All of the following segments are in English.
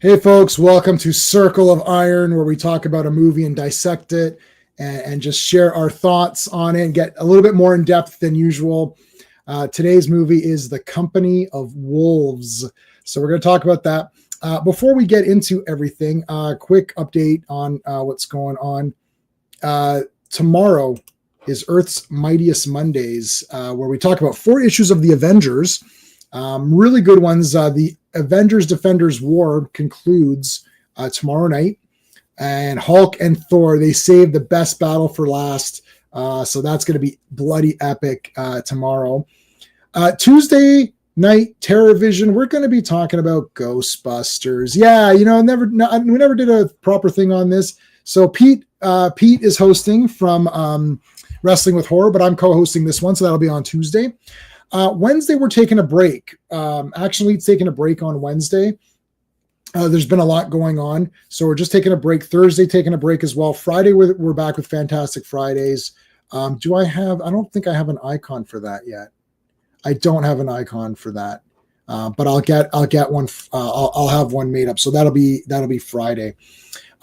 Hey, folks, welcome to Circle of Iron, where we talk about a movie and dissect it and just share our thoughts on it and get a little bit more in depth than usual. Today's movie is The Company of Wolves. So we're going to talk about that. Before we get into everything, quick update on what's going on. Tomorrow is Earth's Mightiest Mondays, where we talk about 4 issues of The Avengers. Really good ones. The Avengers Defenders War concludes tomorrow night, and Hulk and Thor, they saved the best battle for last. So that's going to be bloody epic tomorrow. Tuesday night, TerrorVision, we're going to be talking about Ghostbusters. Yeah, we never did a proper thing on this. So Pete is hosting from Wrestling with Horror, but I'm co-hosting this one, so that'll be on Tuesday. Wednesday, we're taking a break. Action Lead's taking a break on Wednesday. There's been a lot going on, so we're just taking a break. Thursday, taking a break as well. Friday, we're back with Fantastic Fridays. I don't think I have an icon for that yet. I don't have an icon for that, but I'll get one. I'll have one made up. So that'll be Friday.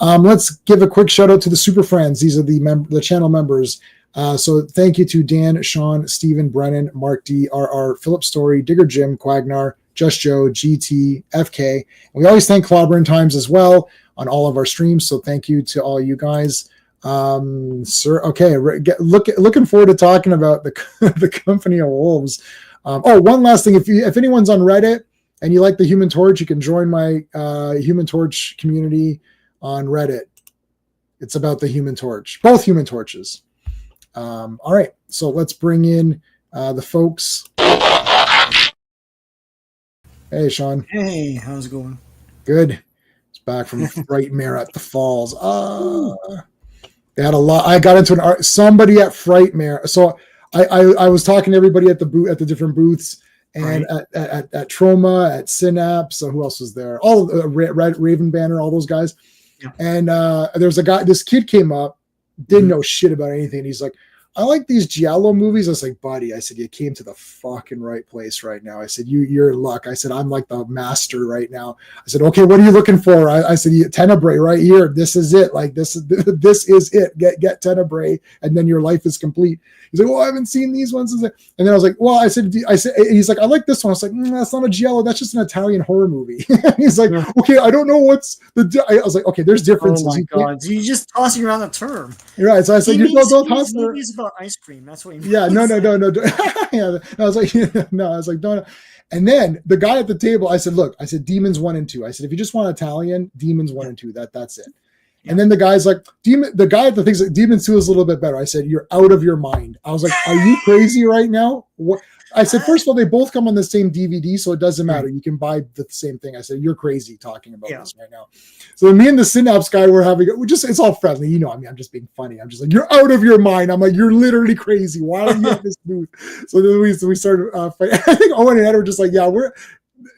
Let's give a quick shout out to the Super Friends. These are the channel members. So thank you to Dan, Sean, Stephen, Brennan, Mark D, RR, Philip Story, Digger Jim, Quagnar, Just Joe, GT, FK. And we always thank Clobberin Times as well on all of our streams. So thank you to all you guys. Sir, okay, looking forward to talking about the Company of Wolves. One last thing. If anyone's on Reddit and you like the Human Torch, you can join my Human Torch community on Reddit. It's about the Human Torch, both Human Torches. All right, so let's bring in the folks. Hey, Sean. Hey, how's it going? Good. It's back from Frightmare at the Falls. They had a lot. I got into somebody at Frightmare. So I was talking to everybody at the different booths, and right. at Trauma, at Synapse. So who else was there? All Raven Banner, all those guys. Yeah. And there's a guy. This kid came up. Didn't know shit about anything. He's like, I like these Giallo movies. I was like, buddy, I said, you came to the fucking right place right now. I said, you're in luck. I said, I'm like the master right now. I said, okay, what are you looking for? I said, Tenebrae right here. This is it. Like this is it. Get Tenebrae, and then your life is complete. He's like, well, I haven't seen these ones. And then I was like, well, I said, he's like, I like this one. I was like, that's not a Giallo. That's just an Italian horror movie. He's like, okay, I don't know what's I was like, okay, there's differences. Oh my God. So you're just tossing around the term. Right. So I said, don't toss the movies about ice cream. That's what he means. Yeah, no. Yeah, I was like, don't. And then the guy at the table, I said, look, I said, Demons 1 and 2. I said, if you just want Italian, Demons 1 and 2, that's it. And then the guy's like, the guy at the thing's like, Demons 2 is a little bit better. I said, you're out of your mind. I was like, are you crazy right now? What? I said, first of all, they both come on the same DVD, so it doesn't matter. You can buy the same thing. I said, you're crazy talking about this right now. So me and the Synapse guy were it's all friendly. You know, I mean, I'm just being funny. I'm just like, you're out of your mind. I'm like, you're literally crazy. Why are you at this booth? So then we started fighting. I think Owen and Ed were just like, yeah,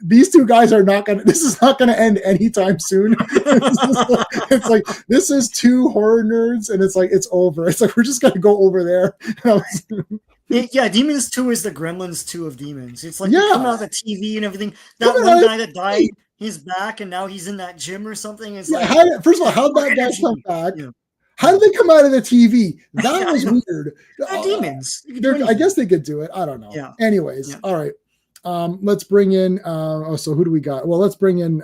these two guys are not going to, this is not going to end anytime soon. It's like, this is 2 horror nerds, and it's like, it's over. It's like, we're just going to go over there. Yeah, Demons 2 is the Gremlins 2 of Demons. It's like they come out of the TV and everything. That one guy that died, he's back, and now he's in that gym or something. It's like, first of all, how'd that guy come back? Yeah. How did they come out of the TV? That was weird. Demons. I guess they could do it. I don't know. Yeah. Anyways, all right. Let's bring in. So who do we got? Well, let's bring in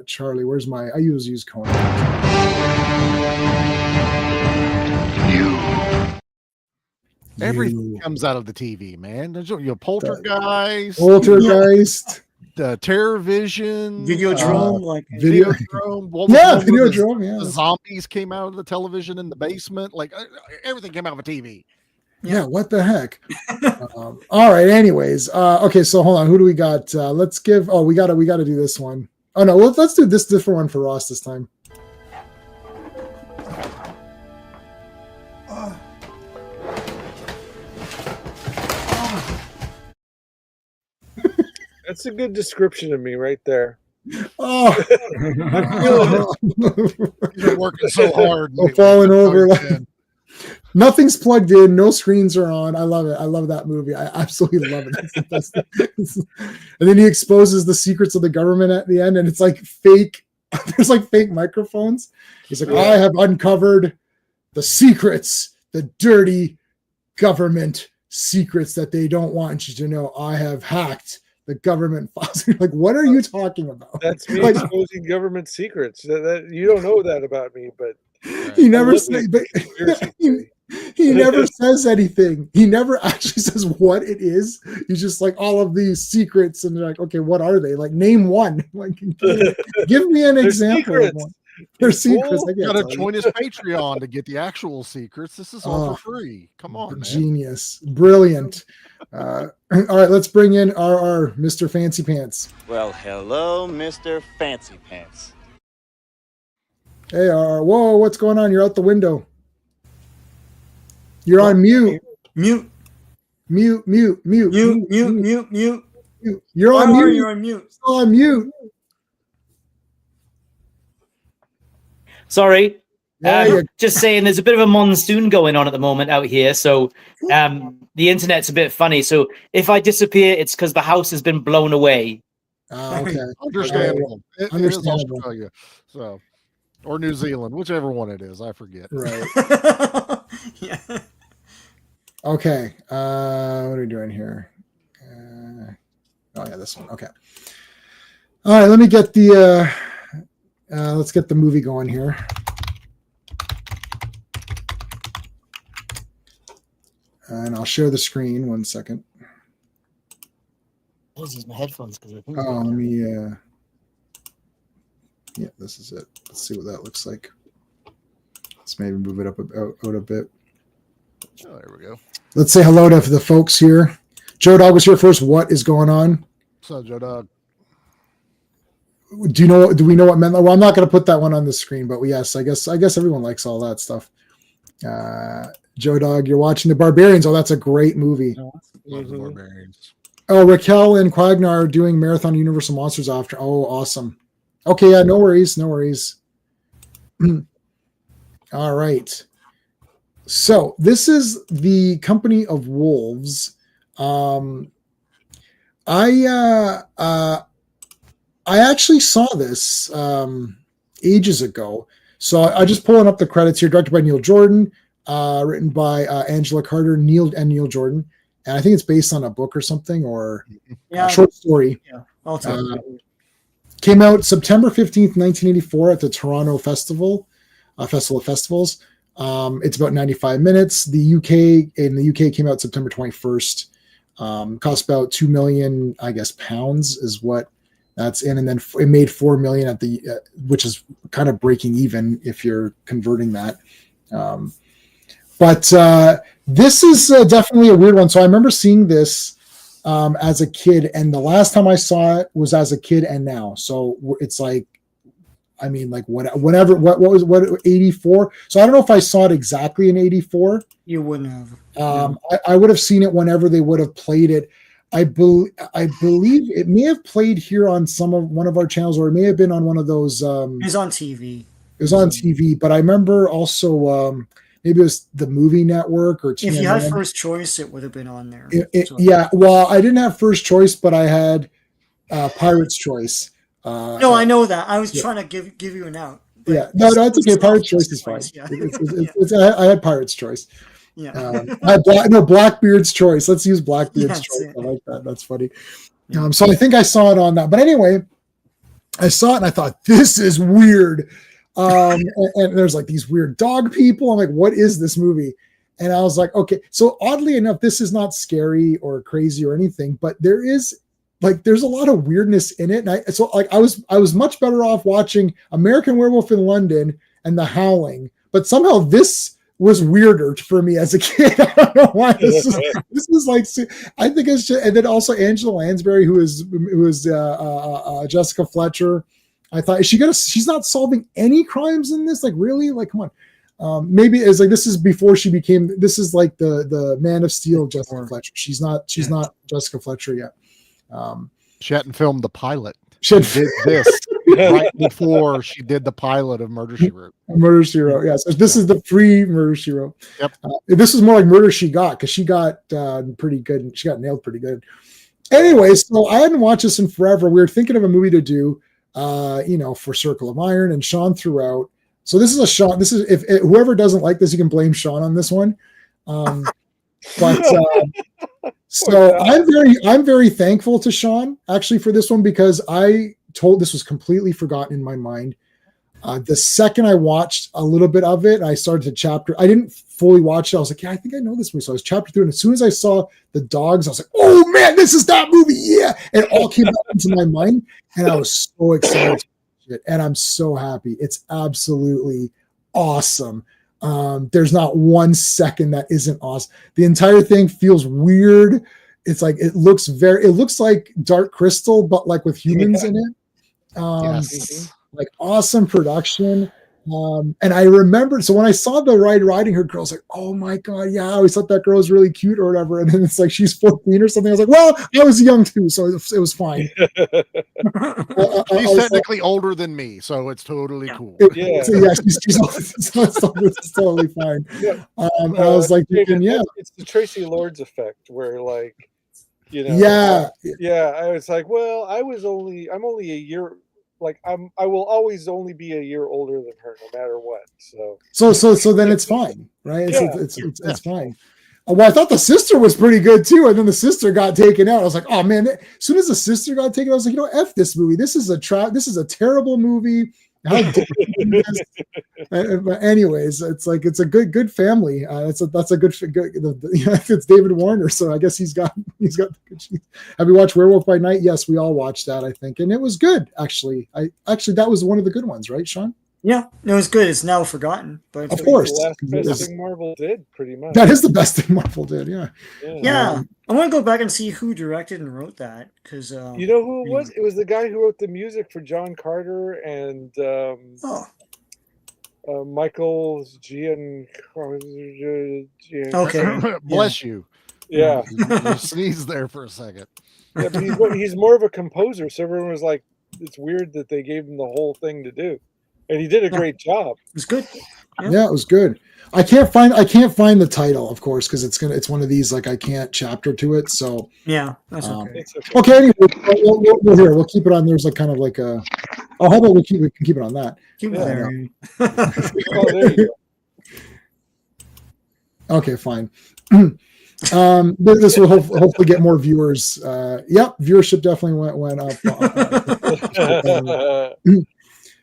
Charlie. Where's I usually use Conan. Everything comes out of the TV, man. There's Poltergeist, the TerrorVision, Videodrome, Videodrome. Videodrome. Yeah, the zombies came out of the television in the basement. Like everything came out of a TV. Yeah, what the heck? All right. Anyways, okay. So hold on. Who do we got? Let's give. Oh, we got to do this one. Oh no, let's do this different one for Ross this time. That's a good description of me right there. Oh, you're working so hard. Falling over. Nothing's plugged in. No screens are on. I love it. I love that movie. I absolutely love it. It's the best thing. And then he exposes the secrets of the government at the end, and it's like fake. There's like fake microphones. He's like, I have uncovered the secrets, the dirty government secrets that they don't want you to know. I have hacked the government files. Like, what are you talking about? That's me exposing government secrets. That you don't know that about me, but he never says. He never says anything. He never actually says what it is. He's just like all of these secrets, and they're like, okay, what are they? Like, name one. Like, give me an example of one. They're secrets. I gotta join his Patreon to get the actual secrets. This is all for free. Come on, man. Genius, brilliant. All right, let's bring in our Mr. Fancy Pants. Well, hello, Mr. Fancy Pants. Hey, whoa, what's going on? You're out the window. You're on mute. Mute. You're on mute. You're on mute. Still on mute. Sorry. Just saying there's a bit of a monsoon going on at the moment out here. So the internet's a bit funny. So if I disappear, it's because the house has been blown away. Okay. Understandable. Understandable. It is Australia. So, or New Zealand, whichever one it is. I forget. Right. Yeah. Okay. What are we doing here? This one. Okay. All right. Let me get the. Let's get the movie going here. And I'll share the screen. 1 second. Let's use my headphones because I think. Oh, let me. Yeah, this is it. Let's see what that looks like. Let's maybe move it up out a bit. Oh, there we go. Let's say hello to the folks here. Joe Dog was here first. What is going on? So, Joe Dog. Do we know what meant? Well, I'm not going to put that one on the screen, but yes, I guess everyone likes all that stuff. Joe Dog, you're watching The Barbarians. Oh, that's a great movie. Love The Barbarians. Oh, Raquel and Quagnar are doing Marathon Universal Monsters after. Oh, awesome. Okay, yeah, no worries. All right. So this is the Company of Wolves. I actually saw this ages ago. So I just pulling up the credits here. Directed by Neil Jordan, written by Angela Carter, Neil Jordan, and I think it's based on a book or something or a short story. Yeah, I'll tell you. Came out September 15th, 1984 at the Toronto Festival of Festivals. It's about 95 minutes. In the UK came out September 21st. Cost about £2 million, I guess, pounds is what that's in. And then it made $4 million at the, which is kind of breaking even if you're converting that. But this is definitely a weird one. So I remember seeing this as a kid, and the last time I saw it was as a kid and now. So it's like, I mean, like what was 84? So I don't know if I saw it exactly in 84. You wouldn't have. I would have seen it whenever they would have played it. I believe it may have played here on one of our channels, or it may have been on one of those. It was on TV. It was on TV, but I remember also maybe it was the Movie Network or TNN. If you had first choice, it would have been on there. Yeah, well, I didn't have first choice, but I had Pirate's Choice. No, I know that. I was trying to give you an out. Yeah, no, it's okay. Pirate's Choice is fine. Yeah. I had Pirate's Choice. Yeah. Blackbeard's Choice. Let's use Blackbeard's Choice. I like that. That's funny. Yeah. So I think I saw it on that. But anyway, I saw it and I thought, this is weird. And there's like these weird dog people. I'm like, what is this movie? And I was like, okay. So oddly enough, this is not scary or crazy or anything, but there's a lot of weirdness in it. And I was much better off watching American Werewolf in London and The Howling, but somehow this was weirder for me as a kid. I don't know why. This is like, I think it's just, and then also Angela Lansbury, who is Jessica Fletcher. I thought she's not solving any crimes in this. Like, really? Like, come on. Maybe it's like, this is before she became, this is like the Man of Steel, Jessica Fletcher. She's not Jessica Fletcher yet. She hadn't filmed the pilot. She did this. right before she did the pilot of Murder, She Wrote. Murder, She Wrote. Yeah, so this is the pre-Murder, She Wrote. Yep. This was more like Murder, She Got, because she got pretty good. She got nailed pretty good. Anyway, so I hadn't watched this in forever. We were thinking of a movie to do, for Circle of Iron, and Sean threw out. So this is a Sean. This is if whoever doesn't like this, you can blame Sean on this one. So I'm very thankful to Sean actually for this one, because this was completely forgotten in my mind. The second I watched a little bit of it, I started to chapter. I didn't fully watch it. I was like, yeah, I think I know this movie. So I was chapter through, and as soon as I saw the dogs, I was like, oh man, this is that movie. Yeah. And it all came back into my mind, and I was so excited to watch it, and I'm so happy. It's absolutely awesome. There's not 1 second that isn't awesome. The entire thing feels weird. It's like, it looks like Dark Crystal, but like with humans in it. Yes. Like awesome production. And I remembered, so when I saw the riding her girl, I was like, oh my God, yeah, I always thought that girl was really cute or whatever. And then it's like, she's 14 or something. I was like, well, I was young too, so it was fine. She's technically older than me, so it's totally cool. She's totally fine. Yeah. I was like, it's the Tracy Lords effect, where like, yeah. I was like, well, I'm only a year. Like I will always only be a year older than her, no matter what. So then it's fine, right? It's fine. Well, I thought the sister was pretty good too, and then the sister got taken out. I was like, oh man! As soon as the sister got taken out, I was like, F this movie. This is a terrible movie. How dare you do this? But anyways, it's like, it's a good family. That's a good. It's David Warner, so I guess he's got the good sheets. Have you watched Werewolf by Night? Yes, we all watched that, I think, and it was good actually. That was one of the good ones, right, Sean? Yeah, it was good. It's now forgotten, but of course, the best thing Marvel did, pretty much. That is the best thing Marvel did. Yeah. I want to go back and see who directed and wrote that, because you know who it was? It was the guy who wrote the music for John Carter and Michael Gian. Okay, bless you. Yeah, you sneezed there for a second. Yeah, but he's more of a composer, so everyone was like, it's weird that they gave him the whole thing to do. And he did a great job. It was good. Yeah, it was good. I can't find the title, of course, because it's one of these, like, I can't chapter to it. So yeah, that's okay. Okay. Anyway, we'll keep it on. There's like kind of like a. Oh, how about we can keep it on that? Keep it there. Oh, there you go. Okay, fine. This will hopefully get more viewers. Viewership definitely went up.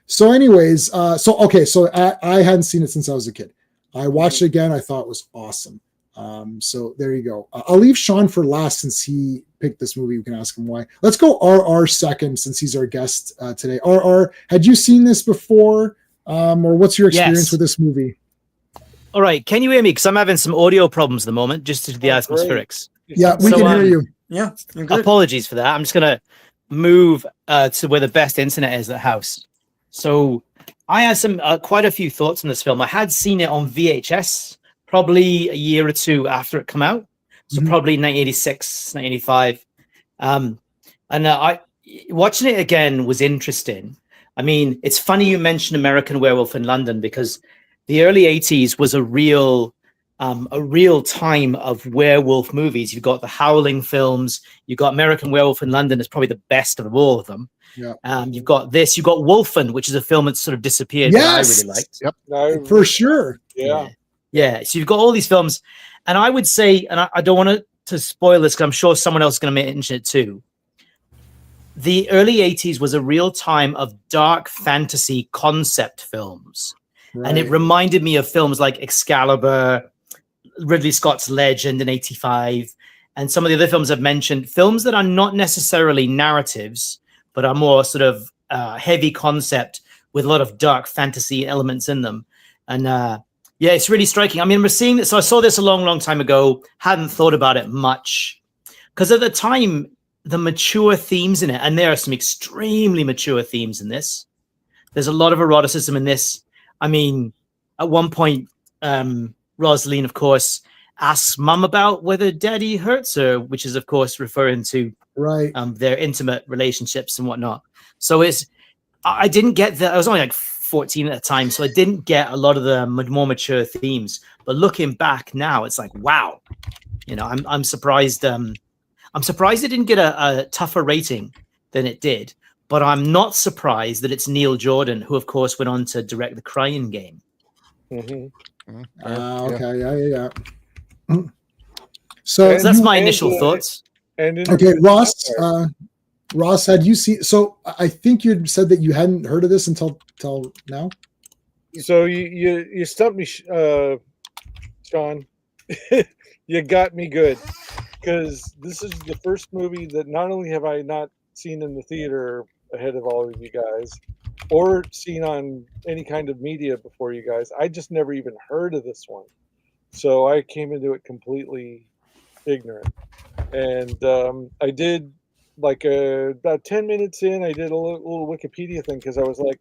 So anyways, so I hadn't seen it since I was a kid. I watched it again. I thought it was awesome. So there you go. I'll leave Sean for last since he picked this movie. We can ask him why. Let's go RR second since he's our guest today. RR, had you seen this before? Or what's your experience with this movie? All right. Can you hear me? Because I'm having some audio problems at the moment, just to the atmospherics. Yeah, we can hear you. Yeah. Apologies for that. I'm just going to move to where the best internet is at the house. So I had quite a few thoughts on this film. I had seen it on VHS probably a year or two after it came out. So probably 1986, 1985. And watching it again was interesting. I mean, it's funny you mentioned American Werewolf in London, because the early 80s was a real time of werewolf movies. You've got the Howling films. You've got American Werewolf in London is probably the best of all of them. Yeah. You've got Wolfen, which is a film that sort of disappeared. Yes. That I really liked. Yep. No, for sure. Yeah. So you've got all these films, and I would say, and I don't want to spoil this because I'm sure someone else is going to mention it too. The early 80s was a real time of dark fantasy concept films. Right. And it reminded me of films like Excalibur, Ridley Scott's Legend in 85, and some of the other films I've mentioned, films that are not necessarily narratives, but are more sort of heavy concept with a lot of dark fantasy elements in them. And it's really striking. I mean, we're seeing this. So I saw this a long, long time ago, hadn't thought about it much. Because at the time, the mature themes in it, and there are some extremely mature themes in this. There's a lot of eroticism in this. I mean, at one point, Rosalind, of course, asks Mum about whether Daddy hurts her, which is, of course, referring to their intimate relationships and whatnot. So I didn't get I was only like 14 at the time, so I didn't get a lot of the more mature themes. But looking back now, it's like, wow, I'm surprised. I'm surprised it didn't get a tougher rating than it did. But I'm not surprised that it's Neil Jordan, who of course went on to direct The Crying Game. Mm-hmm. Okay, yeah. So that's my initial thoughts. Okay, Ross, had you seen? So I think you said that you hadn't heard of this until now. So you stumped me, Sean. You got me good, because this is the first movie that not only have I not seen in the theater ahead of all of you guys, or seen on any kind of media before you guys. I just never even heard of this one, so I came into it completely ignorant, and I did. Like about 10 minutes in, I did a little Wikipedia thing because I was like,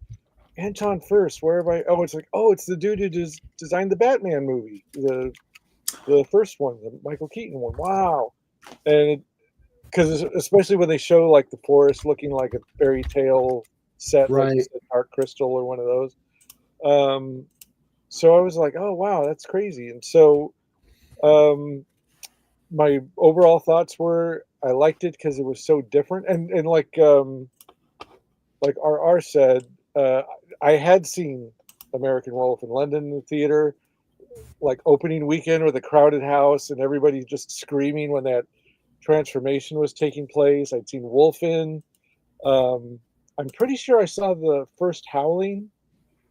Anton First, where have I? Oh, it's like, it's the dude who designed the Batman movie, the first one, the Michael Keaton one. Wow, and because especially when they show like the forest looking like a fairy tale set, right? Like Dark Crystal or one of those. So I was like, oh wow, that's crazy, and so my overall thoughts were, I liked it because it was so different, and like RR said, I had seen American Werewolf in London in the theater, like opening weekend with a crowded house and everybody just screaming when that transformation was taking place. I'd seen Wolfen. I'm pretty sure I saw the first Howling,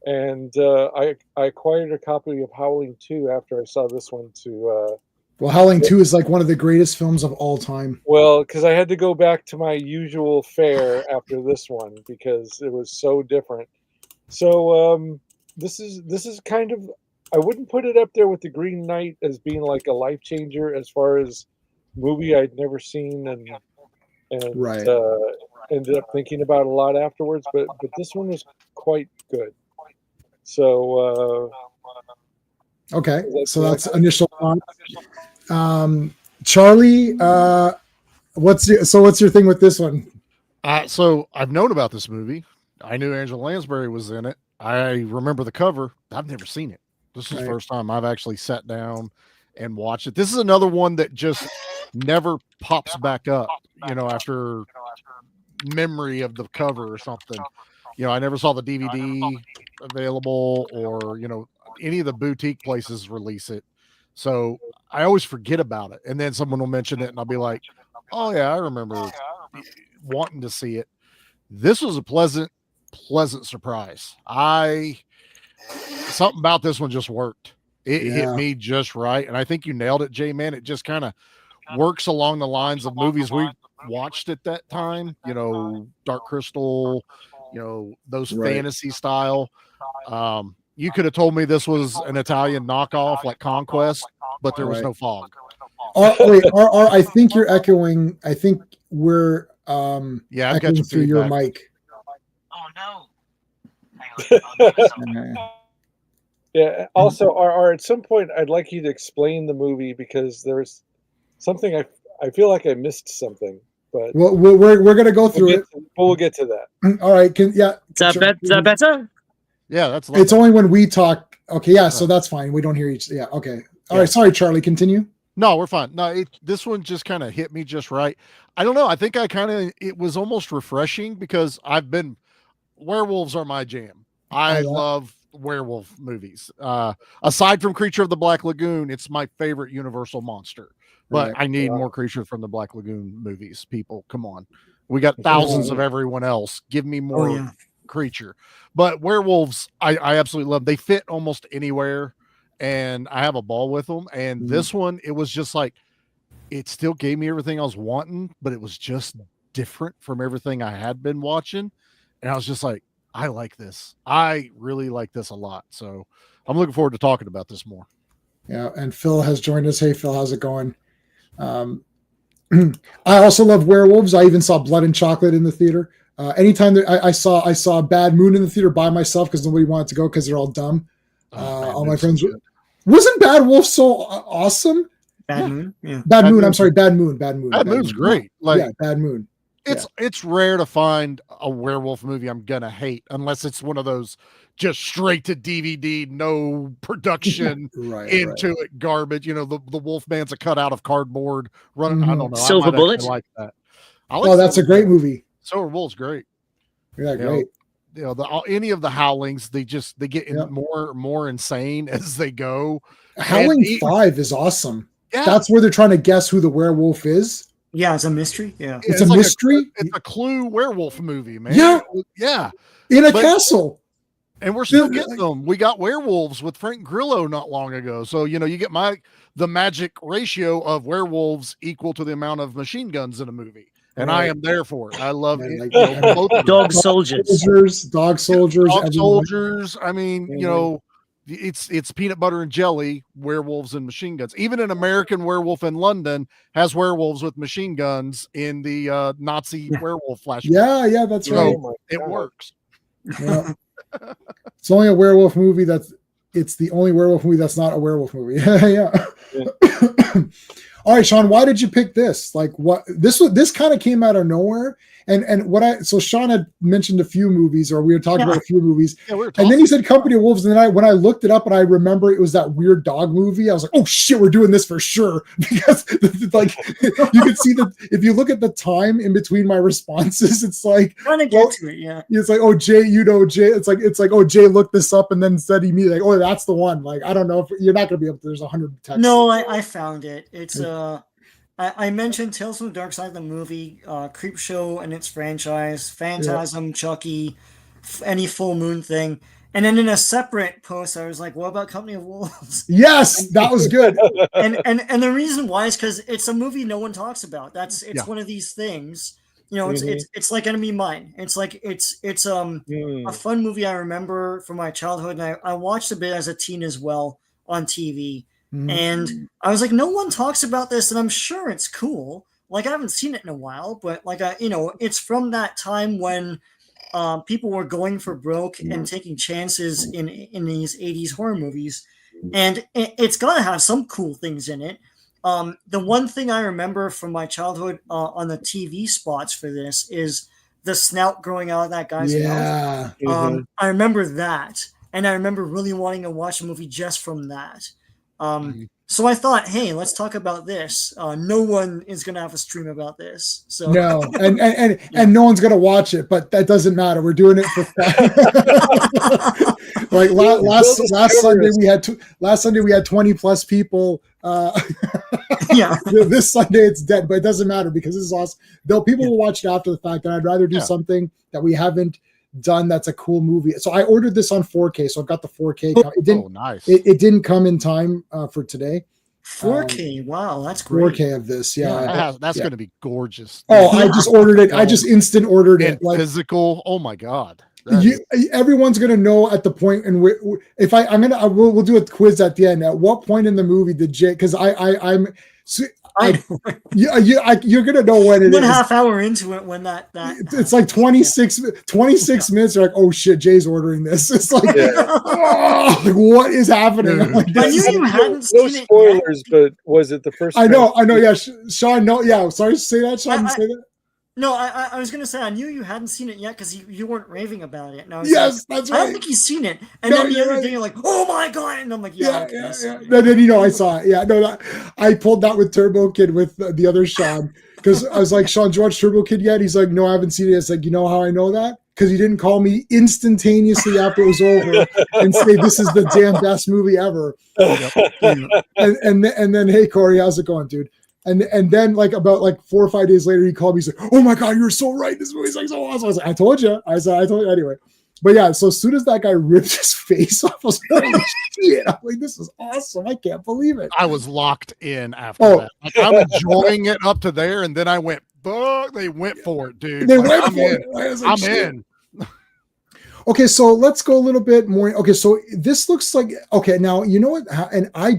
and I acquired a copy of Howling 2 after I saw this one to. Well, Howling 2 is like one of the greatest films of all time. Well, because I had to go back to my usual fare after this one because it was so different. So this is kind of, I wouldn't put it up there with The Green Knight as being like a life changer as far as movie I'd never seen and right. Ended up thinking about a lot afterwards. But this one was quite good. So okay, so that's initial thought. Charlie, what's your thing with this one? So I've known about this movie. I knew Angela Lansbury was in it. I remember the cover. I've never seen it. This is the first time I've actually sat down and watched it. This is another one that just never pops back up, after memory of the cover or something. I never saw the DVD available or, any of the boutique places release it. So I always forget about it. And then someone will mention it and I'll be like, oh yeah, I remember wanting to see it. This was a pleasant surprise. Something about this one just worked. It hit me just right. And I think you nailed it, J-Man. It just kind of works along the lines of movies we watched at that time, Dark Crystal, those fantasy style. You could have told me this was an Italian knockoff like Conquest, but there was no fog. I think you're echoing. I think we're I've echoing got you through your mic. Oh no. Hang on. Yeah. Also, RR, at some point, I'd like you to explain the movie because there's something I feel like I missed something. But we're gonna go through it. We'll get to that. All right. Is that better? Yeah, that's. It's only when we talk. Okay. Yeah. So that's fine. We don't hear each. Yeah. Okay. All right. Sorry, Charlie. Continue. No, we're fine. No, this one just kind of hit me just right. I don't know. I think it was almost refreshing because werewolves are my jam. I love werewolf movies. Aside from Creature of the Black Lagoon, it's my favorite Universal monster. But I need more Creature from the Black Lagoon movies. People, come on. We got thousands of everyone else. Give me more Creature. But werewolves, I absolutely love. They fit almost anywhere. And I have a ball with them. And this one, it was just like, it still gave me everything I was wanting, but it was just different from everything I had been watching. And I was just like, I like this. I really like this a lot. So I'm looking forward to talking about this more. Yeah. And Phil has joined us. Hey, Phil, how's it going? I also love werewolves. I even saw Blood and Chocolate in the theater. Anytime that I saw Bad Moon in the theater by myself because nobody wanted to go because they're all dumb. All my friends wasn't Bad Wolf so awesome? Bad Moon, yeah. Bad Moon. I'm sorry, Bad Moon. Bad Moon's great. Bad Moon. it's rare to find a werewolf movie I'm gonna hate unless it's one of those just straight to DVD, no production into it garbage. You know, the Wolfman's a cutout of cardboard running. I don't know. Silver Bullet, like that. That's a great movie. Silver Bullet's great. Yeah, great. You know, any of the Howlings, they get more insane as they go. Howling 5 is awesome. Yeah. That's where they're trying to guess who the werewolf is. Yeah, it's a mystery. Yeah, it's a like mystery. It's a Clue werewolf movie, man. Yeah, in a castle. And we're still getting them. We got Werewolves with Frank Grillo not long ago. So, you know, you get the magic ratio of werewolves equal to the amount of machine guns in a movie. And I am there for it. I love it. Dog soldiers. Dog soldiers. I mean, you know, it's peanut butter and jelly, werewolves and machine guns. Even an American Werewolf in London has werewolves with machine guns in the Nazi werewolf flashback. Yeah, that's right. It works. Yeah. It's only a werewolf movie it's the only werewolf movie that's not a werewolf movie. Yeah. All right, Sean, why did you pick this? Like, what this kind of came out of nowhere. And so Sean had mentioned a few movies, or we were talking about a few movies, and then he said Company of Wolves, and then when I looked it up and I remember it was that weird dog movie, I was like, oh shit, we're doing this for sure, because like you can see that if you look at the time in between my responses, it's like trying to get to it, yeah. It's like, oh Jay, Jay, it's like oh Jay looked this up and then said immediately, like, oh that's the one. Like I don't know if you're not gonna be able to. There's 100 texts. No, I found it. It's I mentioned Tales from the Dark Side, the movie, Creepshow and its franchise, Phantasm, Chucky, any full moon thing. And then in a separate post, I was like, what about Company of Wolves? Yes, that was good. and the reason why is because it's a movie no one talks about. It's one of these things. You know, it's like Enemy Mine. It's like it's a fun movie I remember from my childhood, and I watched a bit as a teen as well on TV. And I was like, no one talks about this, and I'm sure it's cool. Like I haven't seen it in a while, but like it's from that time when people were going for broke and taking chances in these 80s horror movies, and it's got to have some cool things in it. The one thing I remember from my childhood on the TV spots for this is the snout growing out of that guy's mouth. I remember that, and I remember really wanting to watch a movie just from that. So I thought, hey, let's talk about this. No one is going to have a stream about this. So no, and no one's going to watch it, but that doesn't matter. We're doing it for fun. Like last Sunday we had 20 plus people. This Sunday it's dead, but it doesn't matter because this is awesome. Though people will watch it after the fact, and I'd rather do something that we haven't done that's a cool movie. So I ordered this on 4K, so I've got the 4K. It didn't, nice. It didn't come in time for today. 4K, wow, that's great. 4K of this, that's going to be gorgeous. Oh, I just ordered it. I just instant ordered it. Like physical. Oh my god. Everyone's gonna know at the point, and we'll do a quiz at the end. At what point in the movie did Jay? Because you're gonna know when it is. 1.5 hour into it when that it's like 26 minutes. You're like, oh shit, Jay's ordering this. It's like, like what is happening? I'm like, I knew you hadn't no seen spoilers, but was it the first? I know. Yeah, Sean. No, yeah. Sorry to say that, Sean. Say that. No, I was gonna say I knew you hadn't seen it yet because you weren't raving about it. And I was that's right. I don't think he's seen it. And then the other day you're like, oh my god, and I'm like, yeah. Then I saw it. Yeah, no, I pulled that with Turbo Kid with the other Sean because I was like, Sean, did you watch Turbo Kid yet? He's like, no, I haven't seen it. It's like, you know how I know that? Because you didn't call me instantaneously after it was over and say this is the damn best movie ever. And then hey Corey, how's it going, dude? And then like about 4 or 5 days later, he called me. He's like, "Oh my god, you're so right. This movie's like so awesome." I was like, "I told you." I told you anyway. But yeah, so as soon as that guy ripped his face off, I was like, "Holy shit!" I'm like, "This is awesome. I can't believe it." I was locked in after that. Like, I'm enjoying it up to there, and then I went, "Fuck!" They went for it, dude. They went for it. I'm in. Okay, so let's go a little bit more. Okay, so this looks like now you know what? And I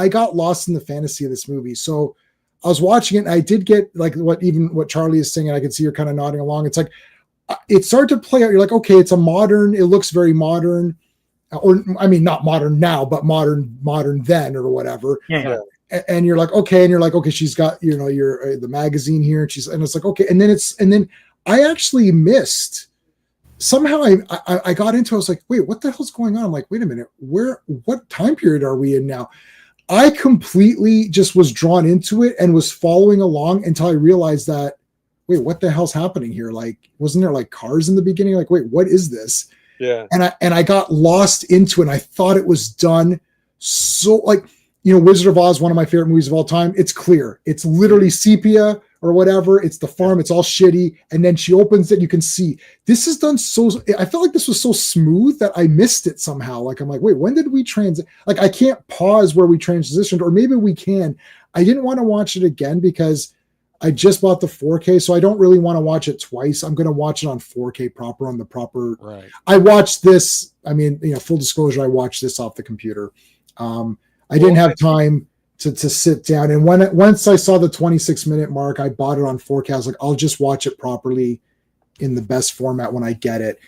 got lost in the fantasy of this movie. So I was watching it and I did get like what Charlie is singing. I can see you're kind of nodding along. It's like it started to play out. You're like, okay, it looks very modern, or I mean, not modern now, but modern then or whatever. Yeah. and you're like, okay, and you're like, okay, she's got, you know, your the magazine here, and it's like, okay, and then I actually missed somehow. I got into it, I was like, wait, what the hell's going on? I'm like, wait a minute, what time period are we in now? I completely just was drawn into it and was following along until I realized that, wait, what the hell's happening here? Like, wasn't there like cars in the beginning? Like, wait, what is this? Yeah. And I got lost into it, and I thought it was done so, like, you know, Wizard of Oz, one of my favorite movies of all time. It's clear. It's literally sepia or whatever. It's the farm. It's all shitty. And then she opens it. You can see this is done so. I felt like this was so smooth that I missed it somehow. Like, I'm like, wait, when did we transit? Like, I can't pause where we transitioned, or maybe we can. I didn't want to watch it again because I just bought the 4K, so I don't really want to watch it twice. I'm going to watch it on 4K proper, on the proper. Right. I watched this. I mean, you know, full disclosure, I watched this off the computer. I didn't have time to sit down. And once I saw the 26-minute mark, I bought it on 4K. I was like, I'll just watch it properly in the best format when I get it.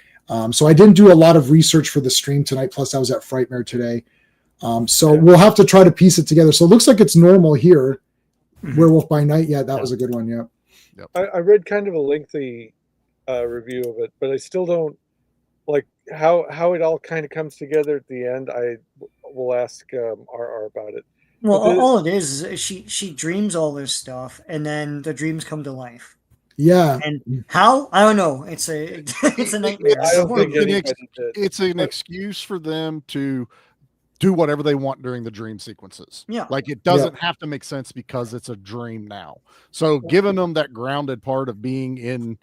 So I didn't do a lot of research for the stream tonight. Plus, I was at Frightmare today. So we'll have to try to piece it together. So it looks like it's normal here. Werewolf by Night. Yeah, that was a good one. Yeah. Yep. I read kind of a lengthy review of it, but I still don't like how it all kind of comes together at the end. I will ask RR about it. Well, all it is she dreams all this stuff, and then the dreams come to life. Yeah. And how? I don't know. It's a nightmare. I don't think it's an excuse for them to do whatever they want during the dream sequences. Yeah. Like, it doesn't have to make sense because it's a dream now. So giving them that grounded part of being in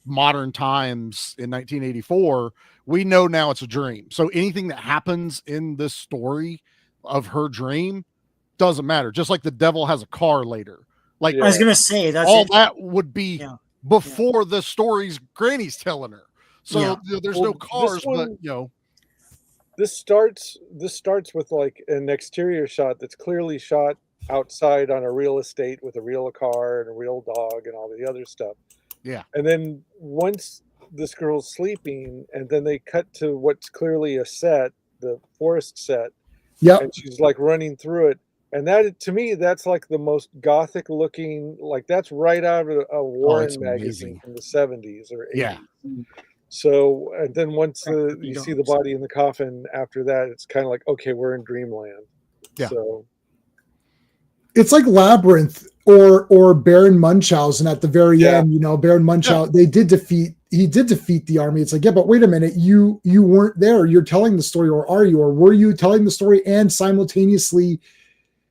modern times in 1984, we know now it's a dream. So anything that happens in this story of her dream doesn't matter. Just like the devil has a car later. Like, I was gonna say that's all that would be before the stories Granny's telling her. So there's no cars, but you know. This starts with like an exterior shot that's clearly shot outside on a real estate with a real car and a real dog and all the other stuff. Yeah. And then once this girl's sleeping, and then they cut to what's clearly a set, the forest set. Yeah. And she's like running through it. And that, to me, that's like the most gothic looking, like that's right out of a Warren magazine from the 70s or 80s. Yeah. So, and then once you see the body in the coffin after that, it's kind of like, okay, we're in dreamland. Yeah. So it's like Labyrinth or Baron Munchausen at the very end. You know, Baron Munchausen, he did defeat the army. It's like, yeah, but wait a minute, you weren't there. You're telling the story, or are you, or were you telling the story and simultaneously?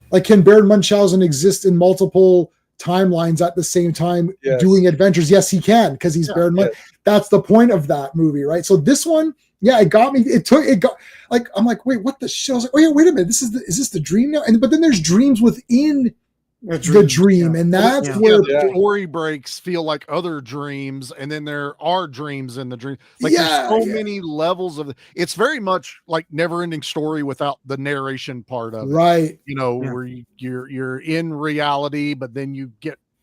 Like, can Baron Munchausen exist in multiple timelines at the same time doing adventures? Yes, he can, because he's Baron Munchausen. That's the point of that movie, right? So this one, it got me. It got like, I'm like, wait, what the shit? I was like, oh yeah, wait a minute, is this the dream now? But then there's dreams within the dream, and that's where the story breaks feel like other dreams, and then there are dreams in the dream. Like, there's so many levels of it. It's very much like Never-Ending Story without the narration part of it, right? You know, where you're in reality, but then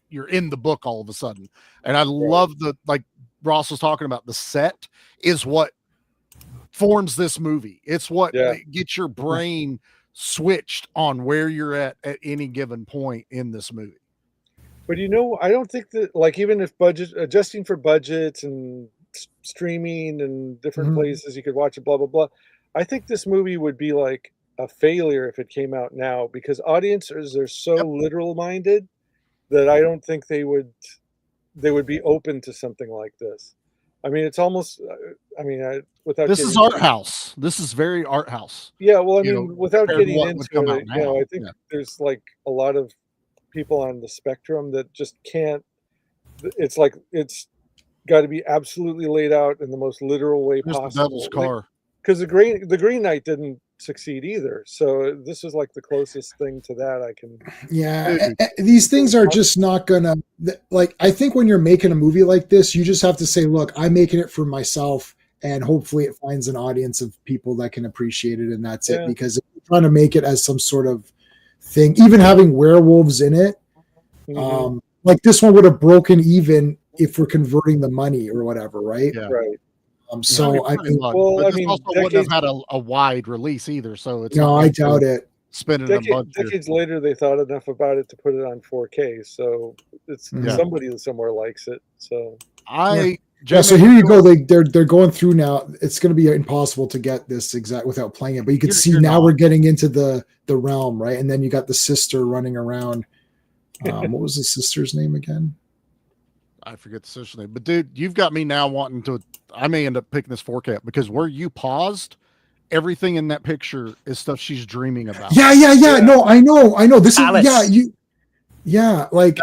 you're in the book all of a sudden. And I love like Ross was talking about, the set is what forms this movie. It's what gets your brain switched on where you're at any given point in this movie. But you know, I don't think that, like, even if adjusting for budgets and streaming and different places you could watch it, blah blah blah, I think this movie would be like a failure if it came out now, because audiences are so literal minded that I don't think they would be open to something like this. I mean, it's almost, without this is art house. This is very art house. Yeah, well, I mean, without getting into it, you know, I think there's like a lot of people on the spectrum that just can't. It's like it's got to be absolutely laid out in the most literal way possible. The devil's car. Because the Green Knight didn't succeed either. So this is like the closest thing to that I can. Yeah, these things are just not gonna, like, I think when you're making a movie like this, you just have to say, look, I'm making it for myself, and hopefully it finds an audience of people that can appreciate it, and that's it. Because if you're trying to make it as some sort of thing, even having werewolves in it, like this one would have broken even if we're converting the money or whatever, right? Yeah. Right. So I mean, well, I mean, also wouldn't have had a wide release either. So it's I doubt it. spending a bunch. Decades later, they thought enough about it to put it on 4K. So it's somebody somewhere likes it. So so here you go. They're going through now. It's going to be impossible to get this exact without playing it. But you can see now we're getting into the realm, right? And then you got the sister running around. What was the sister's name again? I forget the sister's name. But dude, you've got me now wanting to. I may end up picking this 4K because where you paused, everything in that picture is stuff she's dreaming about. Yeah. No, I know. This Alice. Is like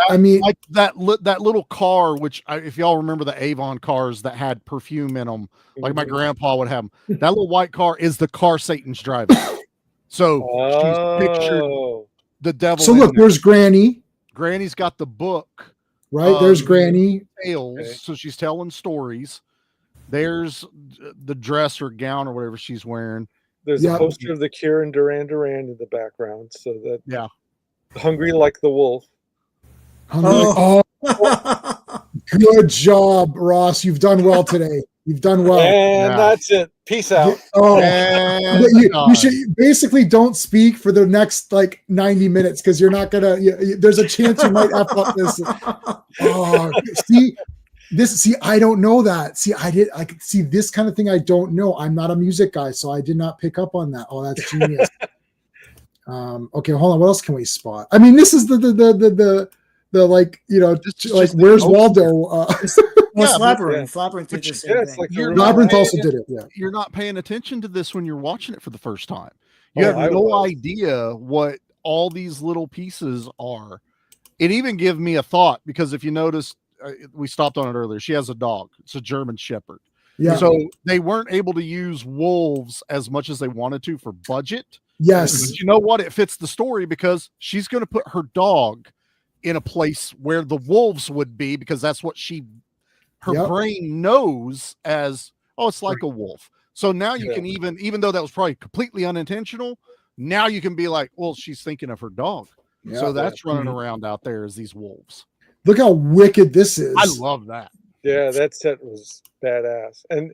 that little car, which if y'all remember the Avon cars that had perfume in them, like my grandpa would have them. That little white car is the car Satan's driving. So she's pictured the devil. So look, there's Granny. Granny's got the book. Right, there's Granny. Tales, so she's telling stories. There's the dress or gown or whatever she's wearing. There's a poster of the Cure and Duran Duran in the background. So that Hungry Like the Wolf. Good job, Ross. You've done well today. You've done well. And that's it. Peace out. You should basically don't speak for the next 90 minutes because you're not gonna. There's a chance you might F up this. See, I don't know that. I could see this kind of thing. I don't know. I'm not a music guy, so I did not pick up on that. Oh, that's genius. Okay, hold on. What else can we spot? I mean, this is the where's Waldo? Labyrinth. Labyrinth did the same thing. Labyrinth also did it. Yeah. You're not paying attention to this when you're watching it for the first time. You have no idea what all these little pieces are. It even gave me a thought because if you notice, we stopped on it earlier. She has a dog. It's a German Shepherd. Yeah. So they weren't able to use wolves as much as they wanted to for budget. Yes. But you know what? It fits the story because she's going to put her dog in a place where the wolves would be because that's what her brain knows as, it's like a wolf. So now you can even though that was probably completely unintentional, now you can be like, well, she's thinking of her dog. Yeah, so that's running around out there as these wolves. Look how wicked this is. I love that. Yeah, that set was badass. And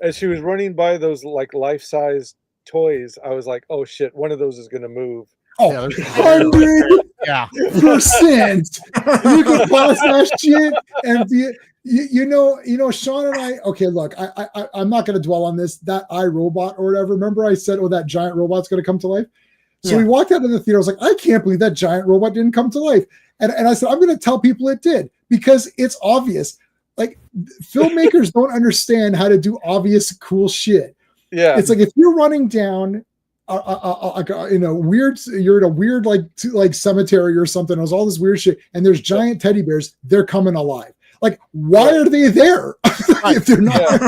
as she was running by those life-size toys, I was like, oh shit, one of those is going to move. Oh, 100%. You can pause that shit and be, you know, Sean and I. Okay, look, I'm not going to dwell on this. That iRobot or whatever. Remember, I said, that giant robot's going to come to life. So we walked out of the theater. I was like, I can't believe that giant robot didn't come to life. And I said, I'm going to tell people it did because it's obvious. Like filmmakers don't understand how to do obvious cool shit. Yeah, it's like if you're running down in a weird cemetery or something. There's all this weird shit, and there's giant teddy bears. They're coming alive. Like, why are they there if they're not?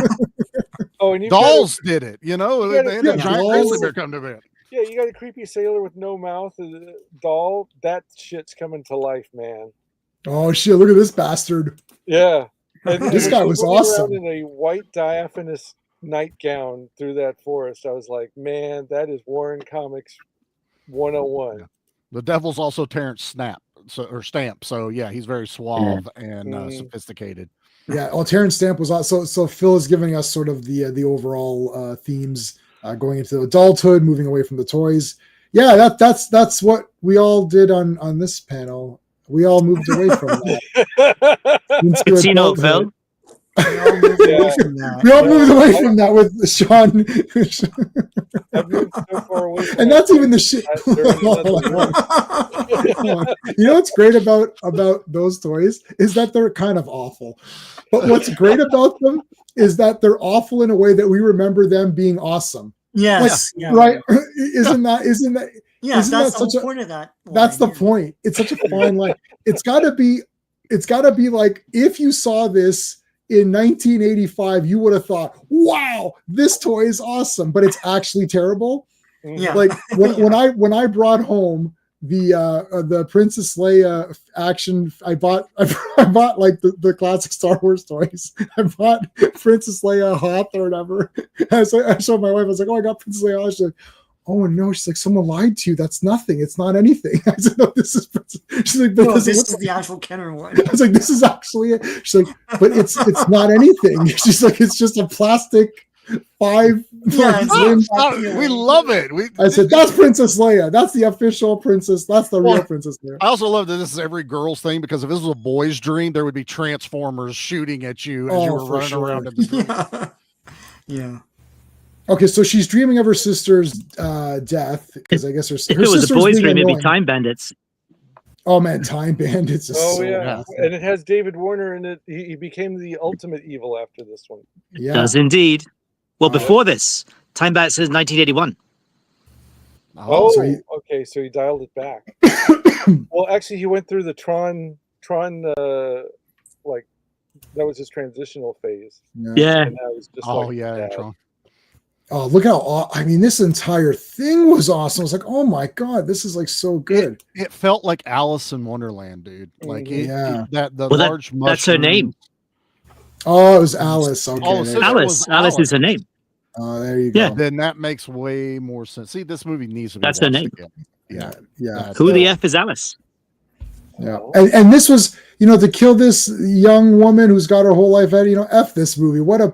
Oh, and Dolls did it. You know, they had a giant grizzly bear come to bed. Yeah, you got a creepy sailor with no mouth, a doll. That shit's coming to life, man. Oh shit! Look at this bastard. Yeah, and this guy was awesome. In a white diaphanous nightgown through that forest, I was like, man, that is Warren Comics 101. Yeah. The devil's also Terrence Stamp, so yeah, he's very suave and sophisticated. Yeah, Terrence Stamp was awesome. So Phil is giving us sort of the overall themes. Going into adulthood, moving away from the toys. Yeah, that's what we all did on this panel. We all moved away from that. Casino, Phil. We all moved away from that with Sean. I've moved so far away from and that's even the shit. You know what's great about those toys is that they're kind of awful. But what's great about them is that they're awful in a way that we remember them being awesome. Yes. Right. Isn't that that's the whole point of that line. That's the point. It's such a fine line. It's gotta be like if you saw this in 1985, you would have thought, wow, this toy is awesome, but it's actually terrible. Yeah. Like when I brought home the Princess Leia action, I bought like the classic Star Wars toys. I bought Princess Leia Hoth or whatever. I showed my wife. I was like, oh, I got Princess Leia. She's like, oh no. She's like, someone lied to you. That's nothing. It's not anything. I said, no, this is Princess. She's like, no, this is the actual Kenner one. I was like, this is actually it. She's like, but it's not anything. She's like, it's just a plastic 5 Yeah, We love it. I said that's Princess Leia. That's the official princess. That's the real Princess Leia. I also love that this is every girl's thing, because if this was a boy's dream, there would be Transformers shooting at you as you were running around in the dream. Yeah. Okay, so she's dreaming of her sister's death, because I guess her If it was a sister's boy's being dream, it'd be annoying. Time Bandits. Oh man, Time Bandits is Oh so yeah, awesome. and it has David Warner in it. He became the ultimate evil after this one. Yeah. Does indeed. Well, Wow. before this, Time Bandits is 1981. Oh, So okay, so he dialed it back. Well, actually, he went through the Tron, like that was his transitional phase. Yeah. And that was just Tron. Oh, look how I mean, this entire thing was awesome. I was like, oh my god, this is like so good. It felt like Alice in Wonderland, dude. Like large mushroom. That's her name. Oh, it was Alice. Okay, Alice is her name. Oh, there you go. Yeah. Then that makes way more sense. See, this movie needs to be That's her watched name. again. Yeah. Who the F is Alice? Yeah. And this was, to kill this young woman who's got her whole life ahead, F this movie. What a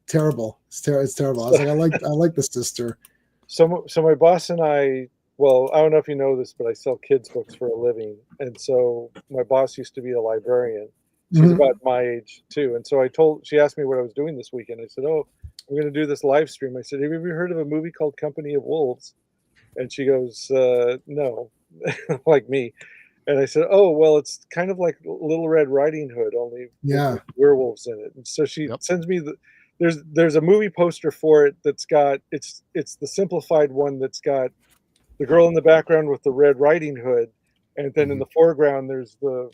terrible. It's terrible. I was like, I like the sister. So my boss and I, well, I don't know if you know this, but I sell kids books for a living. And so my boss used to be a librarian. She's about my age too. And so she asked me what I was doing this weekend. I said, oh, I'm going to do this live stream. I said, have you ever heard of a movie called Company of Wolves? And she goes, no, like me. And I said, oh, well, it's kind of like Little Red Riding Hood, only with werewolves in it. And so she sends me there's a movie poster for it that's got, it's the simplified one that's got the girl in the background with the Red Riding Hood. And then in the foreground, there's the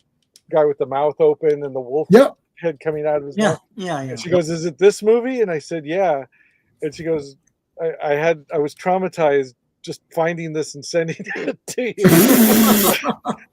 guy with the mouth open and the wolf head coming out of his mouth. Yeah. And she goes, is it this movie? And I said, yeah. And she goes, I was traumatized just finding this and sending it to you.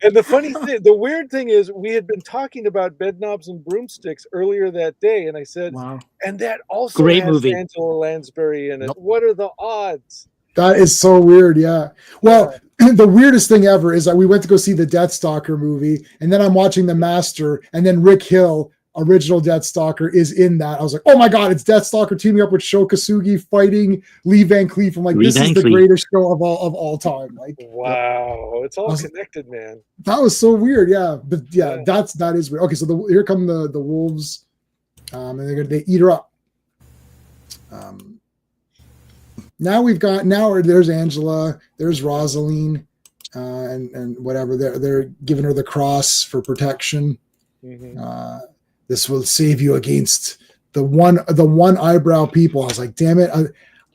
And the weird thing is, we had been talking about Bed Knobs and Broomsticks earlier that day, and I said, wow. And that also Great has movie. Angela Lansbury in it. What are the odds? That is so weird. Yeah. Well, the weirdest thing ever is that we went to go see the Deathstalker movie, and then I'm watching The Master, and then Rick Hill, original Deathstalker, is in that. I was like, oh my god, it's Deathstalker teaming up with Sho Kosugi fighting Lee Van Cleef. I'm like, this is the greatest show of all time. Like, wow, it's all connected, man. That was so weird. Yeah, but that is weird. Okay, so here come the wolves, and they eat her up. Now there's Angela, there's Rosaline, and whatever. They're giving her the cross for protection. This will save you against the one eyebrow people. I was like, damn it.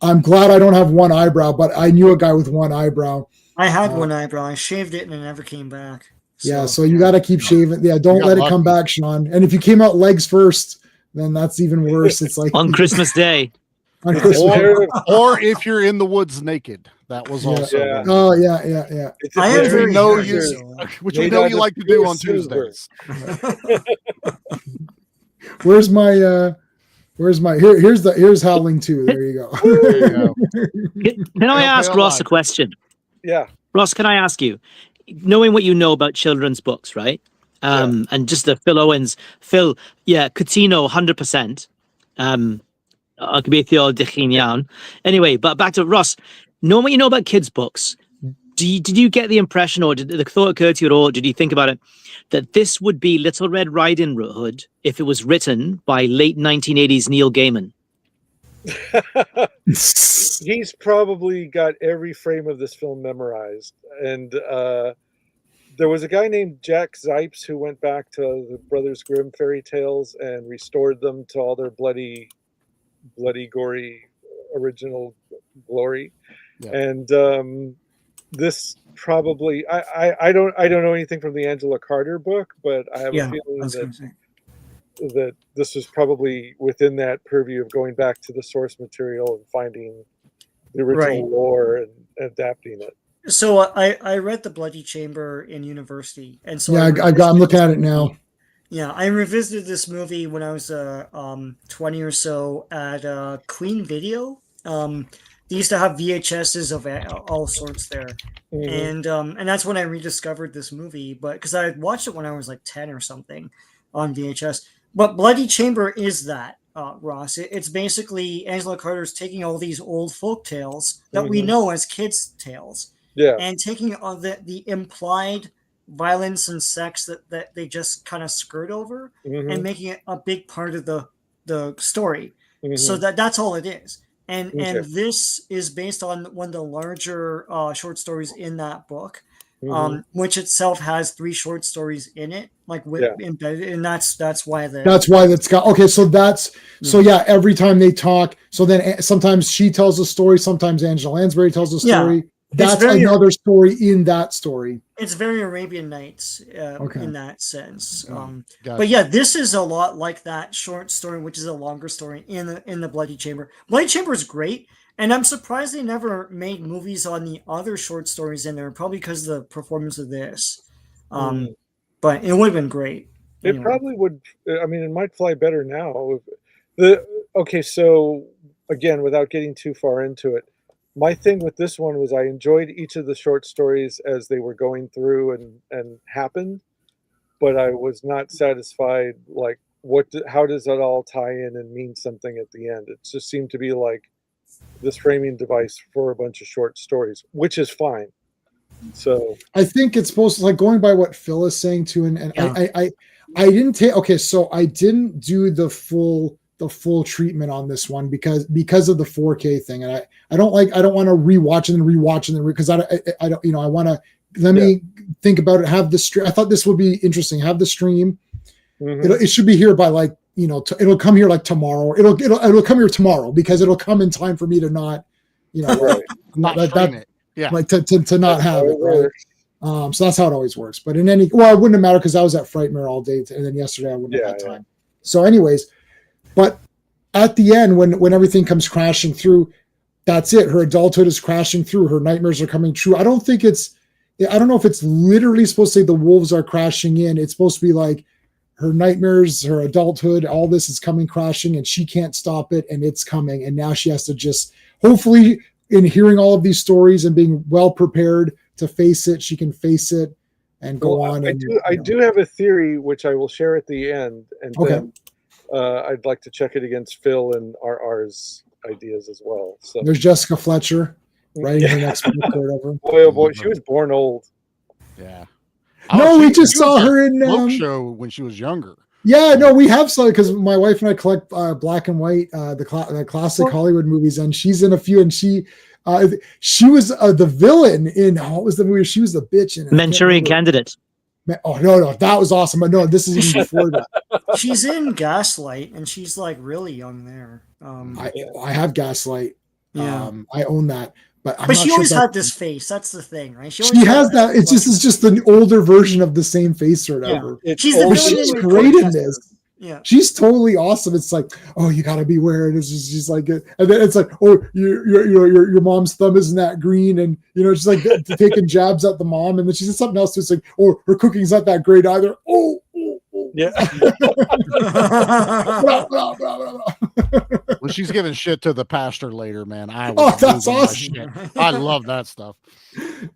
I'm glad I don't have one eyebrow, but I knew a guy with one eyebrow. I had one eyebrow. I shaved it and it never came back. So you got to keep shaving. Yeah. Don't let it come back, Sean. And if you came out legs first, then that's even worse. It's like on Christmas Day. Or if you're in the woods naked. That was also. Yeah. Oh yeah. I am very which we know you like to do on Tuesdays. Here's Howling 2. There you go. Can I ask Ross a question? Yeah. Ross, can I ask you, knowing what you know about children's books, right? And just the Phil Owens, Coutinho 100%. Anyway, but back to Ross. Knowing what you know about kids' books, did you get the impression, or did the thought occur to you at all? Did you think about it that this would be Little Red Riding Hood if it was written by late 1980s Neil Gaiman? He's probably got every frame of this film memorized, and there was a guy named Jack Zipes who went back to the Brothers Grimm fairy tales and restored them to all their bloody, gory, original glory. And this probably I don't know anything from the Angela Carter book, but I have a feeling that this was probably within that purview of going back to the source material and finding the original lore and adapting it. So I read The Bloody Chamber in university, and so I'm looking at it now. Yeah, I revisited this movie when I was 20 or so at Queen Video. They used to have VHSs of all sorts there, and that's when I rediscovered this movie. But because I watched it when I was like 10 or something on VHS. But Bloody Chamber is that. Ross. It's basically Angela Carter's taking all these old folk tales that we know as kids' tales, and taking all the implied violence and sex that they just kind of skirt over, and making it a big part of the story. So that's all it is. And this is based on one of the larger short stories in that book, which itself has 3 short stories in it, like embedded, and that's why that's got okay. So so yeah. Every time they talk, so then sometimes she tells a story, sometimes Angela Lansbury tells a story. Yeah. That's another story in that story. It's very Arabian Nights in that sense. Gotcha. But yeah, this is a lot like that short story, which is a longer story in the Bloody Chamber. Bloody Chamber is great, and I'm surprised they never made movies on the other short stories in there, probably because of the performance of this. But it would have been great. It probably would. I mean, it might fly better now. Okay, so again, without getting too far into it, my thing with this one was I enjoyed each of the short stories as they were going through and happened, but I was not satisfied. Like, how does that all tie in and mean something at the end? It just seemed to be like this framing device for a bunch of short stories, which is fine. So I think it's supposed to, like, going by what Phil is saying too, and I didn't take so I didn't do the full treatment on this one because of the 4K thing, and I don't want to rewatch and because I don't I want to let me think about it. Have the stream. I thought this would be interesting. Have the stream. It should be here by like it'll come here like tomorrow. It'll come here tomorrow because it'll come in time for me to not not that. Yeah, like to not have it, right? So that's how it always works. But it wouldn't have mattered because I was at Frightmare all day, and then yesterday I wouldn't have had time. So, anyways, but at the end, when everything comes crashing through, that's it. Her adulthood is crashing through. Her nightmares are coming true. I don't know if it's literally supposed to say the wolves are crashing in. It's supposed to be like her nightmares, her adulthood, all this is coming crashing, and she can't stop it, and it's coming, and now she has to just hopefully. In hearing all of these stories and being well prepared to face it, she can face it and go on. I do have a theory, which I will share at the end, and then I'd like to check it against Phil and RR's ideas as well. So there's Jessica Fletcher writing her next book or whatever. Boy, oh boy, she was born old. Yeah. No, we just saw her in show when she was younger. Yeah, no, we have some because my wife and I collect black and white, the classic Hollywood movies, and she's in a few. And she was the villain in what was the movie? She was the bitch in it. Manchurian Candidate. Oh no, that was awesome. But no, this is even before that. She's in Gaslight, and she's like really young there. I have Gaslight. Yeah, I own that. But she always had this face. That's the thing, right? She has that. It's just an older version of the same face or whatever. Yeah. She's great in this. Yeah, she's totally awesome. It's like, oh, you got to beware. And it's just she's like, and then it's like, oh, your mom's thumb isn't that green, and she's like taking jabs at the mom, and then she said something else. It's like, oh, her cooking's not that great either. Oh. Yeah. When she's giving shit to the pastor later, man, that's awesome. I love that stuff.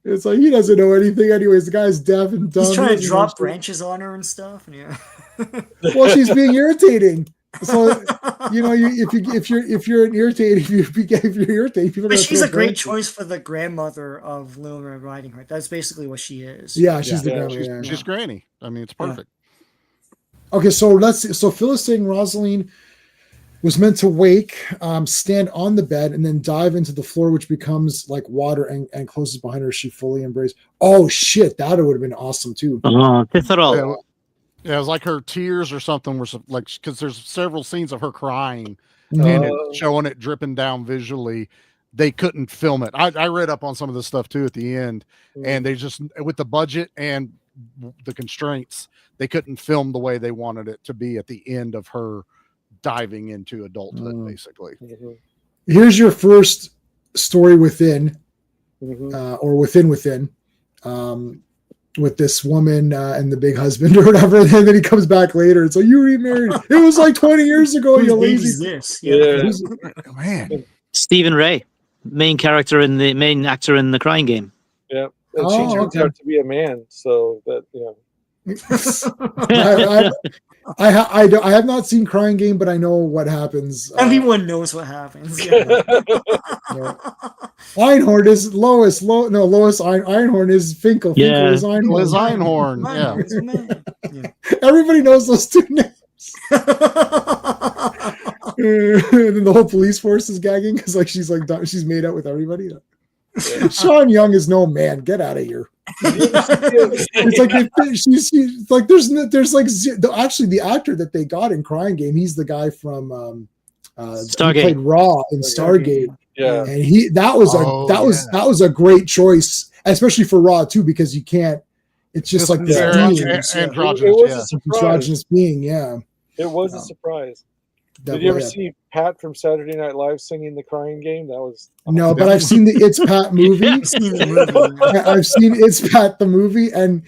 It's like he doesn't know anything, anyways. The guy's deaf and dumb. He's trying to drop branches on her and stuff. Yeah. Well, she's being irritating. So if you're irritated, people. But she's a great choice for the grandmother of Little Red Riding Hood. That's basically what she is. Yeah, she's the grandmother. She's Granny. I mean, it's perfect. Okay, so Phil is saying Rosalind was meant to wake, stand on the bed, and then dive into the floor, which becomes like water and closes behind her. She fully embraced. Oh shit, that would have been awesome too. Yeah, it was like her tears or something were like, because there's several scenes of her crying and it's showing it dripping down visually. They couldn't film it. I read up on some of this stuff too at the end, and they just, with the budget and the constraints, they couldn't film the way they wanted it to be at the end of her diving into adulthood, basically. Here's your first story within, or within, with this woman and the big husband or whatever, and then he comes back later. It's like, you remarried. It was like 20 years ago. You lazy. Man, Stephen Ray, main actor in The Crying Game. Yeah, and she turns out to be a man, so that I have not seen Crying Game, but I know what happens. Everyone knows what happens. Yeah. Einhorn is Lois. Lois Einhorn is Finkel. Yeah. Finkel is Einhorn. Liz Einhorn. Yeah. Einhorn's the man. Yeah. Everybody knows those two names. And then the whole police force is gagging because she's made out with everybody. Yeah. Sean Young is no man. Get out of here. It's like she's like there's like actually the actor that they got in Crying Game. He's the guy from Stargate. He played Raw in Stargate. Yeah, and that was a great choice, especially for Raw too, because you can't. It's just like this androgynous being. Yeah, it was a surprise. Did you ever see Pat from Saturday Night Live singing the Crying Game? That was no, but I've seen the It's Pat movie. I've seen the movie. I've seen It's Pat the movie, and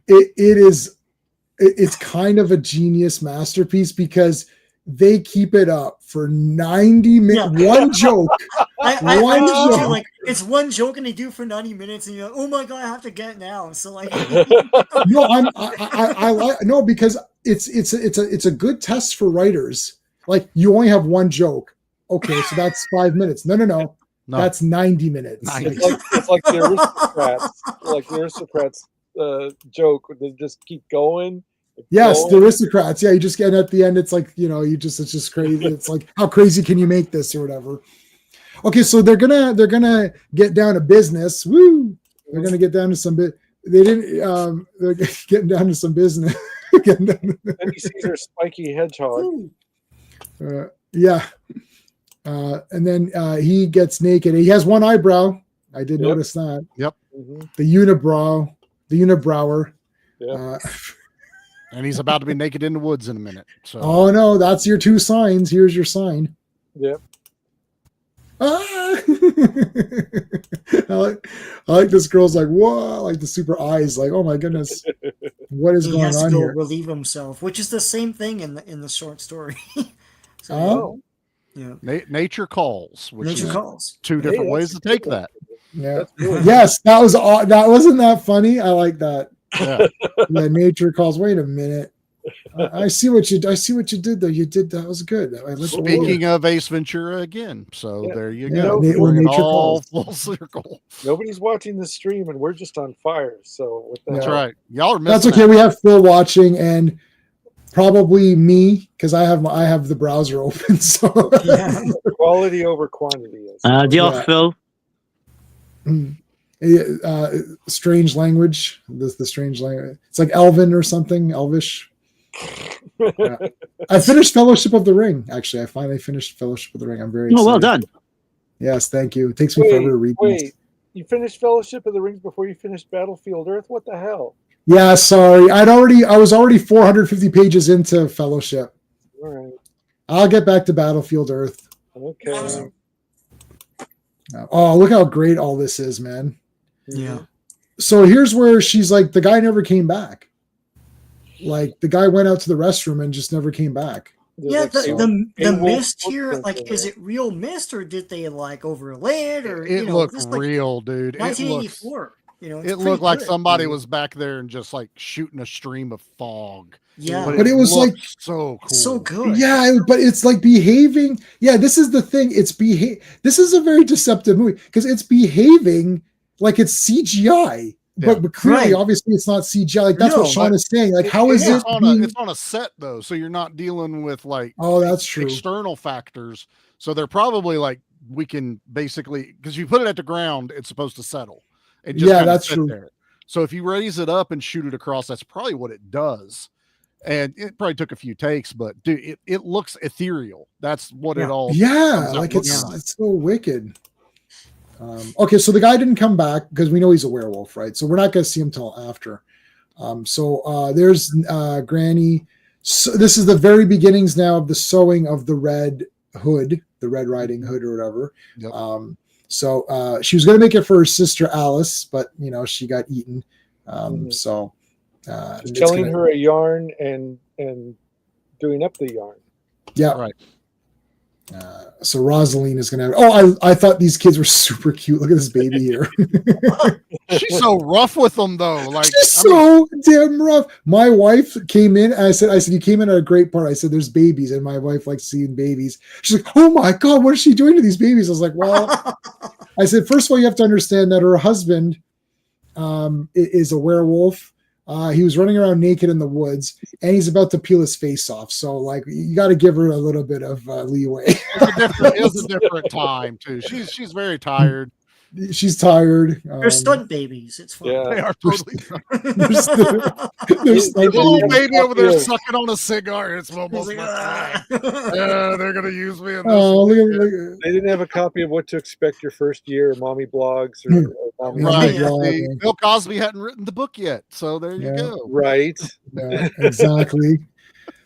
it's kind of a genius masterpiece because they keep it up for 90 minutes. Yeah. One joke. Like it's one joke and they do it for 90 minutes, and you're like, oh my god, I have to get it now. So like, no, no, because it's a good test for writers. Like you only have one joke. Okay, so that's 5 minutes. No. That's 90 minutes. It's like the Aristocrats. Like the Aristocrats joke. They just keep going. Yes, the Aristocrats. Yeah, you just get at the end. It's like it's just crazy. It's like how crazy can you make this or whatever. Okay, so they're gonna get down to business. Woo! They're gonna get down to some bit. They didn't. They're getting down to some business. And he sees her spiky hedgehog. Yeah. And then he gets naked. He has one eyebrow. I did notice that. Yep. The unibrower. Yeah. And he's about to be naked in the woods in a minute. So. Oh no, that's your two signs. Here's your sign. Yep. Ah! I like this girl's like, whoa, like the super eyes, like, oh my goodness, what is going on here? Relieve himself, which is the same thing in the short story. So, yeah. Nature calls. Nature calls. Two different ways to take that. Yeah. Yes, that wasn't that funny. I like that. Yeah. Yeah, nature calls. Wait a minute. I see what you did though. You did that was good. Speaking of Ace Ventura again, so there you go. Nature all calls. Full circle. Nobody's watching the stream, and we're just on fire. So that's right. Y'all are missing. That's okay. That. We have Phil watching, and probably me because I have the browser open. So quality over quantity. Deal, Phil. Strange language. The strange language. It's like Elven or something. Elvish. Yeah. I finished Fellowship of the Ring. Actually, I finally finished Fellowship of the Ring. I'm very excited. Well done. Yes, thank you. It takes me forever to read these. You finished Fellowship of the Rings before you finished Battlefield Earth? What the hell? Yeah, sorry. I was already 450 pages into Fellowship. All right. I'll get back to Battlefield Earth. Okay. Oh, look how great all this is, man. Yeah. So here's where she's like, the guy never came back. Like the guy went out to the restroom and just never came back. Yeah, the mist here, like, is it real mist or did they like overlay it or it looked real, dude? 1984. It looked like somebody was back there and just like shooting a stream of fog. Yeah, but it was like so cool, so good. Yeah, but it's like behaving. Yeah, this is the thing. This is a very deceptive movie because it's behaving like it's CGI. Yeah. But clearly, obviously, it's not CGI. Like that's what Sean is saying. Like, how is it? It's on a set though, so you're not dealing with like that's true external factors. So they're probably like we can basically because you put it at the ground, it's supposed to settle. It just that's true. There. So if you raise it up and shoot it across, that's probably what it does. And it probably took a few takes, but dude, it looks ethereal. That's what it all. Yeah, like it's so wicked. Okay, so the guy didn't come back because we know he's a werewolf, right? So we're not going to see him till after. So there's Granny. So this is the very beginnings now of the sewing of the Red Hood, the Red Riding Hood or whatever. Yep. So she was going to make it for her sister Alice, but she got eaten. So telling her a yarn and doing up the yarn. Yeah, right. So Rosaline is gonna have. Oh, I thought these kids were super cute. Look at this baby here. She's so rough with them though. Like She's so damn rough. My wife came in. I said, you came in at a great part. I said, there's babies, and my wife likes seeing babies. She's like, oh my god, what is she doing to these babies? I was like, well, I said, first of all, you have to understand that her husband is a werewolf. He was running around naked in the woods, and he's about to peel his face off. So, like, you got to give her a little bit of leeway. It was a different time too. She's very tired. She's tired. They're stunt babies. It's fine. Yeah. They are totally. There's The little have a baby over there copy of- sucking on a cigar. It's almost He's my like, time. "Ah." Yeah, they're gonna use me in this. Oh, one. look. They didn't have a copy of What to Expect Your First Year, Mommy Blogs, or Mommy. Right. Yeah. See, Bill Cosby hadn't written the book yet, so there you Yeah. go. Right. Yeah, exactly.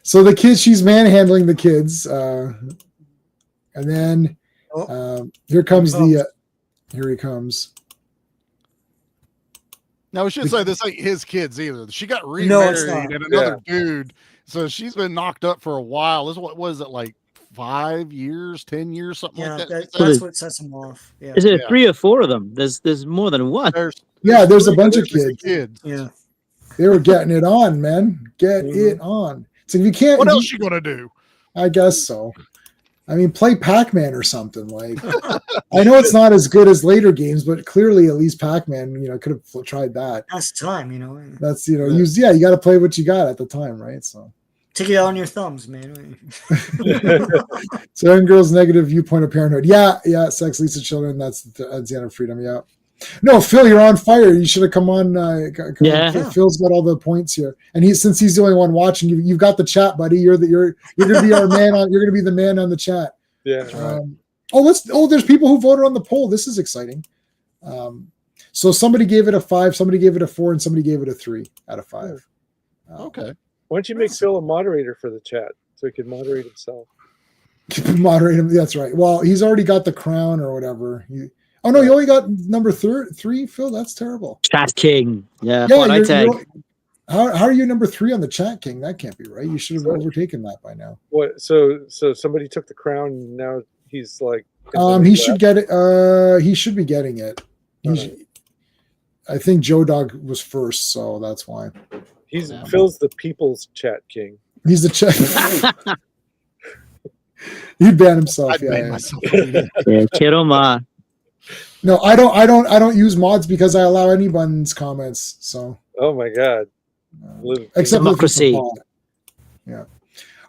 So the kids, she's manhandling the kids, and then here comes here he comes. Now we should say this ain't his kids either. She got No, it's remarried not. and another dude, so she's been knocked up for a while. This what was it like 5 years, 10 years, something Yeah, like that. that's what sets them off. Yeah. Is it Yeah. 3 or 4 of them? There's more than one. There's There's a bunch of three kids. Yeah. They were getting it on, man. Get it on. So if you can't, What else you gonna do? I guess so. I mean, play Pac-Man or something. Like, I know it's not as good as later games, but clearly, at least Pac-Man, could have tried that. That's time, That's you got to play what you got at the time, right? So, Take it out on your thumbs, man. so young girls' negative viewpoint of parenthood. Yeah, sex leads to children. That's the end of freedom. Yeah. No, Phil, you're on fire. You should have come on. Yeah. Phil's got all the points here, and since he's the only one watching, you've got the chat, buddy. You're gonna be our man on. You're gonna be the man on the chat. Yeah. There's people who voted on the poll. This is exciting. So somebody gave it a 5, somebody gave it a 4, and somebody gave it a 3 out of 5. Okay. Why don't you make Phil a moderator for the chat so he can moderate himself? Moderate him. That's right. Well, he's already got the crown or whatever. You only got number 3, Phil. That's terrible. Chat King. Yeah. How are you number 3 on the chat king? That can't be right. You should have overtaken that by now. What? So somebody took the crown. And now he's like. He should get it. He should be getting it. I think Joe Dog was first, so that's why. Phil's the people's chat king. He's the chat. He'd ban himself. I'd ban myself. Kiddo Ma. No, I don't use mods because I allow anyone's comments. So. Oh my god. Except democracy. Yeah.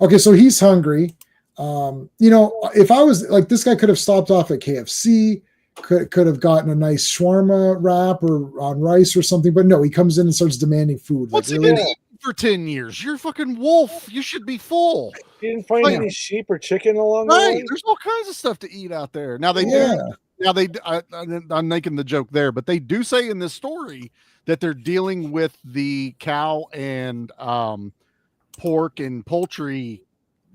Okay, so he's hungry. If I was like, this guy could have stopped off at KFC, could have gotten a nice shawarma wrap or on rice or something, but no, he comes in and starts demanding food. What's he been eating for 10 years? You're a fucking wolf. You should be full. You didn't find any sheep or chicken along the way? There's all kinds of stuff to eat out there. Now they do. Now I'm making the joke there, but they do say in this story that they're dealing with the cow and pork and poultry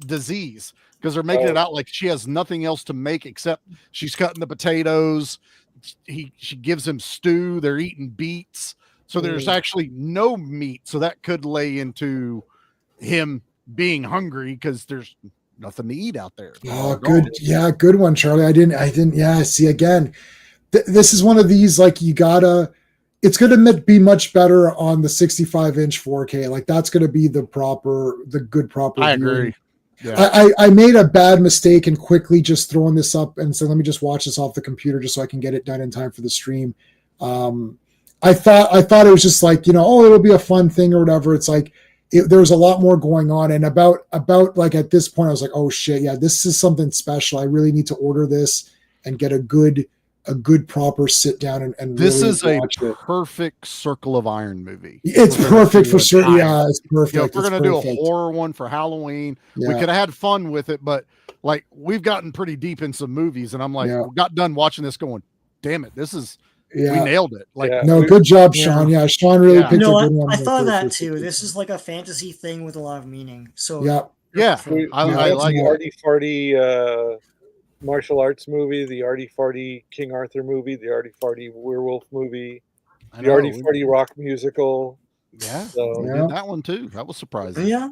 disease because they're making it out like she has nothing else to make except she's cutting the potatoes. She gives him stew. They're eating beets. So there's actually no meat. So that could lay into him being hungry because there's nothing to eat out there. Oh, good. Yeah, good one, Charlie. I didn't. Yeah, see, again, this is one of these, like, it's going to be much better on the 65-inch 4K. Like, that's going to be the good proper. I viewing. agree. Yeah. I made a bad mistake and quickly just throwing this up and said, let me just watch this off the computer just so I can get it done in time for the stream. I thought it was just like, it'll be a fun thing or whatever. It's like, there was a lot more going on. And about like at this point, I was like, oh shit, yeah, this is something special. I really need to order this and get a good proper sit down and this really is a watch it. perfect Circle of Iron movie. It's perfect for certain. Yeah, it's perfect. If we're going to do a horror one for Halloween, we could have had fun with it, but like we've gotten pretty deep in some movies and I'm like, we got done watching this going, damn it, this is, we nailed it. Like, good job, Sean. Yeah, Sean really picked a good one. I thought that too. This is like a fantasy thing with a lot of meaning. So I like the Artie Farty martial arts movie, the Artie Farty King Arthur movie, the Artie Farty werewolf movie, the Artie Farty rock musical. Yeah, So we did that one too. That was surprising. Yeah.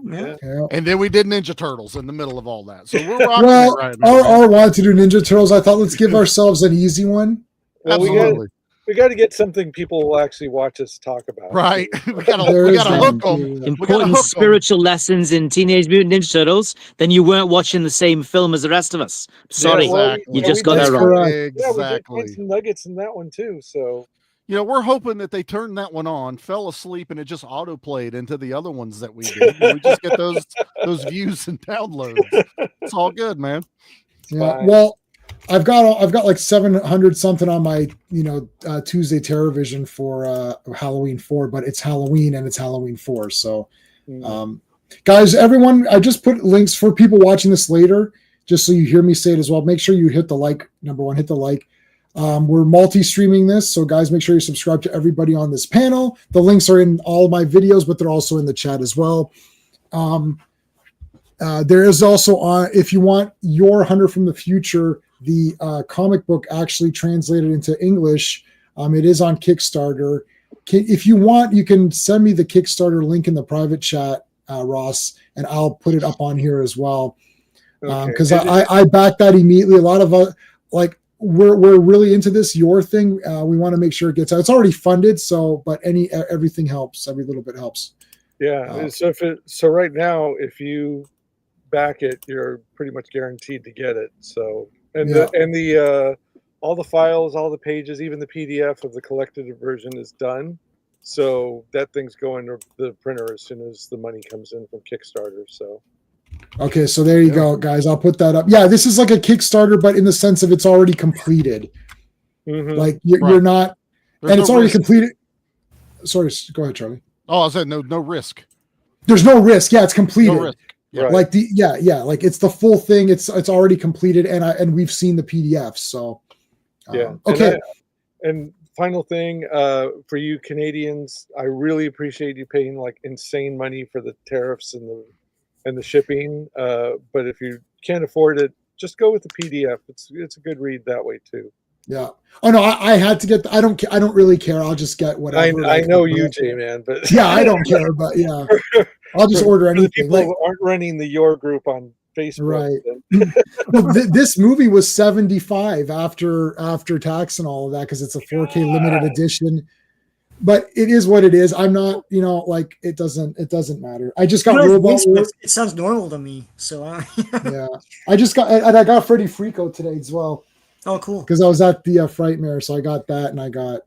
And then we did Ninja Turtles in the middle of all that. So we're rocking Well, it right now. I wanted to do Ninja Turtles. I thought let's give ourselves an easy one. well, Absolutely. we got to get something people will actually watch us talk about. Right. We got There is to that hook them. too. Important spiritual lessons in Teenage Mutant Ninja Turtles. Then you weren't watching the same film as the rest of us. Sorry, Exactly. you just got That's that wrong. correct. Yeah, we did Exactly. find some nuggets in that one too. So We're hoping that they turned that one on, fell asleep, and it just auto played into the other ones that we did. And we just get those views and downloads. It's all good, man. Yeah. fine. Well, I've got like 700 something on my Tuesday TerrorVision for Halloween 4, but it's Halloween and it's Halloween 4. So, guys, everyone, I just put links for people watching this later, just so you hear me say it as well. Make sure you hit the like. Number one, hit the like. We're multi-streaming this, so guys, make sure you subscribe to everybody on this panel. The links are in all of my videos, but they're also in the chat as well. There is also, if you want your Hunter from the Future, the comic book actually translated into English, it is on Kickstarter. If you want, you can send me the Kickstarter link in the private chat, Ross, and I'll put it up on here as well. Because I back that immediately. A lot of we're really into this your thing. We want to make sure it gets out. It's already funded, but everything helps. Every little bit helps. Yeah. So right now, if you back it, you're pretty much guaranteed to get it. So all the files, all the pages, even the PDF of the collected version is done. So that thing's going to the printer as soon as the money comes in from Kickstarter. So. Okay, so there you go, guys. I'll put that up. Yeah, this is like a Kickstarter, but in the sense of it's already completed. Mm-hmm. Like you're not, There's and it's already completed. Sorry, go ahead, Charlie. Oh, I said no risk. There's no risk. Yeah, it's completed. No risk. Yeah. Right. Like like it's the full thing. It's already completed, and we've seen the PDF. So okay. And final thing, for you Canadians, I really appreciate you paying like insane money for the tariffs and the shipping. But if you can't afford it, just go with the PDF. It's a good read that way too. Yeah. Oh no, I had to get. I don't really care. I'll just get whatever. I know you, J-Man, but yeah, I don't care. But yeah, I'll just order anything. People who aren't running the Your group on Facebook. Right. No, this movie was $75 after tax and all of that because it's a 4K limited edition. But it is what it is. I'm not, it doesn't matter. I just got Robot War. It sounds normal to me. So yeah, I got Freddy Frico today as well. Oh, cool. Because I was at the Frightmare, so I got that, and I got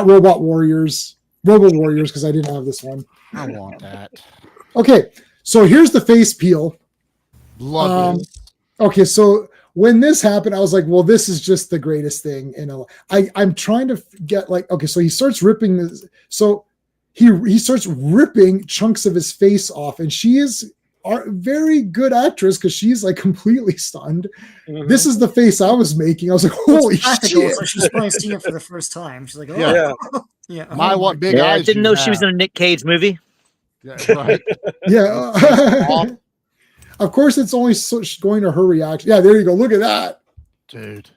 Robo Warriors because I didn't have this one. I want that. Okay, so here's the face peel. Love it. Okay, so when this happened, I was like, well, this is just the greatest thing. I'm trying to get so he starts ripping this. So he starts ripping chunks of his face off, and she is a very good actress because she's like completely stunned. Mm-hmm. This is the face I was making. I was like, holy shit. So she's probably seeing it for the first time. She's like, oh, yeah. My what big eyes. I didn't know she was in a Nick Cage movie. Yeah, right. Yeah. Of course, it's only going to her reaction. Yeah, there you go. Look at that. Dude.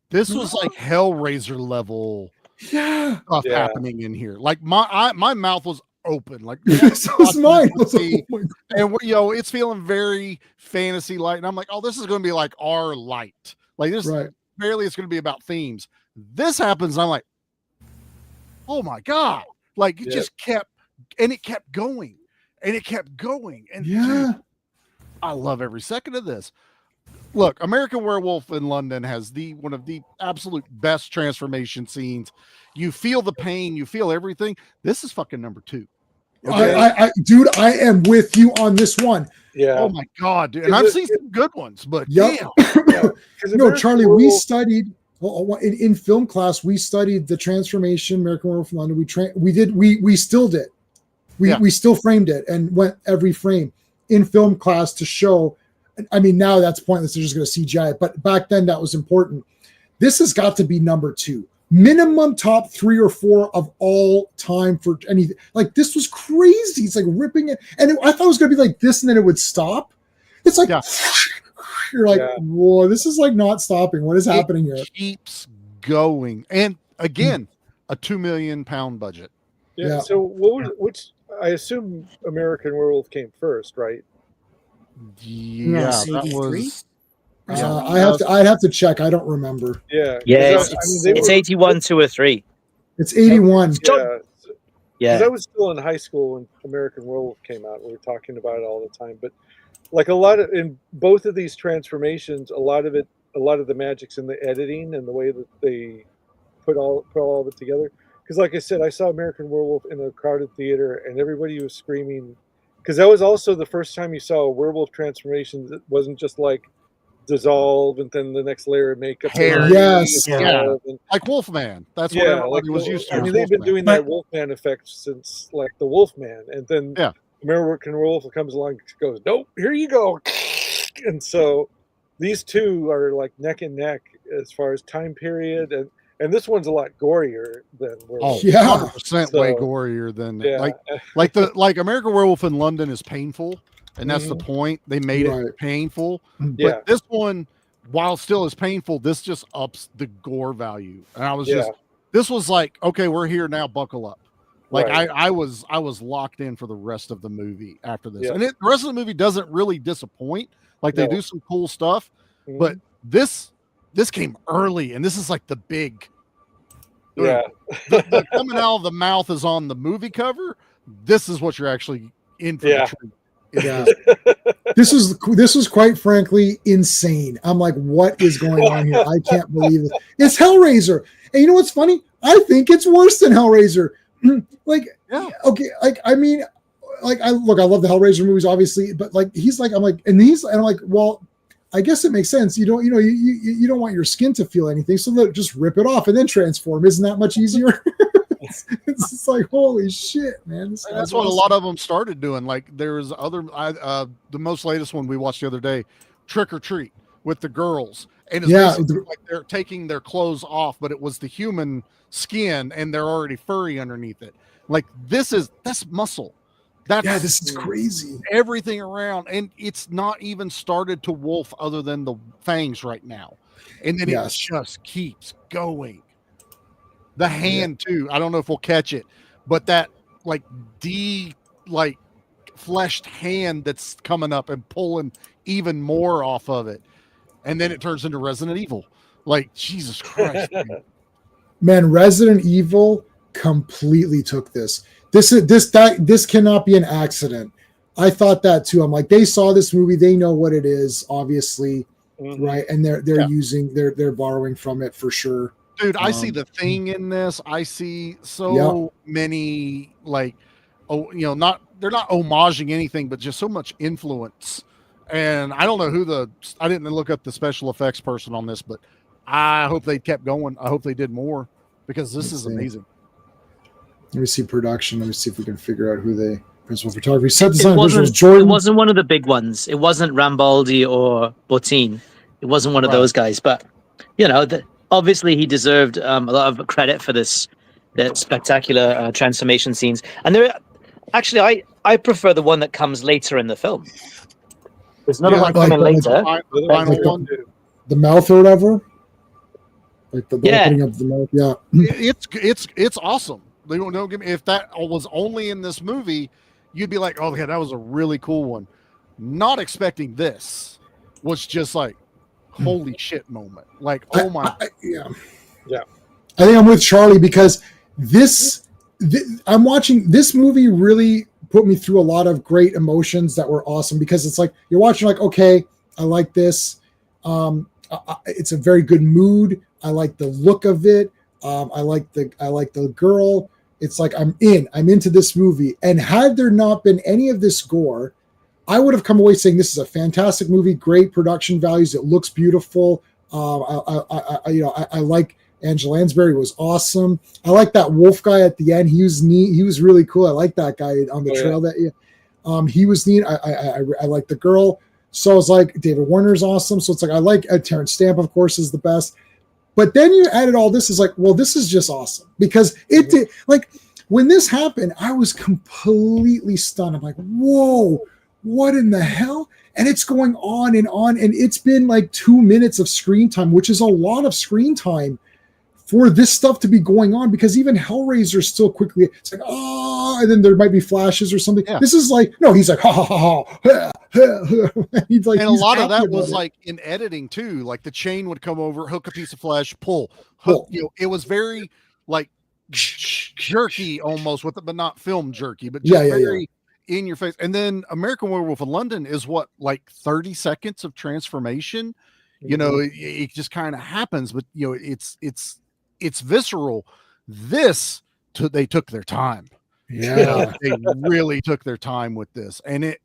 This was like Hellraiser level stuff happening in here. Like my mouth was open. Like so was mine. I was like, oh and it's feeling very fantasy light. And I'm like, oh, this is going to be like our light. Like this barely it's going to be about themes. This happens, and I'm like, oh my God. Like it just kept going. And it kept going. And dude, I love every second of this. Look, American Werewolf in London has one of the absolute best transformation scenes. You feel the pain, you feel everything. This is fucking number 2. Okay? Dude, I am with you on this one. Yeah. Oh my God, dude. And I've seen some good ones, but damn. No, Charlie, we studied in film class. We studied the transformation, American Werewolf in London. We stilled it. We still framed it and went every frame in film class to show. I mean, now that's pointless. They're just going to CGI it. But back then that was important. This has got to be number 2, minimum top 3 or 4 of all time for anything. Like this was crazy. It's like ripping it. And I thought it was going to be like this and then it would stop. It's like, you're like, whoa, this is like not stopping. What is happening here? Keeps going. And again, a £2 million budget. Yeah. So what was which? I assume American Werewolf came first, right? Yeah, Yes, that 83? was. I'd have to check. I don't remember. Yeah. Yeah, 'cause I mean, they it's were. 81, 2 or 3. It's 81. Yeah. Because Yeah. I was still in high school when American Werewolf came out. We were talking about it all the time. But like a lot of in both of these transformations, a lot of the magic's in the editing and the way that they put all of it together. Because like I said, I saw American Werewolf in a crowded theater, and everybody was screaming. Because that was also the first time you saw a werewolf transformation that wasn't just like dissolve and then the next layer of makeup. Hair. Yes. Yeah. And, Like Wolfman. That's what yeah, everybody was used to. I was mean, they've been Wolfman. doing that Wolfman effect since like the Wolfman, and then Yeah. American Werewolf comes along and goes, "Nope, here you go," and so these two are like neck and neck as far as time period, and this one's a lot gorier than Oh, Werewolf. Yeah. 100% way So, gorier than yeah. like American Werewolf in London is painful, and that's the point. They made Right. it painful. Yeah. But this one, while still is painful, this just ups the gore value. And I was this was like, okay, we're here now, buckle up. Like Right. I was locked in for the rest of the movie after this. Yeah. And the rest of the movie doesn't really disappoint. Like they No. do some cool stuff, Mhm. but this came early, and this is like the big Yeah. the coming out of the mouth is on the movie cover. This is what you're actually in for. Yeah. The treat. Is Yeah. this. This was quite frankly insane. I'm like, what is going on here? I can't believe it. It's Hellraiser. And you know what's funny? I think it's worse than Hellraiser. Like, Yeah. okay, like I mean, like I love the Hellraiser movies, obviously, but like I'm like, well, I guess it makes sense. You don't want your skin to feel anything, so just rip it off and then transform. Isn't that much easier? It's just like, holy shit, man. That's what a lot of them started doing. Like there's other, the most latest one we watched the other day, Trick or Treat with the girls, and it's basically like they're taking their clothes off, but it was the human skin, and they're already furry underneath it. Like that's muscle. This is crazy. Everything around, and it's not even started to wolf other than the fangs right now, and then it just keeps going. The hand too. I don't know if we'll catch it, but that like fleshed hand that's coming up and pulling even more off of it, and then it turns into Resident Evil. Like Jesus Christ, man! Resident Evil completely took this. This cannot be an accident. I thought that too. I'm like, they saw this movie, they know what it is, obviously, right? And they're borrowing from it for sure. Dude, I see the thing in this. I see so many they're not homaging anything, but just so much influence. And I don't know I didn't look up the special effects person on this, but I hope they kept going. I hope they did more because this is amazing. Let me see production. Let me see if we can figure out who they principal photography set It design. wasn't one of the big ones. It wasn't Rambaldi or Bottine. It wasn't one of those guys, but obviously he deserved a lot of credit for the spectacular transformation scenes. And I prefer the one that comes later in the film. There's another one coming later. The mouth or whatever. Like the opening of the mouth. Yeah. It's awesome. They don't give me, if that was only in this movie, you'd be like, oh yeah, that was a really cool one. Not expecting this was just like holy shit moment. Like, oh my. Yeah. I think I'm with Charlie because I'm watching this movie really put me through a lot of great emotions that were awesome because it's like you're watching like, okay, I like this. It's a very good mood. I like the look of it. I like the girl. It's like I'm into this movie. And had there not been any of this gore, I would have come away saying this is a fantastic movie, great production values. It looks beautiful. I like Angela Lansbury was awesome. I like that wolf guy at the end. He was neat. He was really cool. I like that guy on the trail. He was neat. I like the girl. So I was like, David Warner's awesome. So it's like I like Terrence Stamp, of course, is the best. But then you added all this is like, well, this is just awesome because it did like when this happened, I was completely stunned. I'm like, whoa, what in the hell? And it's going on. And it's been like 2 minutes of screen time, which is a lot of screen time for this stuff to be going on, because even Hellraiser still quickly, it's like, oh, and then there might be flashes or something. Yeah. This is like, no, he's like, ha ha ha ha. He's like, and a he's lot of happy that about was it. like in editing too. Like the chain would come over, hook a piece of flesh, pull, hook. You know, it was very like jerky almost with it, but not film jerky, but just very in your face. And then American Werewolf in London is what, like 30 seconds of transformation. You know, it just kind of happens, but you know, it's visceral. This they took their time. Yeah. They really took their time with this, and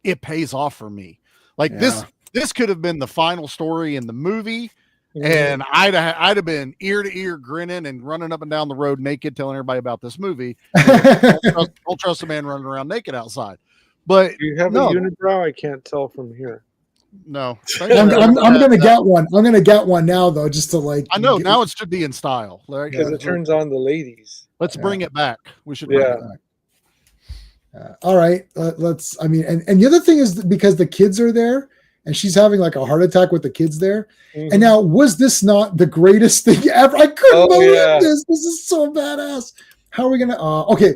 it pays off for me. Like this could have been the final story in the movie, and I'd have been ear to ear grinning and running up and down the road naked, telling everybody about this movie. Don't trust a man running around naked outside. But do you have a unibrow? I can't tell from here. No, I'm gonna get one. I'm gonna get one now, though, just to like. I know now it should be in style because it turns on the ladies. Let's bring it back. We should bring it back. All right, let's. I mean, and the other thing is because the kids are there, and she's having like a heart attack with the kids there. And now, was this not the greatest thing ever? I couldn't believe this. This is so badass. How are we gonna? Okay,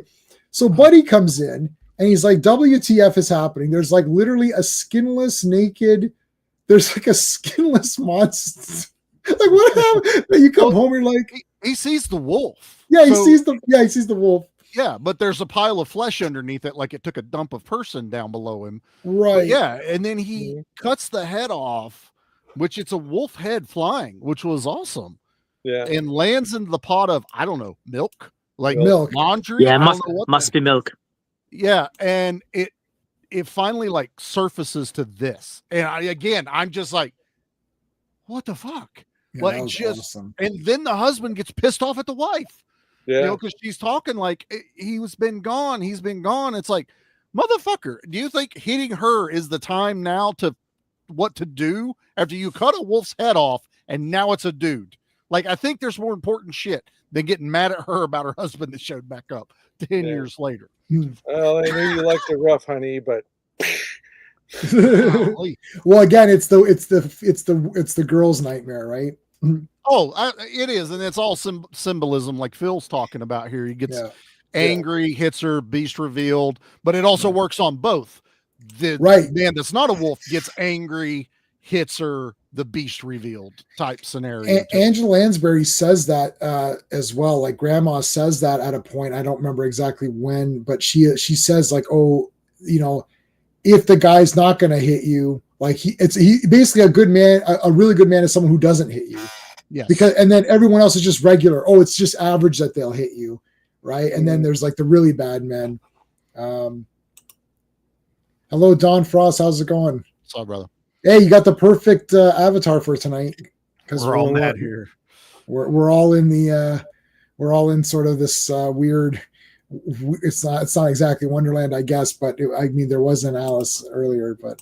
so Buddy comes in. And he's like, WTF is happening? There's like literally a skinless, naked, there's like a skinless monster. Like, what happened? You come home, you're like, he sees the wolf. Yeah, he sees the wolf. Yeah, but there's a pile of flesh underneath it, like it took a dump of person down below him. Right. But yeah, and then he cuts the head off, which it's a wolf head flying, which was awesome. Yeah. And lands into the pot of, I don't know, milk? Like milk. Laundry? Yeah, must be milk. Yeah, and it finally like surfaces to this, and I'm just like, what the fuck? Yeah, like just awesome. And then the husband gets pissed off at the wife, you know, because she's talking like he's been gone. It's like, motherfucker, do you think hitting her is the time now to what to do after you cut a wolf's head off and now it's a dude? Like, I think there's more important shit than getting mad at her about her husband that showed back up 10 years later. Well, I knew you liked it rough, honey, but well, again, it's the girl's nightmare, right? Oh, it is, and it's all symbolism, like Phil's talking about here. He gets angry, hits her, beast revealed, but it also works on both. The man that's not a wolf gets angry, hits her, the beast revealed type scenario. Angela Lansbury says that as well. Like Grandma says that at a point. I don't remember exactly when, but she says like, oh, you know, if the guy's not going to hit you, like he basically a good man, a really good man is someone who doesn't hit you. Yes. Because and then everyone else is just regular. Oh, it's just average that they'll hit you, right? And then there's like the really bad men. Hello, Don Frost. How's it going? What's up, brother? Hey, you got the perfect avatar for tonight because we're all mad here. We're all in the we're all in sort of this weird. It's not exactly Wonderland, I guess, but I mean there was an Alice earlier, but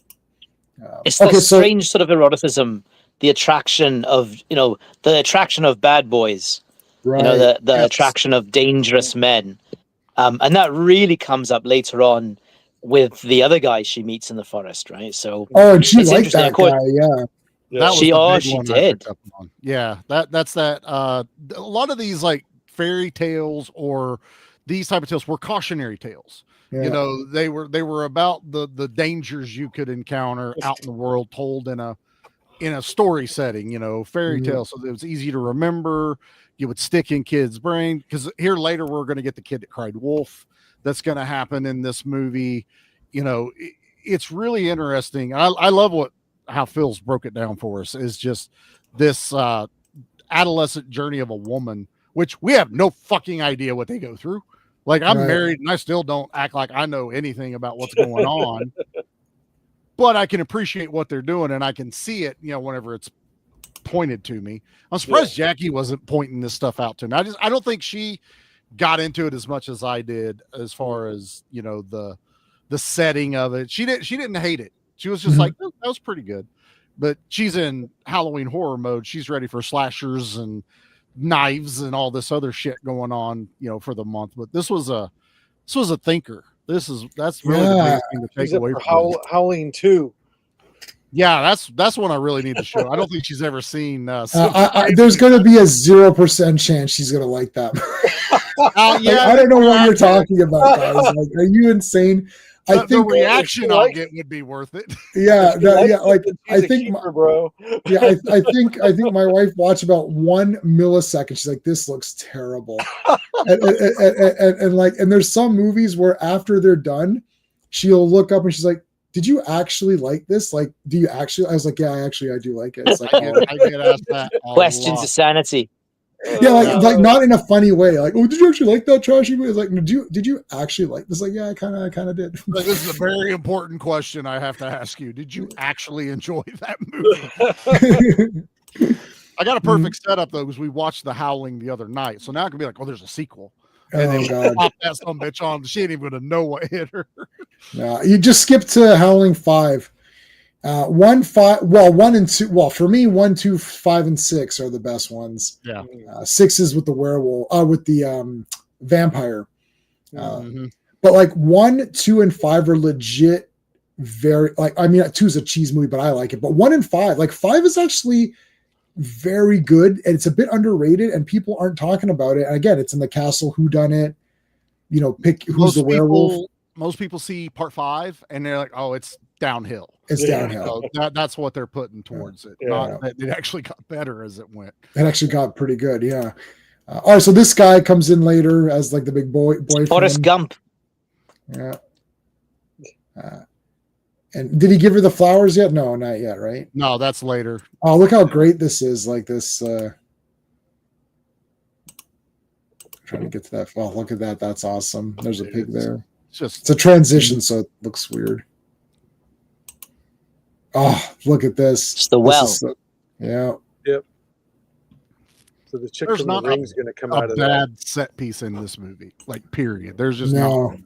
it's the strange sort of eroticism, the attraction of the attraction of bad boys, right? The attraction of dangerous men, and that really comes up later on with the other guy she meets in the forest, right? So and she liked that guy, yeah. She did. Yeah, that's that. A lot of these like fairy tales or these type of tales were cautionary tales. Yeah. You know, they were about the dangers you could encounter out in the world, told in a story setting. You know, fairy tales, so it was easy to remember. You would stick in kids' brain because here later we're going to get the kid that cried wolf. That's going to happen in this movie. You know, it's really interesting. I love how Phil's broke it down for us. Is just this adolescent journey of a woman, which we have no fucking idea what they go through. Like I'm married and I still don't act like I know anything about what's going on, but I can appreciate what they're doing and I can see it, whenever it's pointed to me. I'm surprised Jackie wasn't pointing this stuff out to me. I don't think she got into it as much as I did, as far as the setting of it. She didn't hate it. She was just like, oh, that was pretty good. But she's in Halloween horror mode. She's ready for slashers and knives and all this other shit going on, for the month. But this was a thinker. That's really the big thing to take away from Halloween 2. Yeah, that's one I really need to show. I don't think she's ever seen. There's going to be a 0% chance she's going to like that. Yeah, I don't know what you're talking about, guys. Like, are you insane? I think the reaction I'll get would be worth it. Yeah, I think, bro. Yeah, I think my wife watched about 1 millisecond. She's like, "This looks terrible," and there's some movies where after they're done, she'll look up and she's like, "Did you actually like this? Like, do you actually?" I was like, "Yeah, I do like it." It's like, I get asked that. Questions of sanity. Yeah, like not in a funny way. Like, oh, did you actually like that trashy movie? It's like, did you actually like this? Like, yeah, I kind of did. Like, this is a very important question I have to ask you. Did you actually enjoy that movie? I got a perfect setup though, because we watched The Howling the other night. So now I can be like, oh, there's a sequel. And then pop that some bitch on. She ain't even gonna know what hit her. No, you just skip to Howling 5. 1, 5, 1 and 2. Well, for me, 1, 2, 5, and 6 are the best ones. Yeah. 6 is with the werewolf, with the vampire. But like 1, 2, and 5 are legit. Very like, I mean, 2 is a cheese movie, but I like it. But 1 and 5, like 5 is actually very good, and it's a bit underrated, and people aren't talking about it. And again, it's in the castle whodunit. You know, pick who's the werewolf. Most people see part 5 and they're like, oh, it's downhill. It's downhill. So that's what they're putting towards it. Not that it actually got better as it went. It actually got pretty good, yeah. All right, so this guy comes in later as like the big boyfriend. Forrest Gump. Yeah. And did he give her the flowers yet? No, not yet, right? No, that's later. Oh, look how great this is. Like this. Trying to get to that. Oh, look at that. That's awesome. There's a pig there. It's a transition, so it looks weird. Oh, look at this. It's the well. Yeah. Yep. So the chick from the ring's going to come out of that. Bad set piece in this movie, like period. There's just no.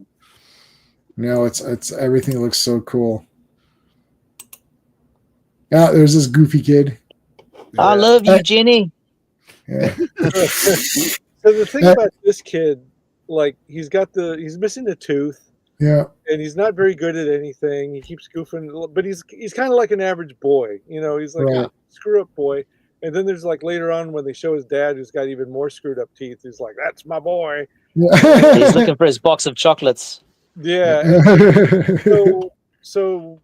It's everything looks so cool. Yeah, there's this goofy kid. I love you, Jenny. Yeah. So the thing about this kid, like he's missing a tooth. Yeah. And he's not very good at anything. He keeps goofing, but he's kind of like an average boy. You know, he's like a screw up boy. And then there's like later on when they show his dad who's got even more screwed up teeth, he's like, that's my boy. Yeah. He's looking for his box of chocolates. Yeah. So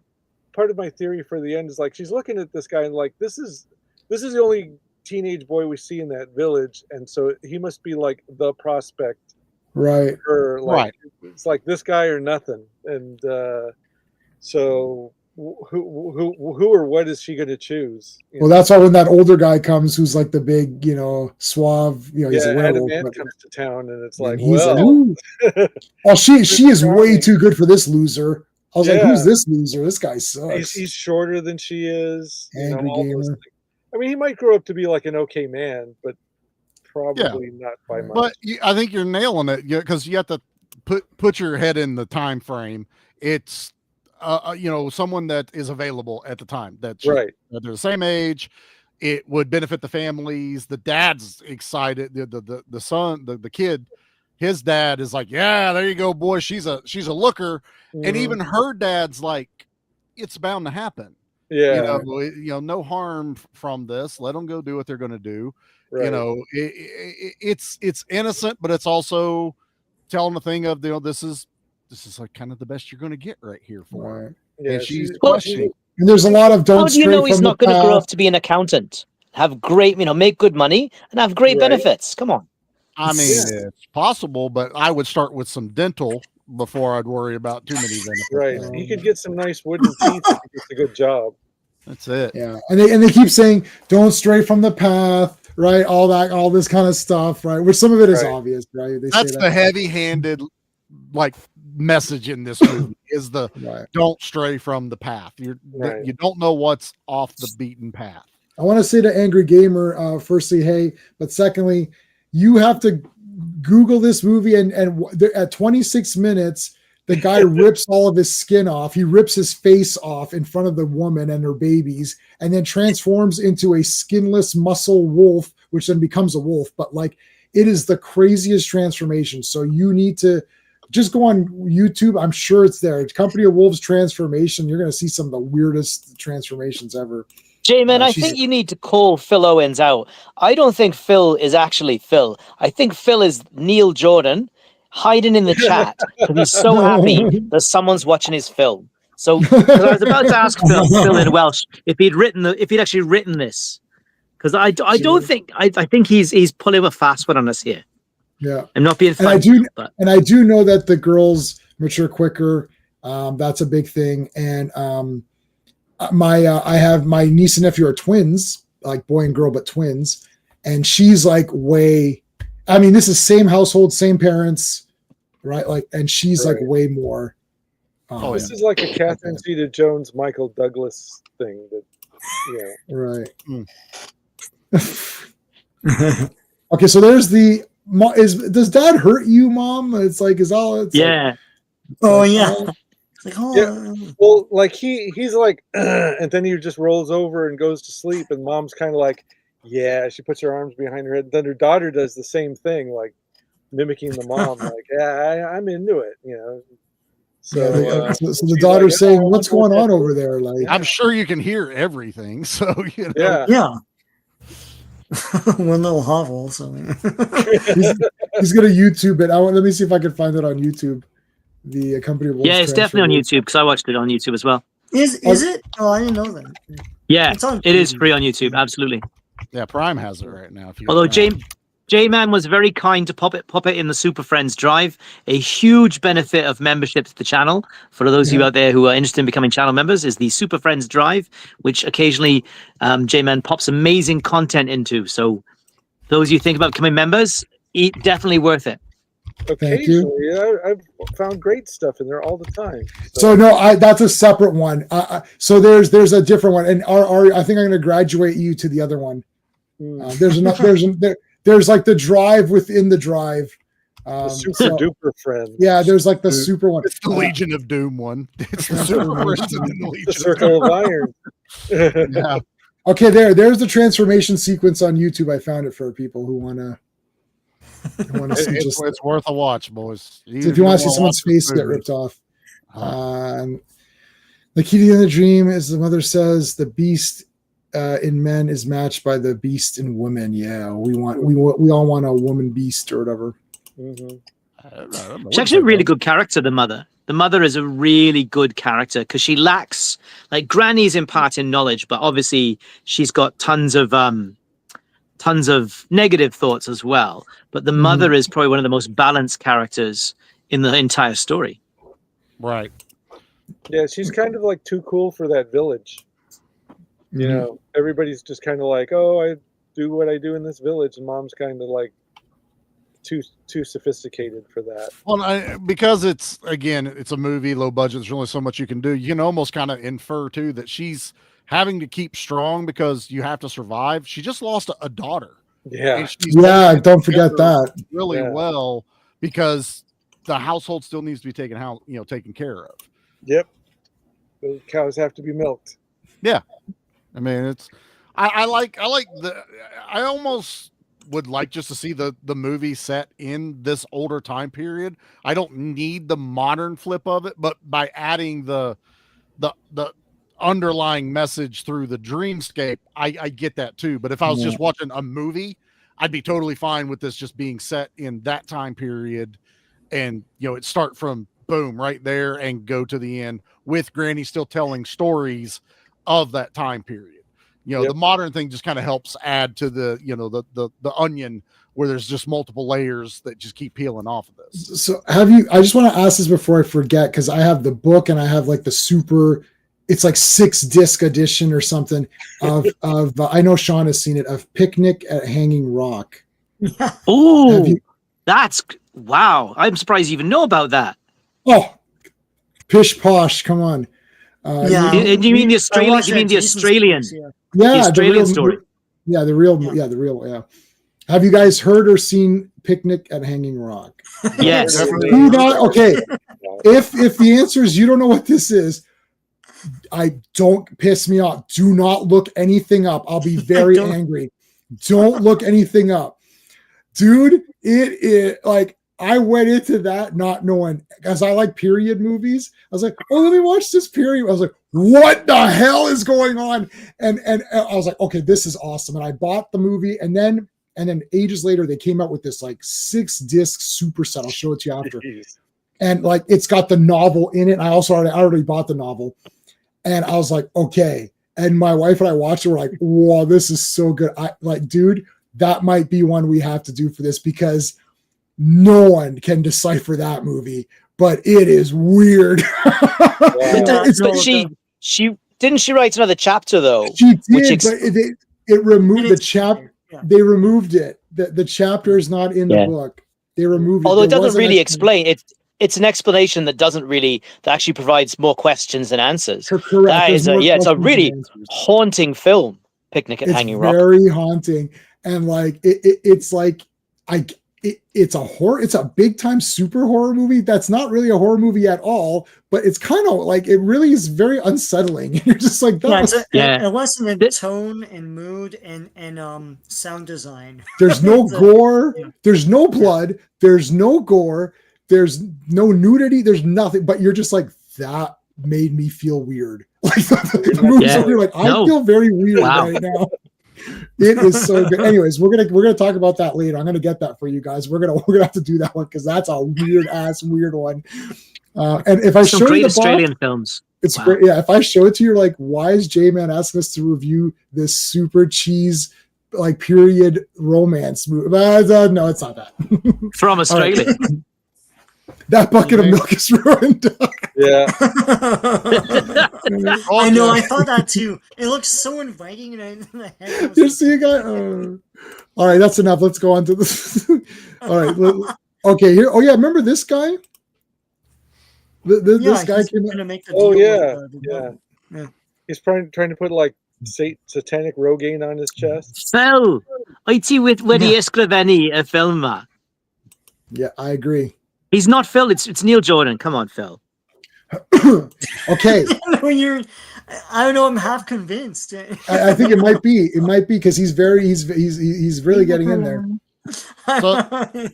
part of my theory for the end is like she's looking at this guy and like this is the only teenage boy we see in that village, and so he must be like the prospect. Right. Or like it's like this guy or nothing. And so who or what is she going to choose? Well, that's why when that older guy comes, who's like the big, suave, he's a werewolf. Adam Ant comes to town, and it's like, oh, she is way too good for this loser. I was like, who's this loser? This guy sucks. He's shorter than she is. Angry gamer. I mean, he might grow up to be like an okay man, but probably not by much. But I think you're nailing it, because you have to put your head in the time frame. It's someone that is available at the time that they're the same age. It would benefit the families. The dad's excited. The son, the kid, his dad is like, yeah, there you go, boy. She's a looker. Mm-hmm. And even her dad's like, it's bound to happen. Yeah. No harm from this. Let them go do what they're going to do. Right. It's innocent, but it's also telling the thing of, this is like kind of the best you're going to get right here for her. Yeah, and she's questioning. And there's a lot of How do you know he's not going to grow up to be an accountant, have great, make good money, and have great benefits? Come on. I mean, it's possible, but I would start with some dental before I'd worry about too many benefits. Right. He could get some nice wooden teeth if he gets a good job. That's it. Yeah. And they keep saying, don't stray from the path, right? All this kind of stuff, right? Which some of it is obvious, right? That's the heavy-handed message in this movie is the don't stray from the path. You don't know what's off the beaten path. I want to say to Angry Gamer, firstly, hey, but secondly, you have to Google this movie and at 26 minutes, the guy rips all of his skin off. He rips his face off in front of the woman and her babies, and then transforms into a skinless muscle wolf, which then becomes a wolf. But it is the craziest transformation. So you need to just go on YouTube. I'm sure it's there. Company of Wolves transformation. You're going to see some of the weirdest transformations ever. J-Man, I think you need to call Phil Owens out. I don't think Phil is actually Phil. I think Phil is Neil Jordan hiding in the chat because he's so happy that someone's watching his film. So, because I was about to ask Phil in Welsh if he'd actually written this, because I think he's pulling a fast one on us here. Yeah, I'm not being funny, and I do know that the girls mature quicker. That's a big thing, and I have my niece and nephew are twins, like boy and girl, but twins, and she's like way. I mean, this is same household, same parents, right? Like, and she's like way more. This is like a Catherine Zeta-Jones, Michael Douglas thing. That, right. Okay, so there's the. Does Dad hurt you, Mom? It's like yeah. Oh yeah. Like, yeah. Well, like he's like, and then he just rolls over and goes to sleep, and Mom's kind of like, yeah. She puts her arms behind her head. And then her daughter does the same thing, like mimicking the mom, like, yeah, I'm into it, So, so the daughter's saying, "What's going on over there?" Like, I'm sure you can hear everything. So yeah. One little hovel. So he's gonna YouTube it. Let me see if I can find it on YouTube. The Company of Wolves. Yeah, it's definitely on YouTube because I watched it on YouTube as well. Is it? Oh, I didn't know that. Yeah, it is free on YouTube. Absolutely. Yeah, Prime has it right now. Although J-Man was very kind to pop it in the Super Friends Drive. A huge benefit of membership to the channel, for those of you out there who are interested in becoming channel members, is the Super Friends Drive, which occasionally J-Man pops amazing content into. So those of you think about becoming members, definitely worth it. Occasionally, I've found great stuff in there all the time. So no, that's a separate one. So there's a different one, and I think I'm going to graduate you to the other one. There's enough. There's like the drive within the drive. The super duper friend. Yeah, there's like the super one. It's the Legion of Doom one. It's the super the Circle of Iron. Yeah. Okay, there's the transformation sequence on YouTube. I found it for people who want to see. It's worth a watch, boys. So if you want to see someone's face get ripped off. The key to the dream, as the mother says, the beast in men is matched by the beast in women. Yeah, we all want a woman beast or whatever. She's actually a really good character, the mother. The mother is a really good character because she lacks, like, Granny's imparting knowledge, but obviously she's got tons of negative thoughts as well. But the mother is probably one of the most balanced characters in the entire story. Right. Yeah, she's kind of like too cool for that village. Everybody's just kind of like, oh, I do what I do in this village, and Mom's kind of like too sophisticated for that. Well, because it's a movie, low budget. There's only so much you can do. You can almost kind of infer too that she's having to keep strong because you have to survive. She just lost a daughter. Yeah, don't forget that really well, because the household still needs to be taken care of. Yep, those cows have to be milked. Yeah, I mean I almost would like just to see the movie set in this older time period. I don't need the modern flip of it, but by adding the underlying message through the dreamscape, I get that too. But if I was just watching a movie, I'd be totally fine with this just being set in that time period, and it start from boom right there and go to the end with Granny still telling stories of that time period. The modern thing just kind of helps add to the the onion where there's just multiple layers that just keep peeling off of this. So I just want to ask this before I forget, because I have the book and I have like the super, it's like 6-disc edition or something of I know Sean has seen it, of Picnic at Hanging Rock. Oh, that's wow! I'm surprised you even know about that. Oh, pish posh! Come on. You mean the Australian? You mean the Australian? Yeah, the Australian story. Yeah, the real. Yeah. Have you guys heard or seen Picnic at Hanging Rock? Yes. Okay. If the answer is you don't know what this is, don't piss me off. Do not look anything up. I'll be very angry. Don't look anything up, dude. It is like I went into that not knowing, because I like period movies. I was like, oh, let me watch this period. I was like, what the hell is going on? And I was like, okay, this is awesome. And I bought the movie, and then ages later they came out with this like 6-disc superset. I'll show it to you after. Jeez. And like it's got the novel in it. I already bought the novel, and I was like, okay. And my wife and I watched it. We're like, whoa, this is so good. I like, dude, that might be one we have to do for this, because no one can decipher that movie, but it is weird. But she didn't she write another chapter though? She did, but it removed the chapter. Yeah. They removed it. The chapter is not in the book. They removed it. Although it doesn't really explain it. It's an explanation that actually provides more questions than answers. Correct. That is it's a really haunting film, Picnic at Hanging Rock. Very haunting. And like it's like it's a big time super horror movie that's not really a horror movie at all, but it's kind of like, it really is very unsettling. You're just like, a lesson in tone and mood and sound design. There's no gore, there's no blood, there's no gore, there's no nudity, there's nothing, but you're just like, that made me feel weird. Like the movie's over, you're like, I feel very weird right now. It is so good. Anyways, we're gonna talk about that later. I'm gonna get that for you guys. We're gonna have to do that one, because that's a weird one. And if I show you the Australian films, it's great. Yeah, if I show it to you, you're like, why is J-Man asking us to review this super cheese like period romance movie? No, it's not that. From Australia. Right. That bucket of milk is ruined. Yeah. I know. I thought that too. It looks so inviting, and you see a guy. All right, that's enough. Let's go on to this. All right. Okay. Here. Oh yeah. Remember this guy? This guy came in. Make the deal yeah. He's trying to put like satanic Rogaine on his chest. Phil, I see with wedi ysgrifennu y film ma. Yeah, I agree. He's not Phil. It's Neil Jordan. Come on, Phil. Okay. I don't know. I'm half convinced. I think it might be. It might be because he's really getting in there. So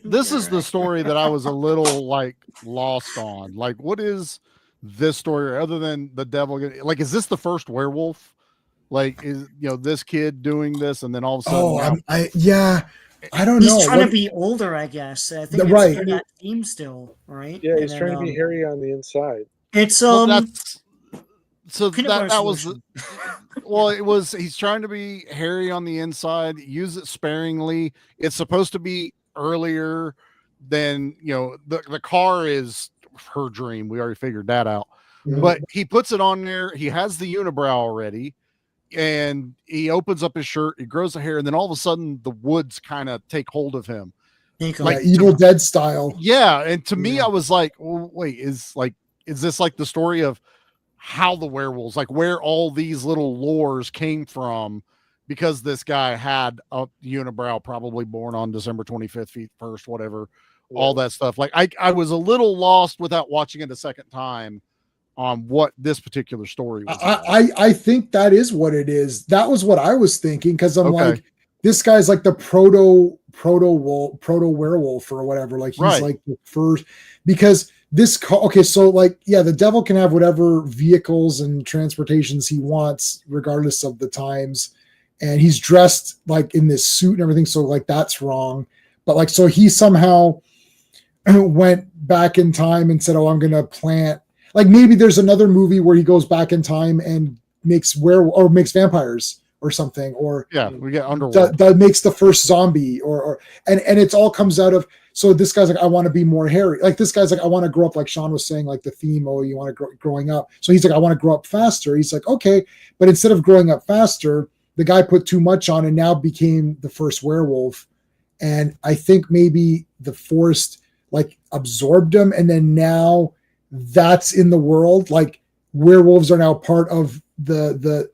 this is the story that I was a little like lost on. Like, what is this story other than the devil? Like, is this the first werewolf? Like, is this kid doing this, and then all of a sudden? I don't know. He's trying to be older, I guess. I think it's in that theme still, right? Yeah, he's trying to be hairy on the inside. It's that was he's trying to be hairy on the inside, use it sparingly. It's supposed to be earlier than the car is her dream. We already figured that out. Mm-hmm. But he puts it on there. He has the unibrow already. And he opens up his shirt, he grows a hair, and then all of a sudden the woods kind of take hold of him. Like Evil Dead style. Yeah. And to me, I was like, well, wait, is this like the story of how the werewolves, like where all these little lores came from? Because this guy had a unibrow, probably born on December 25th, feet first, whatever, all that stuff. Like I was a little lost without watching it a second time on what this particular story was. I think that is what it is. That was what I was thinking, because I'm like, this guy's like the proto werewolf or whatever. Like he's like the first, because so like, the devil can have whatever vehicles and transportations he wants, regardless of the times. And he's dressed like in this suit and everything. So like, that's wrong. But like, so he somehow went back in time and said, oh, I'm going to plant. Like maybe there's another movie where he goes back in time and makes vampires or something, or we get Underworld that makes the first zombie, and it all comes out of. So this guy's like, I want to be more hairy. Like this guy's like, I want to grow up, like Sean was saying, like the theme. Oh, you want to growing up. So he's like, I want to grow up faster. He's like, okay, but instead of growing up faster, the guy put too much on and now became the first werewolf. And I think maybe the forest like absorbed him, and then now that's in the world. Like werewolves are now part of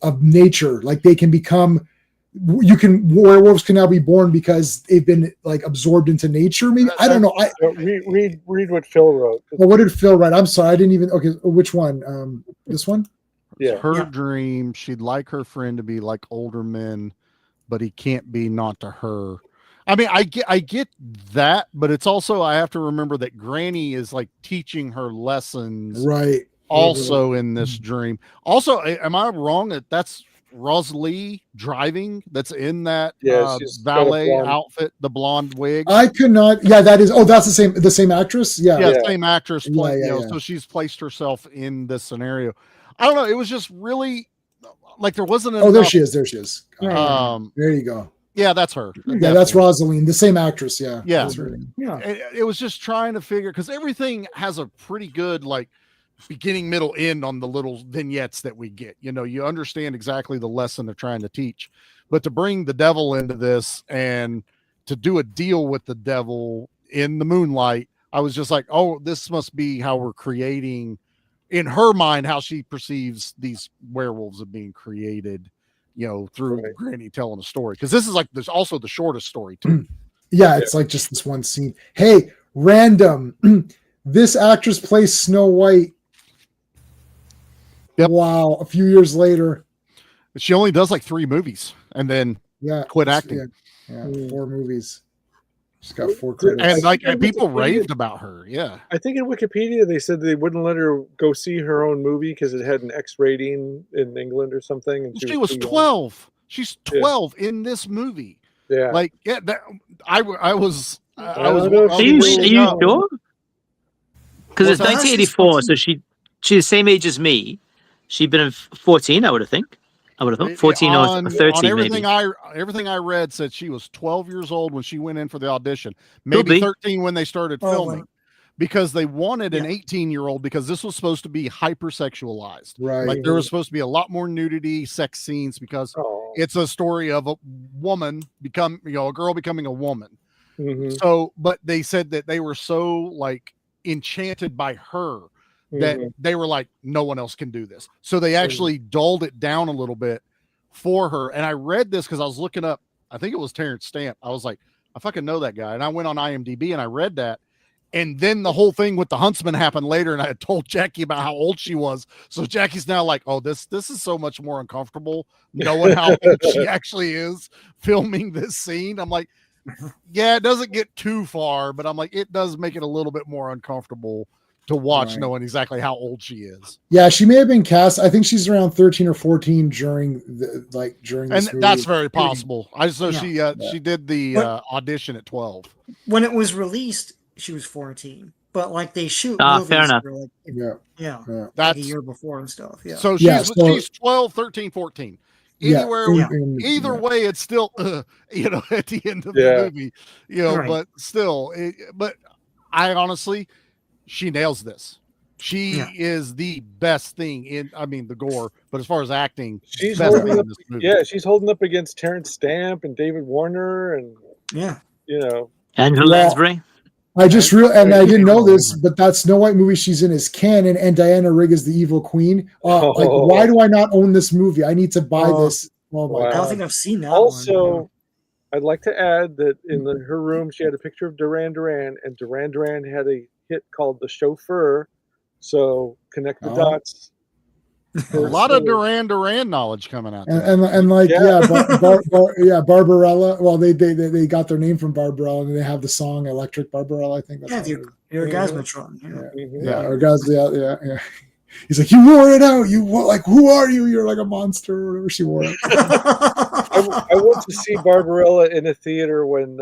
of nature. Like they can become, werewolves can now be born because they've been like absorbed into nature. Maybe I don't know. Read what Phil wrote. Well, what did Phil write? I'm sorry, I didn't even. Okay, which one? This one. Yeah. Her dream. She'd like her friend to be like older men, but he can't be not to her. I mean, I get that, but it's also, I have to remember that Granny is like teaching her lessons Right. also in this dream. Also, am I wrong that that's Rosalie driving that's in that she's got a valet blonde outfit, the blonde wig? I could not. Yeah, that is. Oh, that's the same actress. Yeah. Yeah, same actress playing. Yeah. So she's placed herself in this scenario. I don't know. It was just really like there wasn't enough. Oh, there she is. There she is. There you go. Yeah, that's her. Yeah, that's Rosaline, the same actress. Yeah. Yeah. That's her name. Yeah. It was just trying to figure, because everything has a pretty good like beginning, middle, end on the little vignettes that we get. You know, you understand exactly the lesson they're trying to teach, but to bring the devil into this and to do a deal with the devil in the moonlight, I was just like, oh, this must be how we're creating, in her mind, how she perceives these werewolves are being created, you know, through Granny telling a story. Because this is like, there's also the shortest story too. Yeah, it's like just this one scene. Hey, random. This actress plays Snow White. Yep. Wow, a few years later. She only does like 3 movies and then quit acting. Yeah, 4 movies. She's got 4 credits. And like people raved about her. Yeah. I think in Wikipedia they said they wouldn't let her go see her own movie because it had an X rating in England or something. And she was 12. She's 12 in this movie. Yeah. Like, yeah, I was. Are you sure? Because it's 1984, so she's the same age as me. She'd been 14, I would have thought 14 or 13. On everything maybe. everything I read said she was 12 years old when she went in for the audition. Maybe 13 when they started filming, because they wanted an 18-year-old, because this was supposed to be hypersexualized. Right. Like there was supposed to be a lot more nudity, sex scenes, because it's a story of a woman a girl becoming a woman. Mm-hmm. So, but they said that they were so like enchanted by her that they were like, no one else can do this. So they actually dulled it down a little bit for her. And I read this because I was looking up, I think it was Terrence Stamp. I was like, I fucking know that guy. And I went on IMDb and I read that. And then the whole thing with the huntsman happened later. And I had told Jackie about how old she was. So Jackie's now like, oh, this is so much more uncomfortable knowing how old she actually is filming this scene. I'm like, yeah, it doesn't get too far, but I'm like, it does make it a little bit more uncomfortable to watch, knowing exactly how old she is. Yeah, she may have been cast. I think she's around 13 or 14 during this and movie. That's very possible. She did the audition at 12. When it was released, she was 14. But like they shoot fair enough. Like, that's a year before and stuff. Yeah. So she's 12, 13 14. Either way, it's still at the end of the movie, but still, but I honestly, she nails this. She is the best thing in, the gore, but as far as acting, she's holding up, she's holding up against Terrence Stamp and David Warner and Angela Lansbury. I just I didn't know this, but that Snow White movie she's in is canon, and Diana Rigg is the evil queen. Like, why do I not own this movie? I need to buy this. Oh my God. I don't think I've seen that. Also, I'd like to add that in her room she had a picture of Duran Duran, and Duran Duran had a hit called The Chauffeur. So connect the dots. A lot of Duran Duran knowledge coming out. Barbarella. Well, they got their name from Barbarella, and they have the song Electric Barbarella. I think that's the Orgasmatron. Yeah. He's like, you wore it out. You like, who are you? You're like a monster, or whatever she wore it. I went to see Barbarella in a theater when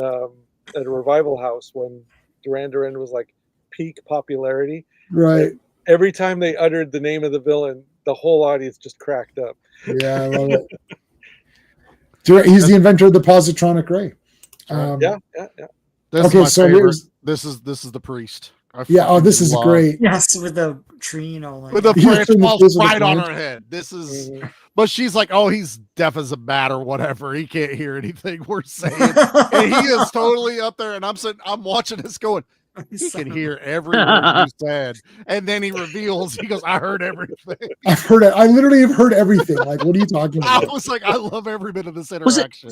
at a revival house when Duran Duran was like peak popularity. Right. And every time they uttered the name of the villain, the whole audience just cracked up. Yeah, I love it. He's the inventor of the positronic ray. This is the priest. This is great. Yes, with the tree, with the branch falls right on her head. This is, but she's like, oh, he's deaf as a bat or whatever. He can't hear anything we're saying, and he is totally up there. And I'm watching this going, he can hear every word you said, and then he reveals, he goes, I heard everything. I've heard it. I literally have heard everything. Like, what are you talking about? I was like, I love every bit of this interaction.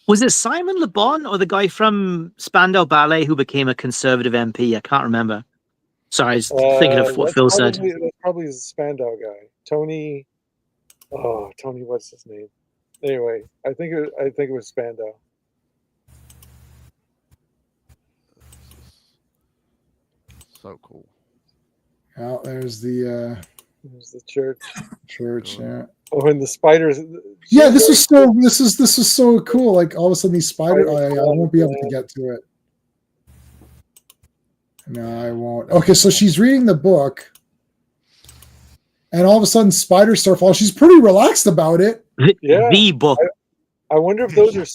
Was it Simon Le Bon or the guy from Spandau Ballet who became a conservative MP? I can't remember. Sorry, I was thinking of what Phil said. That's probably the Spandau guy, Tony. Oh, Tony, what's his name? Anyway, I think it was Spandau. So cool. Oh, there's the church. Church, yeah. Oh, and the spiders. Yeah, this is so cool. Like all of a sudden these spiders. I won't be able to get to it. No, I won't. Okay, so she's reading the book, and all of a sudden spiders start falling. She's pretty relaxed about it. The book. I wonder if those are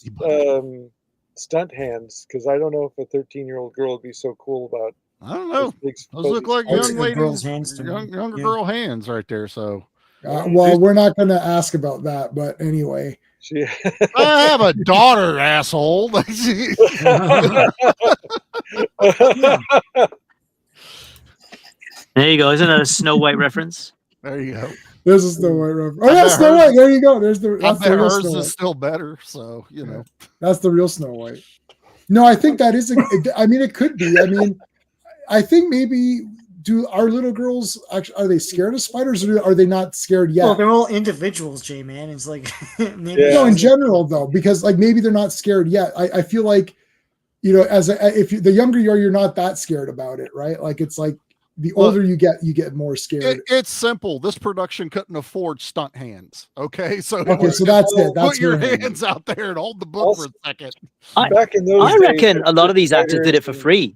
stunt hands, because I don't know if a 13-year-old girl would be so cool about. I don't know. Those look like young ladies, younger girl hands right there. So, well, we're not going to ask about that, but anyway. I have a daughter, asshole. There you go. Isn't that a Snow White reference? There you go. There's a Snow White reference. Oh, yeah, Snow White. There you go. That's the real hers Snow White. is still better. So, you know. That's the real Snow White. No, I think that is. I mean, it could be. I mean, I think maybe our little girls actually, are they scared of spiders, or are they not scared yet? Well, they're all individuals, Jay, man. It's like maybe no, in general though, because like maybe they're not scared yet. I feel like, you know, the younger you are, you're not that scared about it, right? Like it's like the older you get more scared. It's simple. This production couldn't afford stunt hands. Okay, so that's it. That's put your hands out there and hold the book also, for a second. Back in those I reckon a lot of these actors did it for free.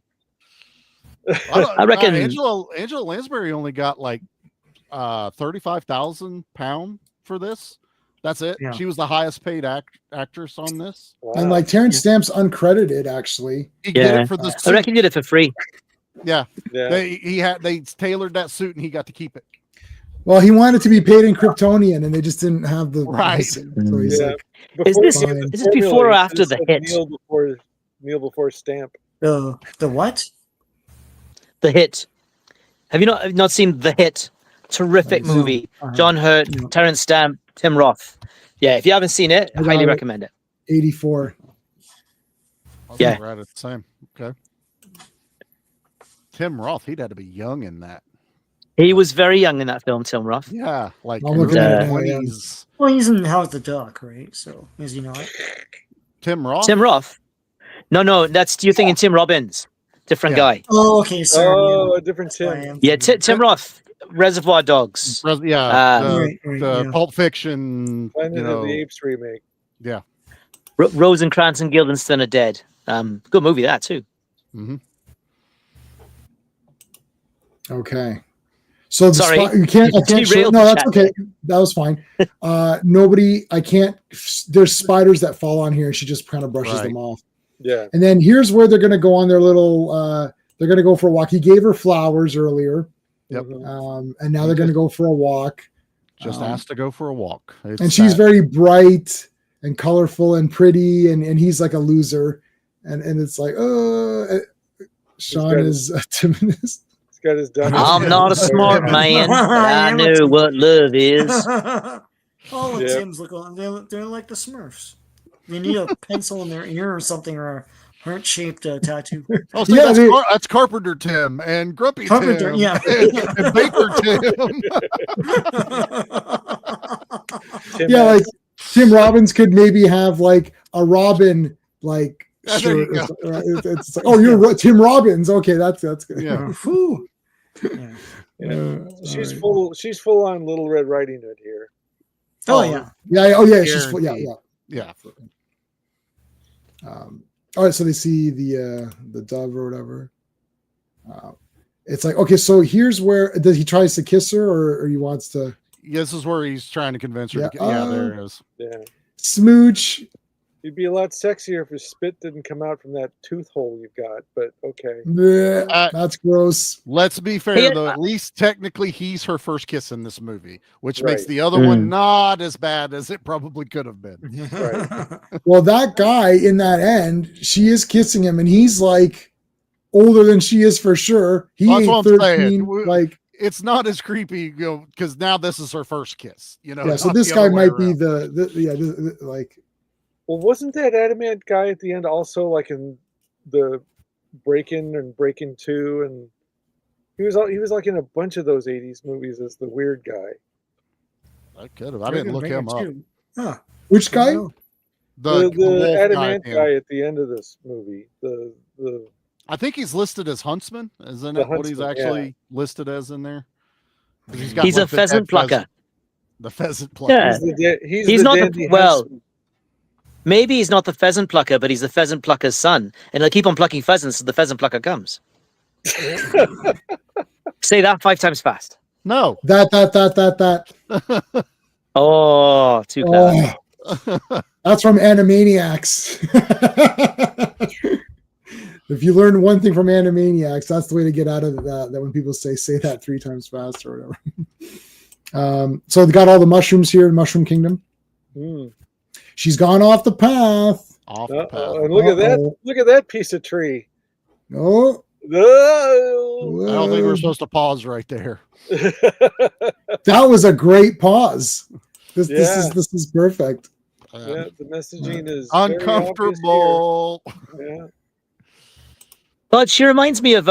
I reckon Angela Lansbury only got like £35,000 for this. That's it. Yeah. She was the highest paid actress on this. Wow. And like Terrence Stamp's uncredited actually. He did it for the suit. I reckon he did it for free. Yeah. They tailored that suit and he got to keep it. Well, he wanted to be paid in Kryptonian and they just didn't have the right. So he's like, is this before or after the hit? Meal before Stamp. The what? The Hit. Have you not seen The Hit? Terrific movie. John Hurt, Terrence Stamp, Tim Roth. Yeah, if you haven't seen it, I highly recommend it. 84. Yeah. Right at the same. Okay. Tim Roth, he'd had to be young in that. He was very young in that film, Tim Roth. Yeah, like 20s. Well, he's in Howard the Duck, right? So is he not? Tim Roth? Tim Roth. No, you're thinking Tim Robbins. Different guy. Oh, okay. Sorry. Oh, a different Tim. Yeah, Tim Roth, Reservoir Dogs. The Pulp Fiction. Planet of the Apes remake. Yeah. Rosencrantz and Guildenstern are dead. Good movie, that too. Mm-hmm. Okay. So sorry, you can't. No, that's okay. That was fine. There's spiders that fall on here, and she just kind of brushes them off. Yeah. And then here's where they're going to go on their little. They're going to go for a walk. He gave her flowers earlier. Yep. And now they're going to go for a walk. Just asked to go for a walk. And she's very bright and colorful and pretty, and he's like a loser, and it's like, Sean is timid. Got his I'm not a smart man, but I know what love is. All the Tims look like they're like the Smurfs. They need a pencil in their ear or something, or a heart-shaped tattoo. Oh, so that's Carpenter Tim and Grumpy Carpenter, Tim, yeah, and Baker Tim. Yeah, like Tim Robbins could maybe have like a Robin like shirt. It's like, oh, you're Tim Robbins. Okay, that's good. Yeah. She's full on Little Red Riding Hood here. Oh yeah. She's full. Yeah. All right, so they see the dove or whatever. It's like, okay, so here's where does he tries to kiss her, or he wants to? Yeah, this is where he's trying to convince her. There it is. Yeah. Smooch. You'd be a lot sexier if his spit didn't come out from that tooth hole you've got, but okay. That's gross. Let's be fair, though. At least technically he's her first kiss in this movie, which makes the other one not as bad as it probably could have been. Right. Well, that guy in that end, she is kissing him, and he's like older than she is for sure. That's what I'm 13, saying. Like, it's not as creepy, because now this is her first kiss. Yeah, so this guy might be like. Well, wasn't that Adamant guy at the end also like in the Break-In and Break-In 2, and he was like in a bunch of those 80s movies as the weird guy. I could have. I didn't look him up. Huh. Which guy? The Adamant guy at the end of this movie. The I think he's listed as huntsman. Isn't that what he's actually listed as in there? He's a pheasant plucker. The pheasant plucker. Yeah. He's not dandy well. huntsman. Maybe he's not the pheasant plucker, but he's the pheasant plucker's son, and he'll keep on plucking pheasants till the pheasant plucker comes. Say that 5 times fast. No. That. Oh, too clever. That's from Animaniacs. If you learn one thing from Animaniacs, that's the way to get out of that when people say that 3 times fast or whatever. So they got all the mushrooms here in Mushroom Kingdom. She's gone off the path. And look at that! Look at that piece of tree. Oh, I don't think we're supposed to pause right there. That was a great pause. This is perfect. Yeah, the messaging is uncomfortable. Yeah. But she reminds me of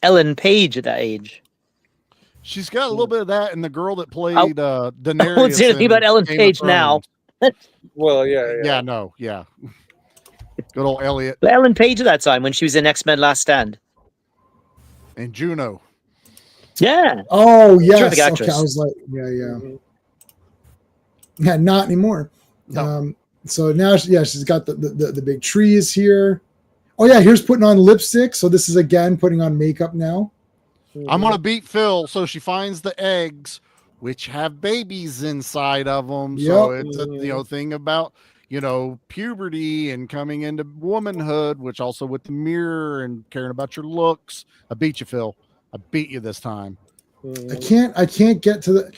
Ellen Page at that age. She's got a little bit of that, and the girl that played Daenerys. I won't say anything about Ellen Page now. Well, yeah. Good old Elliot. Ellen Page at that time when she was in X-Men Last Stand. And Juno. Yeah. Oh, yes. Okay, I was like, yeah, not anymore. No. So now, she's got the big trees here. Oh, yeah, here's putting on lipstick. So this is, again, putting on makeup now. I'm going to beat Phil. So she finds the eggs, which have babies inside of them. Yep. So it's a thing about, puberty and coming into womanhood, which also with the mirror and caring about your looks. I beat you, Phil. I beat you this time. I can't get to the...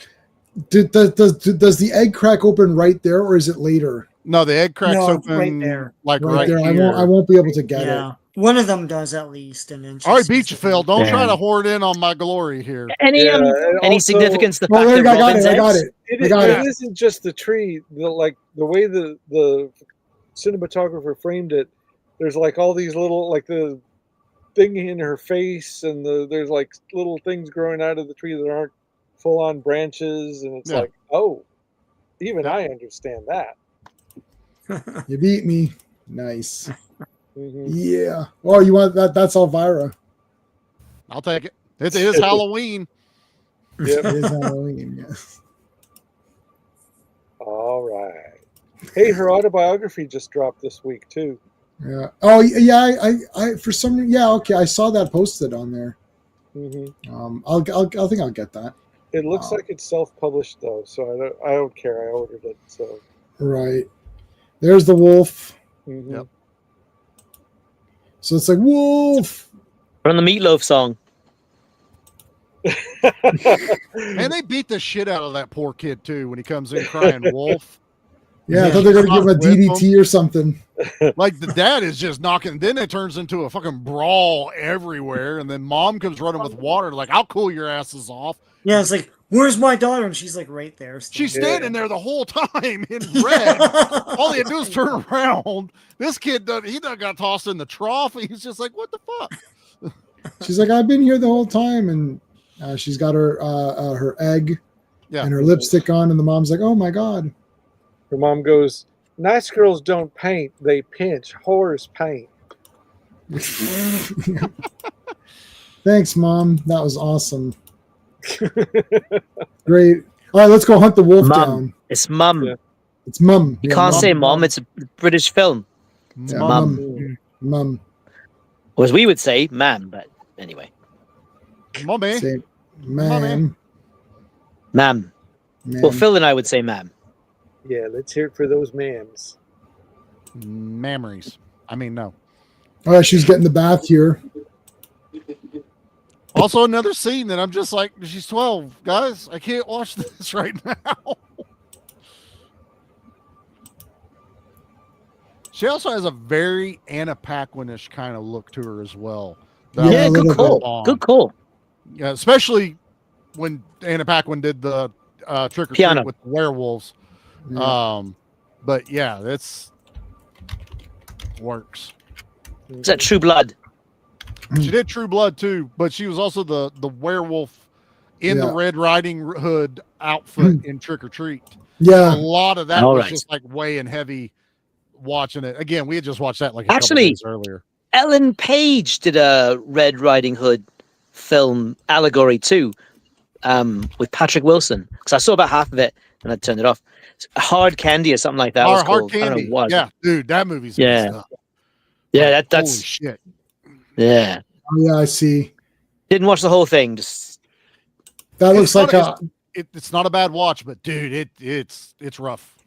Does the egg crack open right there, or is it later? No, the egg cracks open right there. Like right there. Here. I won't be able to get it. One of them does at least, and then. All right, beat you, Phil. Don't try to hoard in on my glory here. Any significance? The fact I that got it. It isn't just the tree. The way the cinematographer framed it. There's like all these little the thing in her face, and there's like little things growing out of the tree that aren't full-on branches, and it's like, oh, even I understand that. You beat me. Nice. Yeah. Oh, you want that? That's Elvira. I'll take it. It is Halloween. Yep. It is Halloween, yes. All right. Hey, her autobiography just dropped this week too. Yeah. Oh, yeah. I for some reason, okay. I saw that posted on there. I think I'll get that. It looks like it's self-published though, so I don't care. I ordered it. So right. There's the wolf. Yep. So it's like wolf from the Meatloaf song. Man, they beat the shit out of that poor kid too when he comes in crying wolf. Yeah, I thought they were gonna give him a DDT or something. Like the dad is just knocking. Then it turns into a fucking brawl everywhere, and then mom comes running with water. Like, I'll cool your asses off. Yeah, it's like, where's my daughter? And she's like right there. She's standing there the whole time in red. All he had to do is turn around. This kid, he done got tossed in the trough. He's just like, what the fuck? She's like, I've been here the whole time, and she's got her egg and her lipstick on, and the mom's like, oh my god. Her mom goes, nice girls don't paint, they pinch. Whores paint. Thanks, Mom. That was awesome. Great. All right, let's go hunt the wolf down. It's Mum. Yeah. It's Mum. You can't say Mom. It's a British film. Yeah, Mum. Or as we would say, Ma'am. But anyway. Mommy. Say, Ma'am. Ma'am. Well, Phil and I would say Ma'am. Yeah, let's hear it for those mams. Memories. I mean, no. All right, she's getting the bath here. Also, another scene that I'm just like, she's 12. Guys, I can't watch this right now. She also has a very Anna Paquin-ish kind of look to her as well. Yeah, good call. Good call. Yeah, especially when Anna Paquin did the Trick or Treat with the werewolves. Yeah. But yeah, that's works. Is that True Blood? She did True Blood too, but she was also the werewolf in the Red Riding Hood outfit in Trick or Treat. Yeah, a lot of that was just like weighing heavy. Watching it again, we had just watched that like a couple days earlier. Ellen Page did a Red Riding Hood film allegory too, with Patrick Wilson. Because I saw about half of it and I turned it off. Hard Candy or something like that was Hard called. Candy. I don't know what. Yeah, dude, that movie's Yeah. messed up. Yeah, Like, that's holy shit. Yeah. Oh, yeah, I see. Didn't watch the whole thing. Just That looks like it's not a bad watch, but dude, it's rough.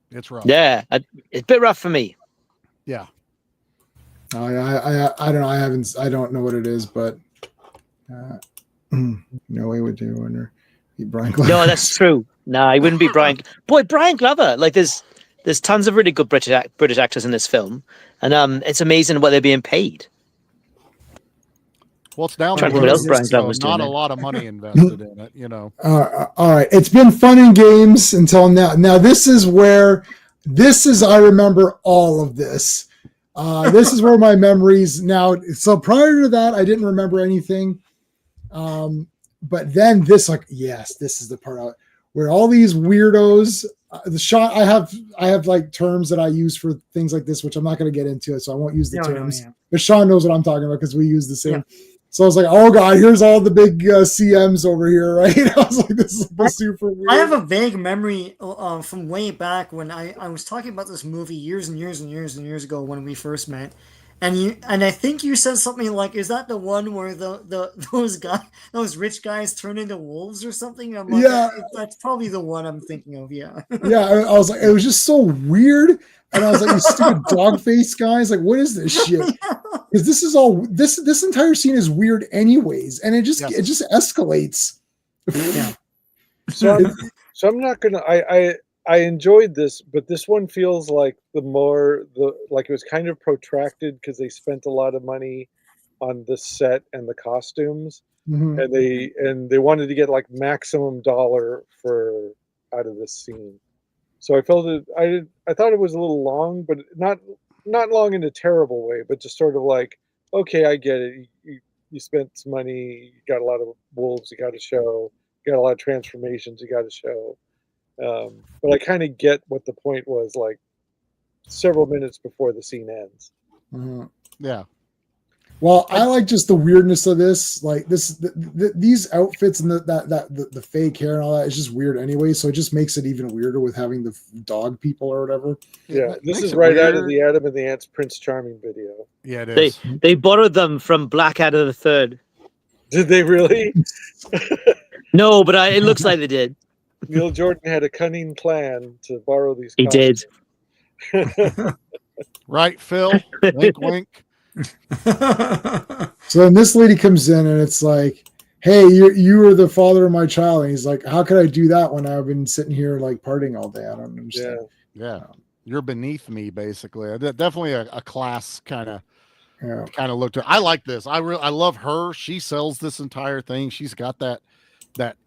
It's rough. yeah, it's a bit rough for me. Yeah. Oh, yeah, I don't know. I don't know what it is, but no way would do. Wonder Brian Glover. No, that's true. No, he wouldn't be Brian. Boy, Brian Glover. Like, there's tons of really good British actors in this film, and it's amazing what they're being paid. Well, it's down Trying the to think what road, else Brian so Glover was not doing a there. lot of money invested in it, you know. All right, it's been fun and games until now. Now this is I remember all of this. This is where my memories now. So prior to that, I didn't remember anything. But then this, this is the part where all these weirdos. The shot I have like terms that I use for things like this, which I'm not going to get into, so I won't use the terms. Yeah. But Sean knows what I'm talking about because we use the same. Yeah. So I was like, oh god, here's all the big CMs over here, right? I was like, this is super weird. I have a vague memory from way back when I was talking about this movie years and years and years and years ago when we first met. And I think you said something like, "Is that the one where those rich guys turn into wolves or something?" I'm like, yeah, that's probably the one I'm thinking of. Yeah, yeah. I was like, it was just so weird, and I was like, "You stupid dog face guys! Like, what is this shit?" Because this is all this entire scene is weird, anyways, and it just escalates. Yeah. So I'm not gonna. I enjoyed this, but this one feels like it was kind of protracted because they spent a lot of money on the set and the costumes, and they wanted to get like maximum dollar out of this scene. So I felt it. I thought it was a little long, but not long in a terrible way, but just sort of like, okay, I get it. You spent some money, you got a lot of wolves, you got to show, you got a lot of transformations, you got to show. But I kind of get what the point was, like several minutes before the scene ends. Yeah. Well, I like just the weirdness of this, like these outfits and the fake hair and all that is just weird anyway. So it just makes it even weirder with having the dog people or whatever. Yeah, this is right out of the Adam and the Ants Prince Charming video. Yeah, it is. They borrowed them from Blackadder the Third. Did they really? No, but it looks like they did. Neil Jordan had a cunning plan to borrow these. He did. Right, Phil? Wink, wink. So then this lady comes in and it's like, hey, you are the father of my child. And he's like, how could I do that when I've been sitting here like partying all day? I don't understand. Yeah. You're beneath me, basically. Definitely a class kind of looked at. I like this. I love her. She sells this entire thing. She's got that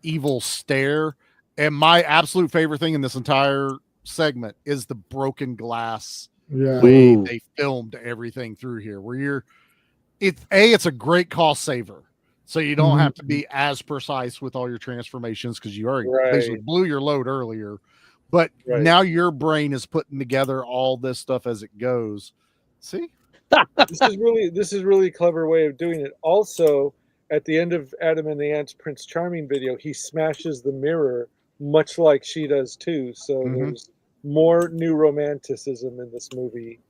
evil stare. And my absolute favorite thing in this entire segment is the broken glass way they filmed everything through here, where it's a great cost saver. So you don't have to be as precise with all your transformations because you already basically blew your load earlier. But now your brain is putting together all this stuff as it goes. See? This is really clever way of doing it. Also, at the end of Adam and the Ants Prince Charming video, he smashes the mirror much like she does too. So there's more new romanticism in this movie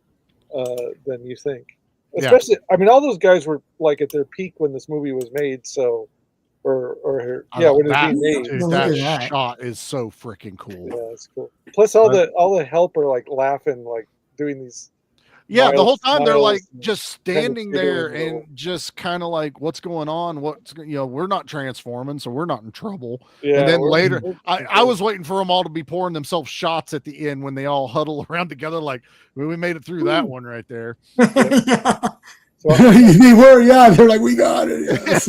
than you think. Especially, I mean, all those guys were like at their peak when this movie was made. So, when it was being made. Dude, that shot is so freaking cool. Yeah, it's cool. Plus, all the help are like laughing, like doing these. Yeah, the whole time they're like just standing there and just kind of like, what's going on? We're not transforming, so we're not in trouble. Yeah, and then later, I was waiting for them all to be pouring themselves shots at the end when they all huddle around together. Like, we made it through that one right there. So, they were, they're like, we got it. Yes.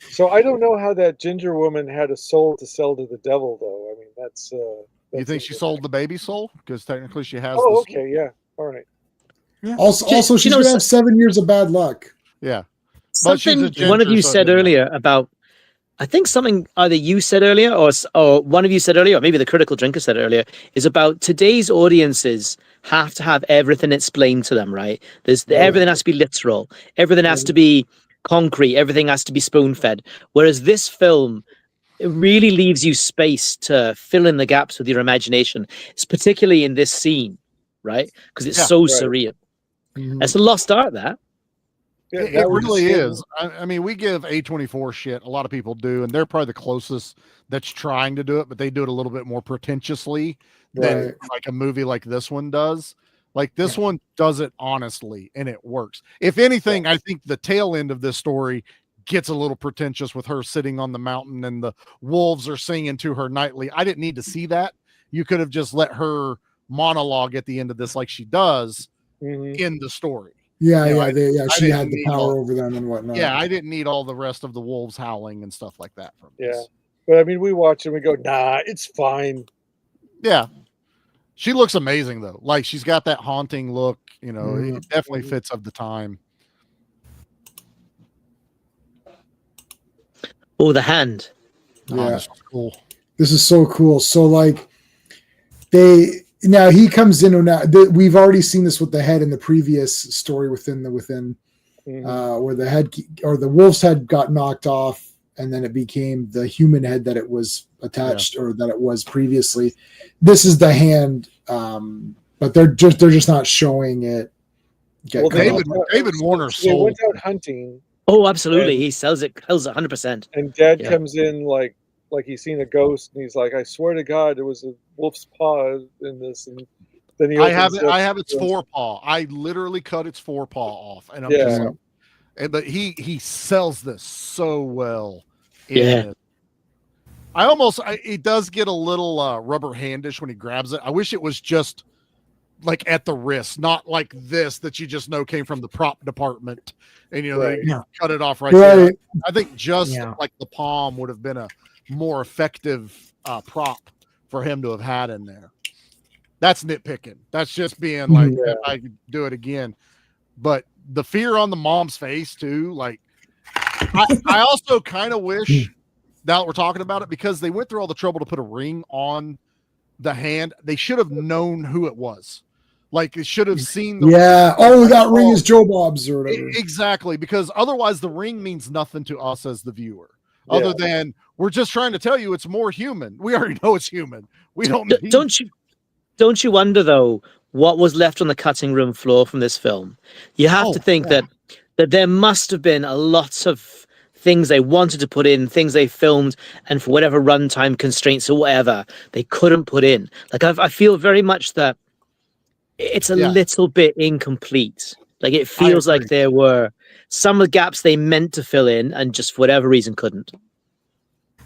So I don't know how that ginger woman had a soul to sell to the devil, though. I mean, that's you think she sold the baby soul? Because technically she has. Oh, okay, yeah, all right. Yeah. Also, she's gonna have 7 years of bad luck. Yeah, something one of you said earlier about, I think something either you said earlier or one of you said earlier, or maybe the Critical Drinker said earlier, is about today's audiences have to have everything explained to them, right? Everything has to be literal, everything has to be concrete, everything has to be spoon-fed. Whereas this film, it really leaves you space to fill in the gaps with your imagination. It's particularly in this scene, right? Because it's so surreal. It's a lost art, that. Yeah, It really is. I mean, we give A24 shit. A lot of people do, and they're probably the closest that's trying to do it, but they do it a little bit more pretentiously than like a movie like this one does. Like this one does it honestly, and it works. If anything, I think the tail end of this story gets a little pretentious with her sitting on the mountain and the wolves are singing to her nightly. I didn't need to see that. You could have just let her monologue at the end of this like she does in the story. Yeah, You know, she had the power over them and whatnot. Yeah, I didn't need all the rest of the wolves howling and stuff like that from this. But I mean, we watch and we go, nah, it's fine. Yeah. She looks amazing though. Like she's got that haunting look, you know, it definitely fits of the time. Oh, the hand. Yeah. This is cool. This is so cool. So like now he comes in we've already seen this with the head in the previous story where the head or the wolf's head got knocked off and then it became the human head that it was attached or that it was previously. This is the hand, but they're just not showing it. David Warner sold. Went out hunting. Oh, absolutely. He sells it 100%. And Dad comes in like he's seen a ghost, and he's like, "I swear to God, it was a wolf's paw in this." And then I have its forepaw. I literally cut its forepaw off, and I'm just like, but he sells this so well. It does get a little rubber handish when he grabs it. I wish it was just like at the wrist, not like this that you just know came from the prop department, and they cut it off right there. I think just like the palm would have been a more effective prop for him to have had in there. That's nitpicking. That's just being like, if I could do it again. But the fear on the mom's face too. Like, I also kind of wish, now that we're talking about it, because they went through all the trouble to put a ring on the hand, they should have known who it was. Like, it should have seen the ring. Oh, that ring is Joe Bob's or whatever. Exactly, because otherwise the ring means nothing to us as the viewer. Other than we're just trying to tell you it's more human. We already know it's human. We don't you wonder though what was left on the cutting room floor from this film? You have to think that there must have been a lot of things they wanted to put in, things they filmed, and for whatever runtime constraints or whatever, they couldn't put in. Like I feel very much that it's a little bit incomplete. Like it feels like there were some of the gaps they meant to fill in and just for whatever reason couldn't.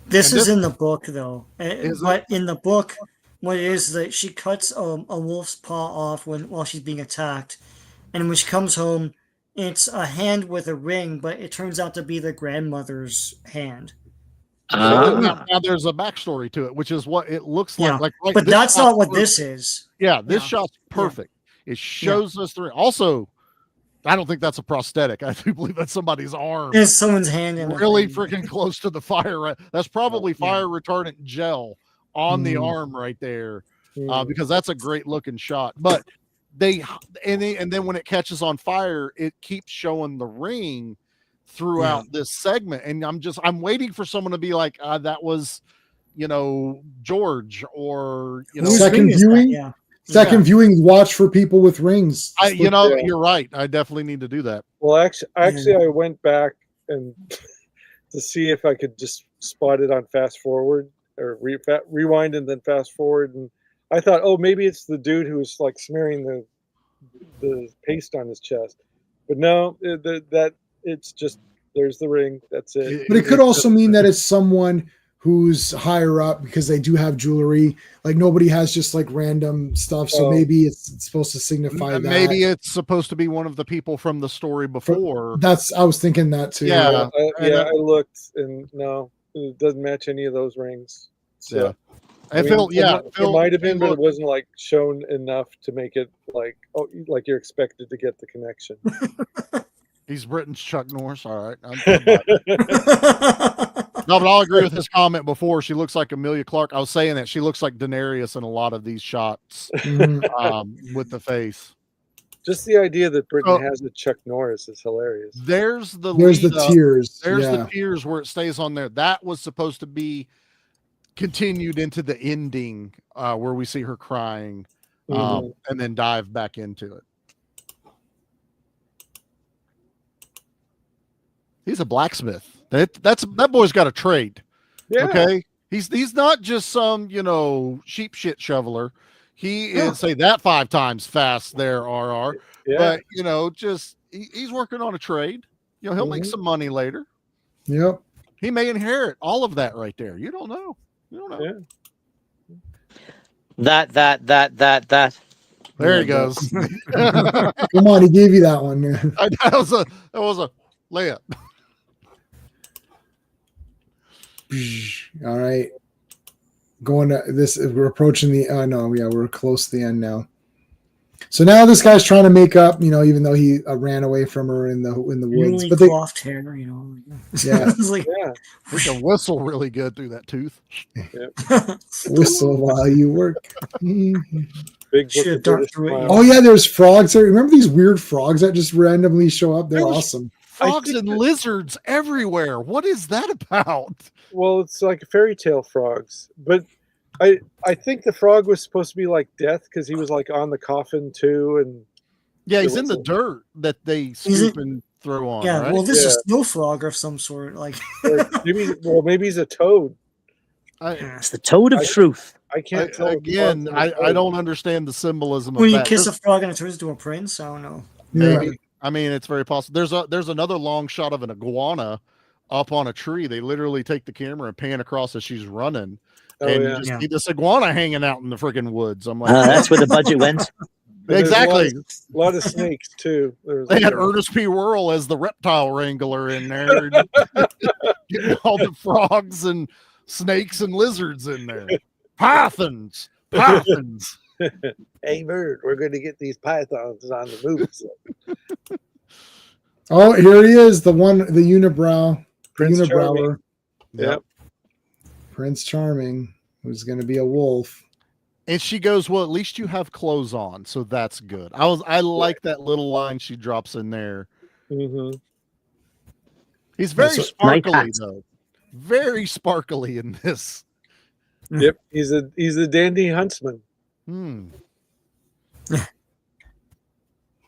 This is in the book though. But in the book, what it is that she cuts a wolf's paw off while she's being attacked. And when she comes home, it's a hand with a ring, but it turns out to be the grandmother's hand. Now there's a backstory to it, which is what it looks like. But that's not what this is. Yeah, this shot's perfect. It shows us through. Also, I don't think that's a prosthetic. I do believe that's somebody's arm. It's someone's hand. Really freaking close to the fire. That's probably fire retardant gel on the arm right there, because that's a great looking shot. But and then when it catches on fire, it keeps showing the ring throughout this segment, and I'm waiting for someone to be like, that was, George, or second viewing. Second viewing, watch for people with rings. You're right. I definitely need to do that. Well, actually, I went back and to see if I could just spot it on fast forward or rewind and then fast forward, and I thought, oh, maybe it's the dude who's like smearing the paste on his chest, but no, that it's just there's the ring. That's it. But it could also mean that it's someone who's higher up because they do have jewelry. Like nobody has just like random stuff. So maybe it's supposed to signify that. Maybe it's supposed to be one of the people from the story before. I was thinking that too. Yeah. I looked and no, it doesn't match any of those rings. So, it might have been, but it wasn't like shown enough to make it like, like you're expected to get the connection. He's Britain's Chuck Norris. All right. No, but I'll agree with his comment before. She looks like Amelia Clark. I was saying that she looks like Daenerys in a lot of these shots with the face. Just the idea that Britain has a Chuck Norris is hilarious. There's the tears. There's the tears where it stays on there. That was supposed to be continued into the ending where we see her crying and then dive back into it. He's a blacksmith. That boy's got a trade. Yeah. Okay. He's not just some, sheep shit shoveler. He is say that 5 times fast there, RR. Yeah. But he's working on a trade. He'll make some money later. Yep. He may inherit all of that right there. You don't know. Yeah. That. There he goes. Come on, he gave you that one. That was a layup. All right. Going to this, we're approaching the we're close to the end now. So now this guy's trying to make up, even though he ran away from her in the woods. Really but coiffed hair, Yeah. We can whistle really good through that tooth. Whistle while you work. Big oh yeah, there's frogs there. Remember these weird frogs that just randomly show up? They're awesome. Frogs and lizards everywhere. What is that about? Well, it's like fairy tale frogs, but I think the frog was supposed to be like Death because he was like on the coffin too, and he's in the dirt that they scoop and throw on. Yeah, right? well, this is a snow frog of some sort. Like maybe he's a toad. It's the toad of truth. I can't tell. Again, I don't understand the symbolism of when that. you kiss a frog and it turns into a prince. I don't know. Maybe. Yeah. I mean, it's very possible. There's another long shot of an iguana up on a tree. They literally take the camera and pan across as she's running. You just see this iguana hanging out in the freaking woods. I'm like, that's where the budget went. Exactly. A lot of snakes too. They had Ernest P. Worrell as the reptile wrangler in there, getting all the frogs and snakes and lizards in there. Pythons. Hey, Bird, we're going to get these pythons on the move. Oh, here he is, the unibrow, Prince unibrower. Yep. Prince Charming, who's going to be a wolf. And she goes, well, at least you have clothes on, so that's good. I like that little line she drops in there. Mm-hmm. He's very sparkly, though. Very sparkly in this. Yep, he's a dandy huntsman.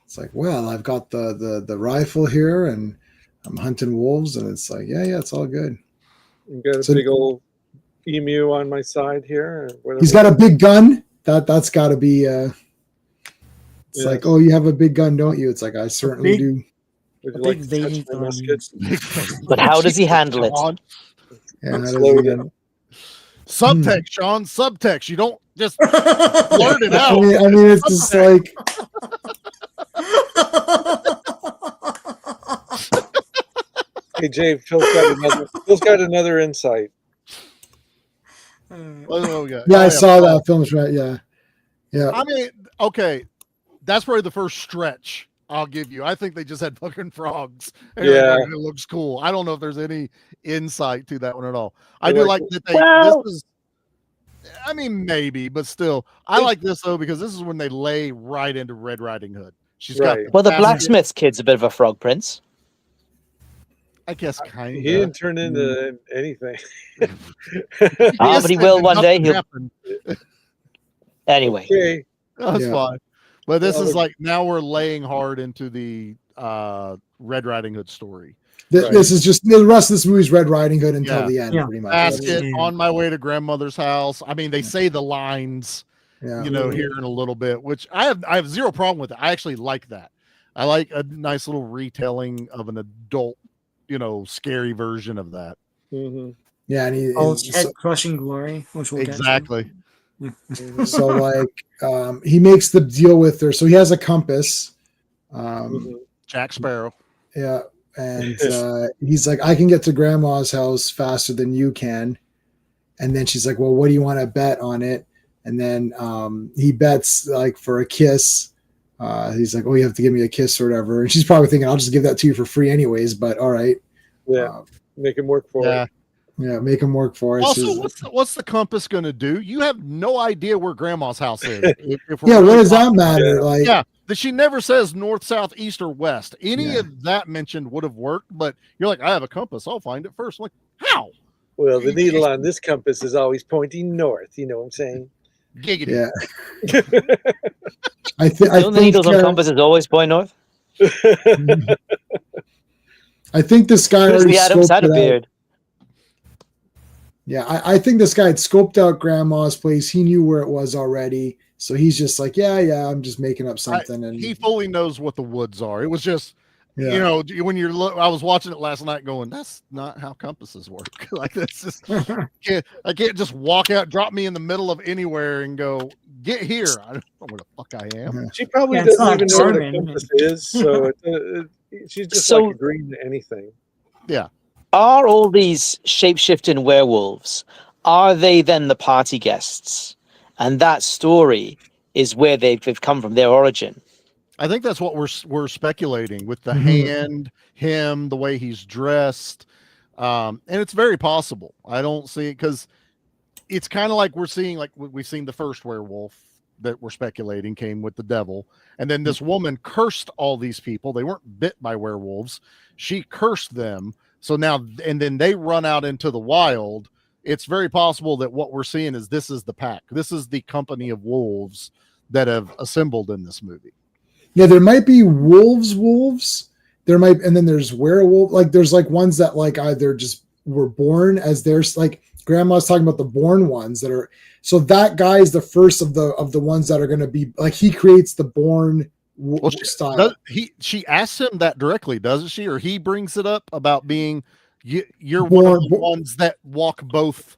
It's like, well, I've got the rifle here, and I'm hunting wolves, and it's like, yeah, it's all good. You got a big old emu on my side here. He's got a big gun. That's got to be. It's like, oh, you have a big gun, don't you? It's like, I certainly do. Would you like to touch my musket? But how does he handle it? Yeah, how does he handle it? Subtext, Sean. Subtext. You don't just blurt it out. I mean, it's just like. Hey, Jay, Phil's got another insight. I saw that film's right. Yeah. I mean, okay, that's probably the first stretch I'll give you. I think they just had fucking frogs. It looks cool. I don't know if there's any insight to that one at all. I do like that this is. I mean, maybe, but still, I like this though because this is when they lay right into Red Riding Hood. She's got the blacksmith's kid's a bit of a frog prince. I guess kind of. He didn't turn into anything. But he will one day. Anyway. Okay. That's fine. But this is like now we're laying hard into the Red Riding Hood story. This is just the rest of this movie's Red Riding Hood until the end, pretty much. Basket on my way to grandmother's house. I mean, they say the lines, here in a little bit, which I have zero problem with it. I actually like that. I like a nice little retelling of an adult, scary version of that. Mm-hmm. Yeah, and it's head crushing glory, which we'll exactly. So like, he makes the deal with her. So he has a compass. Jack Sparrow. Yeah. And he's like, I can get to grandma's house faster than you can. And then she's like, well, what do you want to bet on it? And then he bets like for a kiss. He's like, oh, you have to give me a kiss or whatever. And she's probably thinking, I'll just give that to you for free anyways, but all right. Yeah. Make him work for it. Yeah, make them work for us. Also, what's the compass going to do? You have no idea where Grandma's house is. If yeah, what does that matter? Yeah. Like, yeah, that she never says north, south, east, or west. Any Yeah. of that mentioned would have worked, but you're like, I have a compass. I'll find it first. I'm like, how? Well, the needle on this compass is always pointing north. You know what I'm saying? Giggity. yeah. I think The needles on compasses always point north. I think this guy already Grizzly Adams scoped had a it out. beard. Yeah, I think this guy had scoped out Grandma's place. He knew where it was already, so he's just like, yeah, I'm just making up something. And He fully knows what the woods are. It was just, Yeah. you know, when you're I was watching it last night going, that's not how compasses work. Like that's just I can't just walk out, drop me in the middle of anywhere and go, get here. I don't know where the fuck I am. She probably Yeah, it's doesn't not even know what a German. compass is, so she's just So- like agreeing to anything. Yeah. Are all these shape-shifting werewolves, are they then the party guests? And that story is where they've come from, their origin. I think that's what we're speculating with the Mhm. hand, him, the way he's dressed. And it's very possible. I don't see it because it's kind of like we're seeing, like we've seen the first werewolf that we're speculating came with the devil. And then this woman cursed all these people. They weren't bit by werewolves. She cursed them. So now, and then they run out into the wild. It's very possible that what we're seeing is this is the pack. This is the company of wolves that have assembled in this movie. Yeah, there might be wolves. There might, and then there's werewolf. Like there's like ones that like either just were born as there's like Grandma's talking about the born ones that are. So that guy is the first of the ones that are going to be like he creates the born style. She asks him that directly, doesn't she? Or he brings it up about being you're Born- one of the ones that walk both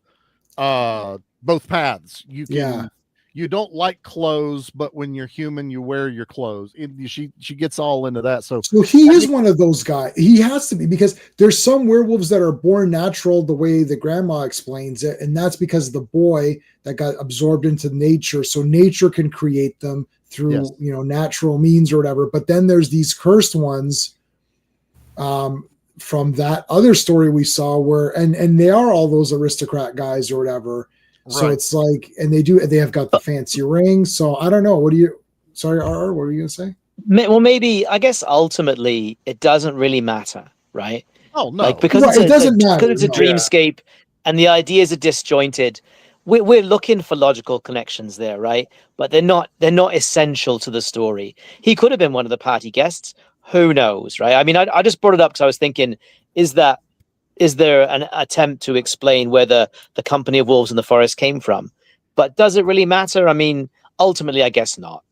paths. You can. Yeah. You don't like clothes, but when you're human, you wear your clothes. She gets all into that. So he is one of those guys. He has to be because there's some werewolves that are born natural, the way the Grandma explains it, and that's because of the boy that got absorbed into nature. So nature can create them through natural means or whatever. But then there's these cursed ones from that other story we saw where and they are all those aristocrat guys or whatever. So Right. it's like, and they have got the fancy ring. So I don't know. Sorry, RR, what were you going to say? Well, maybe, I guess ultimately it doesn't really matter, right? Oh no, Like because Right, it doesn't matter, because it's a no. dreamscape and the ideas are disjointed. We're looking for logical connections there, right? But they're not essential to the story. He could have been one of the party guests. Who knows, right? I mean, I just brought it up because I was thinking, is there an attempt to explain where the company of wolves in the forest came from? But does it really matter? I mean, ultimately, I guess not.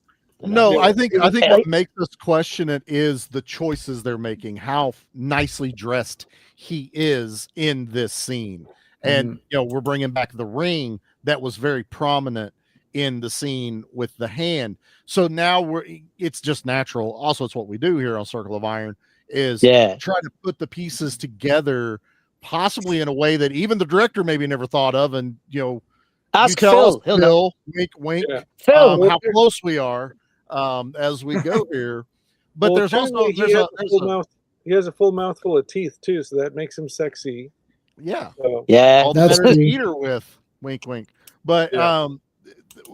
No, I think what makes us question it is the choices they're making, how nicely dressed he is in this scene. And we're bringing back the ring that was very prominent in the scene with the hand. So now it's just natural. Also, it's what we do here on Circle of Iron is try to put the pieces together, possibly in a way that even the director maybe never thought of. And ask Phil. He'll know. Wink, wink. Yeah. Phil, How close we are as we go here. But there's also he has a full mouthful of teeth too, so that makes him sexy. Yeah. So, All the That's better to true. eat her with. Wink, wink. But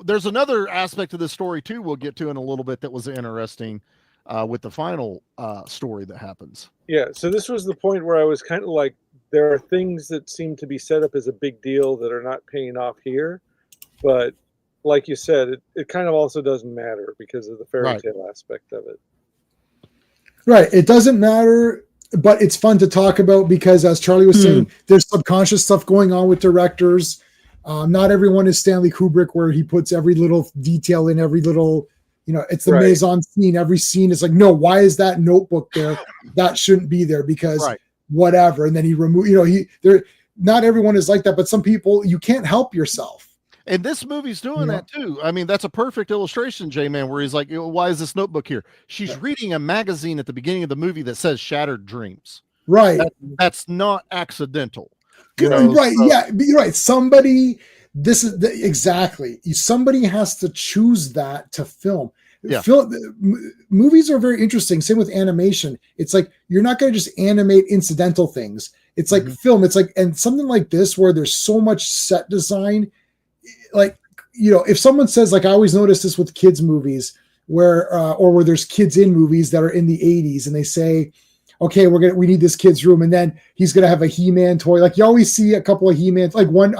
there's another aspect of this story too we'll get to in a little bit that was interesting with the final story that happens. yeah, so this was the point where I was kind of like, there are things that seem to be set up as a big deal that are not paying off here. But like you said, it kind of also doesn't matter because of the fairy tale aspect of it. Right. It doesn't matter, but it's fun to talk about because, as Charlie was saying, there's subconscious stuff going on with directors. Not everyone is Stanley Kubrick, where he puts every little detail in every little, it's the mise en scene. Every scene is like, no, why is that notebook there? That shouldn't be there because whatever. And then he removed, not everyone is like that, but some people, you can't help yourself. And this movie's doing that too. I mean, that's a perfect illustration, J-Man, where he's like, why is this notebook here? She's reading a magazine at the beginning of the movie that says Shattered Dreams. Right. That's not accidental. Right. Yeah. You're right. Somebody has to choose that to film. Yeah. Movies are very interesting. Same with animation. It's like you're not going to just animate incidental things. It's like film. It's like, and something like this where there's so much set design. Like, if someone says, like, I always notice this with kids movies where there's kids in movies that are in the 80s and they say, okay, we need this kid's room, and then he's gonna have a He-Man toy. Like you always see a couple of He-Man, like one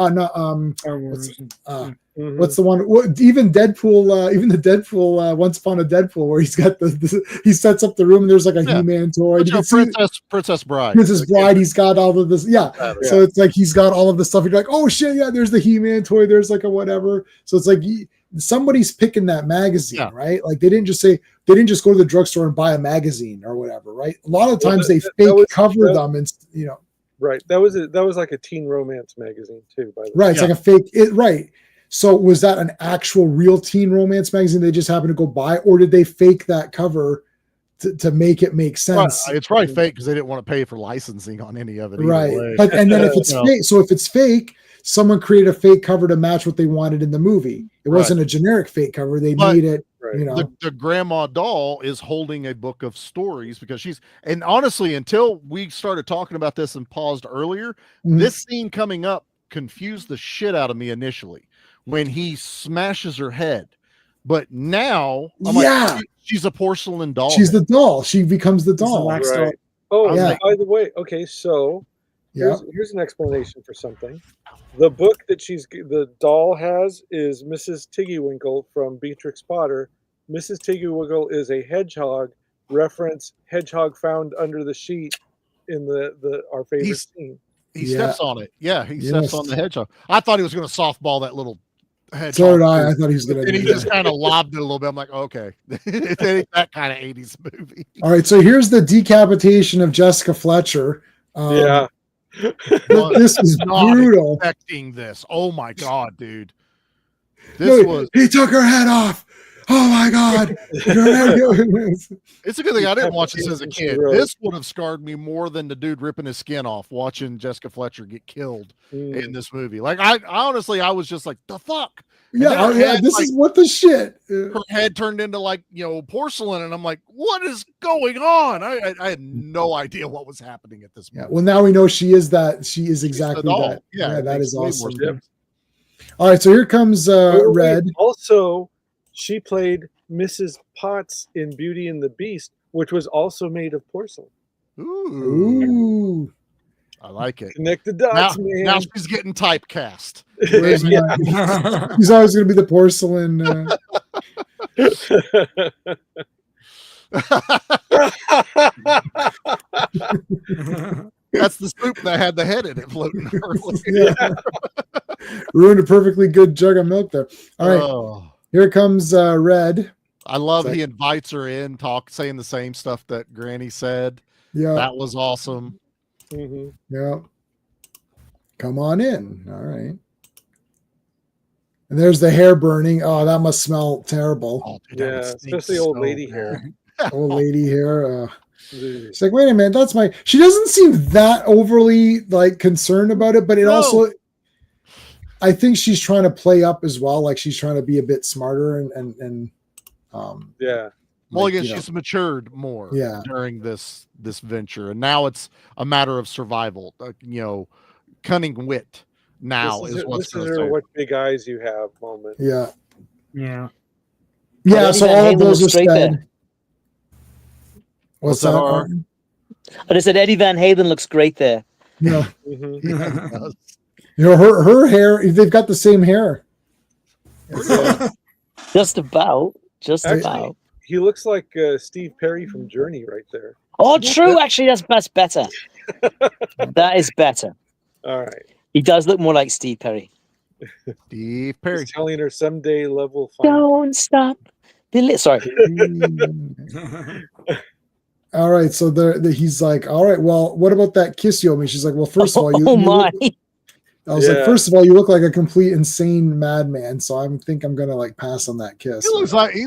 what's the one? Even Deadpool, even the Deadpool, Once Upon a Deadpool, where he's got he sets up the room and there's like a He-Man toy. Princess Bride. Princess Bride. He's got all of this. Yeah. So it's like he's got all of the stuff. You're like, oh shit, yeah. There's the He-Man toy. There's like a whatever. So it's like somebody's picking that magazine, right? Like they didn't just go to the drugstore and buy a magazine or whatever, right? A lot of times they fake cover them and Right. That was like a teen romance magazine too, by the way. Right. It's like a fake right. So was that an actual real teen romance magazine they just happened to go buy, or did they fake that cover to make it make sense? It's probably fake because they didn't want to pay for licensing on any of it. Right. But and then if it's fake, so if it's fake, someone created a fake cover to match what they wanted in the movie. It wasn't a generic fake cover. They made it, The grandma doll is holding a book of stories because and honestly, until we started talking about this and paused earlier, this scene coming up confused the shit out of me initially when he smashes her head. But now, I'm like, she's a porcelain doll. She's the doll. She becomes the doll. Right. Oh, by the way, okay, so here's an explanation for something. The book that the doll has is Mrs. Tiggywinkle from Beatrix Potter. Mrs. Tiggywinkle is a hedgehog, reference hedgehog found under the sheet in our favorite scene. He steps on it. Yeah, he steps on the hedgehog. I thought he was going to softball that little hedgehog. So did I. I thought he was going to. And he just kind of lobbed it a little bit. I'm like, okay, it ain't that kind of 80s movie. All right, so here's the decapitation of Jessica Fletcher. This is brutal. Expecting this. Oh my god, dude. He took her head off. Oh my god. It's a good thing I didn't watch this as a kid. This would have scarred me more than the dude ripping his skin off watching Jessica Fletcher get killed in this movie. Like I honestly was just like, the fuck. This is what the shit. Her head turned into porcelain, and I'm like, what is going on? I had no idea what was happening at this point. Well, now we know she is exactly that. Yeah, that is awesome. All right, so here comes Red. Also, she played Mrs. Potts in Beauty and the Beast, which was also made of porcelain. Ooh. I like it. Connect the dots, man. Now she's getting typecast. He's always going to be the porcelain. That's the soup that had the head in it floating earlier. Ruined a perfectly good jug of milk there. All right. Here comes Red. I love he invites her in, saying the same stuff that Granny said. Yeah. That was awesome. Mm-hmm. Yeah. Come on in. All right. And there's the hair burning. Oh, that must smell terrible. Oh, dude, especially old lady hair. Old lady hair. She's like, wait a minute, she doesn't seem that overly concerned about it, but it also, I think she's trying to play up as well. Like she's trying to be a bit smarter and Well, again, she's matured more during this venture, and now it's a matter of survival. Cunning wit now is what's this is her what big eyes you have moment. Yeah. So all of those are said. What's that? I just said Eddie Van Halen looks great there. Yeah. Mm-hmm. Her hair. They've got the same hair. Just about. Actually, he looks like Steve Perry from Journey right there. Oh, true. Actually, that's better. That is better. All right. He does look more like Steve Perry. Steve Perry. He's telling her someday love will find. Don't stop. Sorry. All right. So he's like, all right, well, what about that kiss you owe me? She's like, well, first of all, I was like, first of all, you look like a complete insane madman. So I think I'm gonna pass on that kiss. He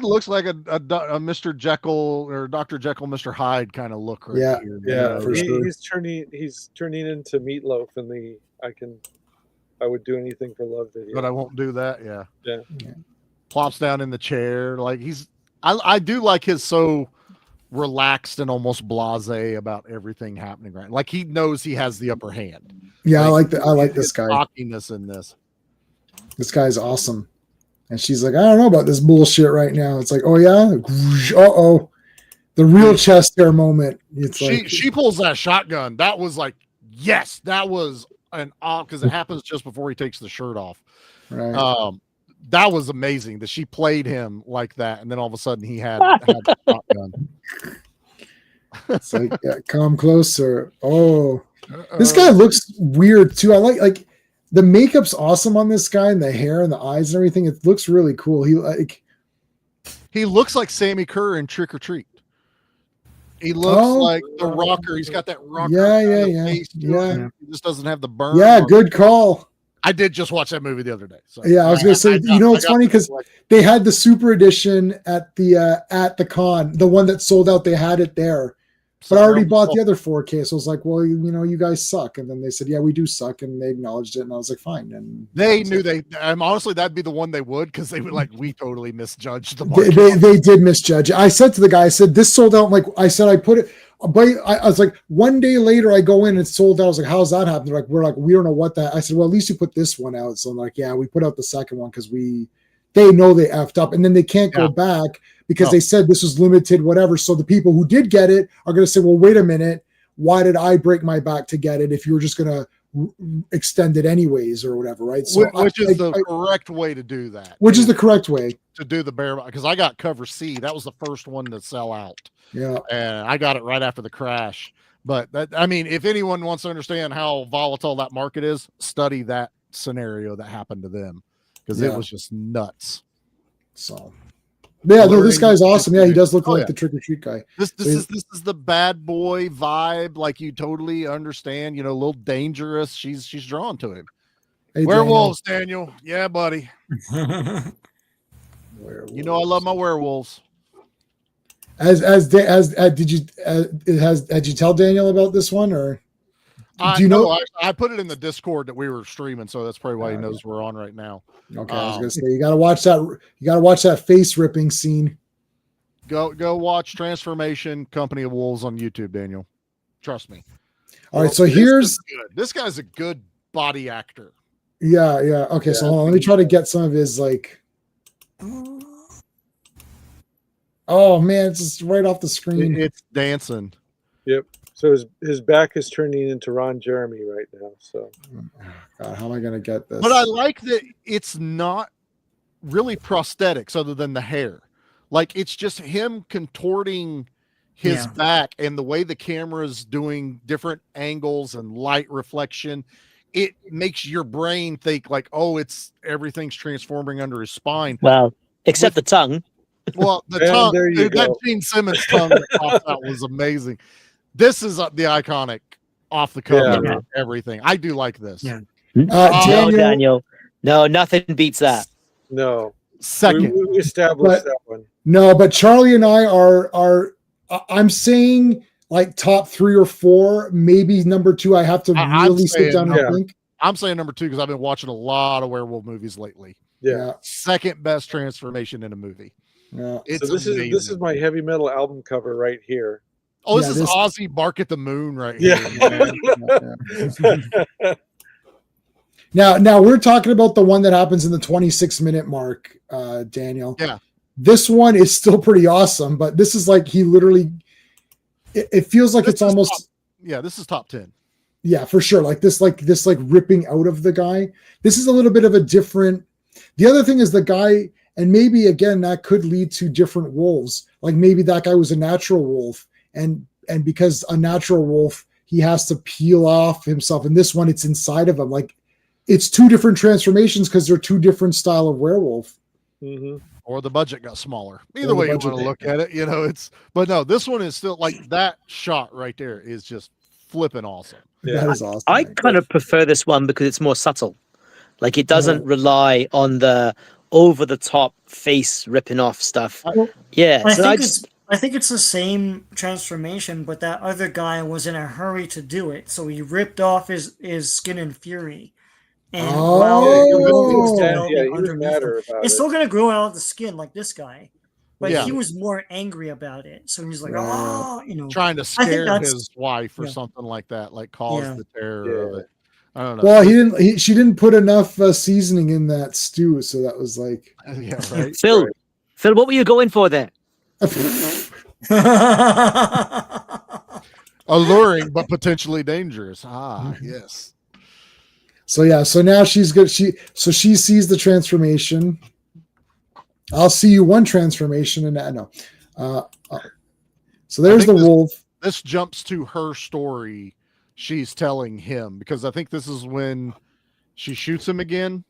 looks like a Mr. Jekyll or Dr. Jekyll, Mr. Hyde kind of look. Right here. Yeah. He's turning into Meatloaf in the I would do anything for love video. But I won't do that. Yeah. Yeah. Plops down in the chair. Like I do like his so relaxed and almost blasé about everything happening, right? Like he knows he has the upper hand. Yeah, like, I like this guy. Cockiness in this. This guy's awesome. And she's like, I don't know about this bullshit right now. It's like, oh yeah, uh-oh. The real chest hair moment. It's she pulls that shotgun. That was like, yes, that was an odd because it happens just before he takes the shirt off. Right. That was amazing that she played him like that, and then all of a sudden he had the shotgun. It's like, yeah, come closer. Oh, this guy looks weird too. I like the makeup's awesome on this guy, and the hair and the eyes and everything. It looks really cool. He looks like Sammy Kerr in Trick or Treat. He looks like the rocker. He's got that rocker. Yeah. Face He just doesn't have the burn. Yeah, good call. I did just watch that movie the other day. So yeah, I was gonna say, it's funny because they had the super edition at the con, the one that sold out. They had it there, but I already bought the other 4K. So I was like, well, you guys suck. And then they said, yeah, we do suck, and they acknowledged it. And I was like, fine. And they knew honestly that'd be the one they would, because they would like, we totally misjudged the market. They did misjudge. I said to the guy, I said, this sold out. I put it. But I was like, one day later, I go in and it's sold out. I was like, how's that happen? They're like, we don't know what that. I said, well, at least you put this one out. So I'm like, yeah, we put out the second one because they know they effed up, and then they can't go back because they said this was limited, whatever. So the people who did get it are going to say, well, wait a minute, why did I break my back to get it if you were just going to extend it anyways or whatever, right? So which is the correct way to do that. Which is the correct way to do the bare, because I got cover C. That was the first one to sell out. Yeah, and I got it right after the crash. But if anyone wants to understand how volatile that market is, study that scenario that happened to them, because it was just nuts. So, yeah, no, this guy's awesome. Yeah, he does look like the Trick or Treat guy. This is the bad boy vibe. Like, you totally understand. A little dangerous. She's drawn to him. Hey, werewolves, Daniel. Yeah, buddy. I love my werewolves. Did you tell Daniel about this one, or do you know? I put it in the Discord that we were streaming, so that's probably why he knows we're on right now. Okay, I was gonna say you gotta watch that. You gotta watch that face ripping scene. Go watch Transformation Company of Wolves on YouTube, Daniel. Trust me. All right, so here's this guy's a good body actor. Yeah. Okay, so hold on. Let me try to get some of his like. Oh man, it's just right off the screen. It's dancing. Yep. So his back is turning into Ron Jeremy right now. So, God, how am I gonna get this? But I like that it's not really prosthetics other than the hair. Like, it's just him contorting his back, and the way the camera's doing different angles and light reflection. It makes your brain think like, oh, everything's transforming under his spine. Well, except the tongue. Well, the tongue, dude, that Gene Simmons tongue that popped out was amazing. This is the iconic off the cover of everything. I do like this. Yeah. No, Daniel. No, nothing beats that. No. Second. We established that one. No, but Charlie and I are I'm saying like top 3 or 4, maybe number 2. I have to really sit down and think. I'm saying number 2 because I've been watching a lot of werewolf movies lately. Yeah. Second best transformation in a movie. Yeah. So this is my heavy metal album cover right here. Oh, this is Ozzy Bark at the Moon right here. Now we're talking about the one that happens in the 26-minute mark, Daniel. Yeah. This one is still pretty awesome, but this is like he literally. It feels like it's almost. This is top 10. Yeah, for sure. Like this ripping out of the guy. This is a little bit of a different. The other thing is the guy. And maybe, again, that could lead to different wolves. Like maybe that guy was a natural wolf. And because a natural wolf, he has to peel off himself. And this one, it's inside of him. Like, it's 2 different transformations because they're 2 different style of werewolf. Mm-hmm. Or the budget got smaller. Either way you want to look at it, but no, this one is still like that shot right there is just flipping awesome. Yeah, that is awesome. I kind of prefer this one because it's more subtle. Like, it doesn't rely on the over the top face ripping off stuff. I think it's the same transformation, but that other guy was in a hurry to do it, so he ripped off his skin in fury. And it's still going to grow out of the skin like this guy. but Yeah. he was more angry about it. So he was like, Right. "Oh, you know." Trying to I think scare that's his wife or yeah. something like that, like cause Yeah. the terror of Yeah. it. I don't know. Well, she didn't put enough seasoning in that stew, so that was like Yeah, right. Phil, Right. Phil, what were you going for there? Alluring but potentially dangerous. Ah, yes. So yeah, so now she's good. She sees the transformation. I'll see you one transformation, and no. So there's the wolf. This jumps to her story. She's telling him because I think this is when she shoots him again,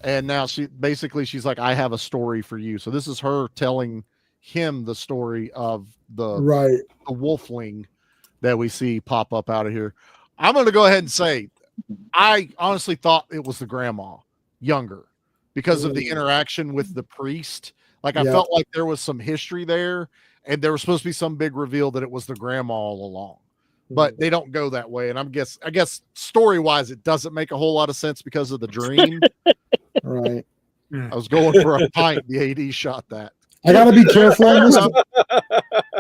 and now she's like, "I have a story for you." So this is her telling him the story of the Right. wolfling that we see pop up out of here. I'm going to go ahead and say I honestly thought it was the grandma, younger, because of the interaction with the priest. Like I felt like there was some history there, and there was supposed to be some big reveal that it was the grandma all along. But they don't go that way, and I guess story-wise, it doesn't make a whole lot of sense because of the dream. Right. I was going for a pint. The AD shot that. I gotta be careful on this.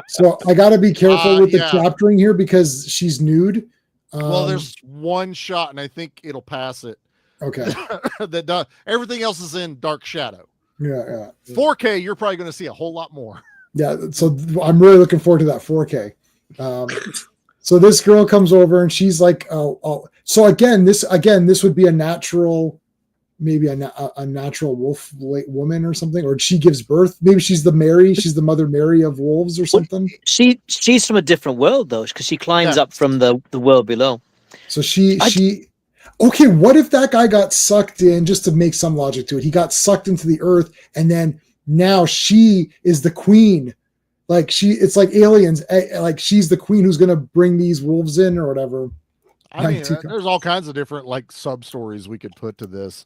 So I gotta be careful with the capturing here because she's nude. Well, there's one shot, and I think it'll pass it. Okay. Everything else is in dark shadow. Yeah. 4K, you're probably going to see a whole lot more. Yeah. So I'm really looking forward to that 4K. So this girl comes over and she's like, oh. So again, this would be a natural, maybe a natural wolf woman or something, or she gives birth. Maybe she's the Mother Mary of wolves or something. She's from a different world though, because she climbs up from the world below. So okay, what if that guy got sucked in, just to make some logic to it? He got sucked into the earth, and then now she is the queen. Like it's like aliens. Like she's the queen who's going to bring these wolves in or whatever. I mean, there's all kinds of different like sub stories we could put to this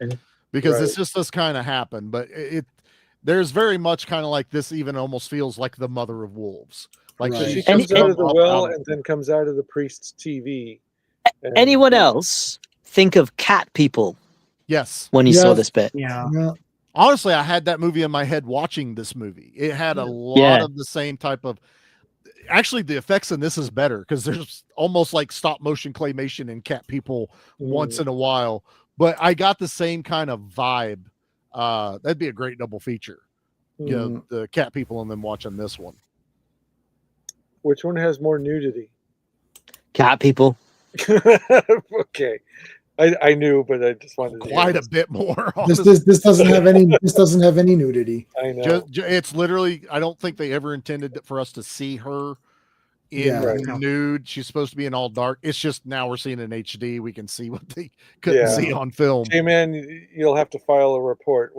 because this just does kind of happen. But there's very much kind of like this. Even almost feels like the mother of wolves. Like she comes out of the well and then comes out of the priest's TV. Anyone else think of cat people? Yes. When you saw this bit. Yeah. Honestly, I had that movie in my head watching this movie. It had a lot of the same type of. Actually, the effects in this is better because there's almost like stop motion claymation in cat people once in a while. But I got the same kind of vibe. That'd be a great double feature. You know, the cat people and then watching this one. Which one has more nudity? Cat people. Okay. I knew, but I just wanted to quite a bit more. This doesn't have any. This doesn't have any nudity. I know. It's literally. I don't think they ever intended for us to see her in nude. She's supposed to be in all dark. It's just now we're seeing in HD. We can see what they couldn't see on film. Hey man, you'll have to file a report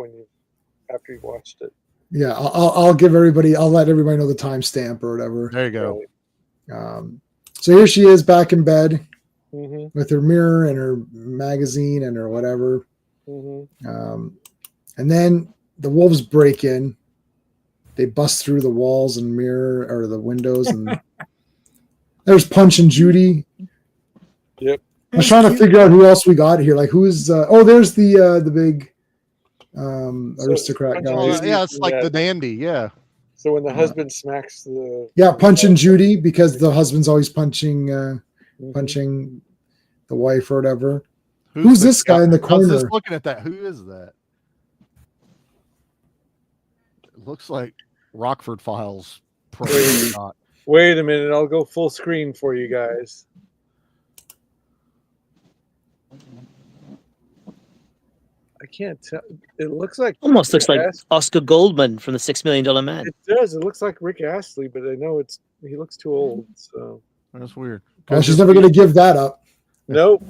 after you've watched it. Yeah, I'll give everybody. I'll let everybody know the timestamp or whatever. There you go. So here she is back in bed. With her mirror and her magazine and her whatever. And then the wolves break in. They bust through the walls and mirror or the windows. And there's Punch and Judy. Yep. I'm trying to figure out who else we got here. Like who's there's the big aristocrat guy. Yeah, it's like the dandy. Yeah. So when the husband smacks the Punch and Judy, because the husband's always punching the wife or whatever. Who's this guy in the corner? I was just looking at that. Who is that? It looks like Rockford Files. Wait a minute. I'll go full screen for you guys. I can't tell. It looks like almost looks like Oscar Goldman from the $6 Million Man. It does. It looks like Rick Astley, but I know he looks too old. So that's weird. Oh, she's never going to give that up. Nope.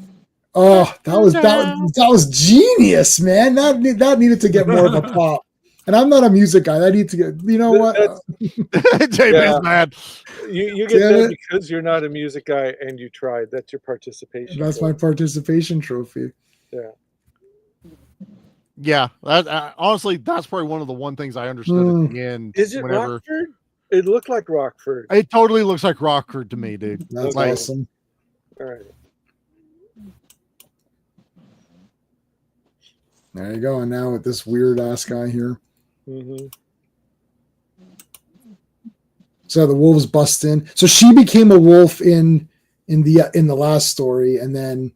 Oh, that was genius, man. That needed to get more of a pop. And I'm not a music guy. I need to get. You know what? David's mad. You get that because you're not a music guy and you tried. That's your participation. That's my participation trophy. Yeah. Yeah. Honestly, that's probably one of the one things I understood at the end. Is it Rockford? It looked like Rockford. It totally looks like Rockford to me, dude. That's awesome. All right. There you go. And now with this weird ass guy here. So the wolves bust in. So she became a wolf in the last story, and then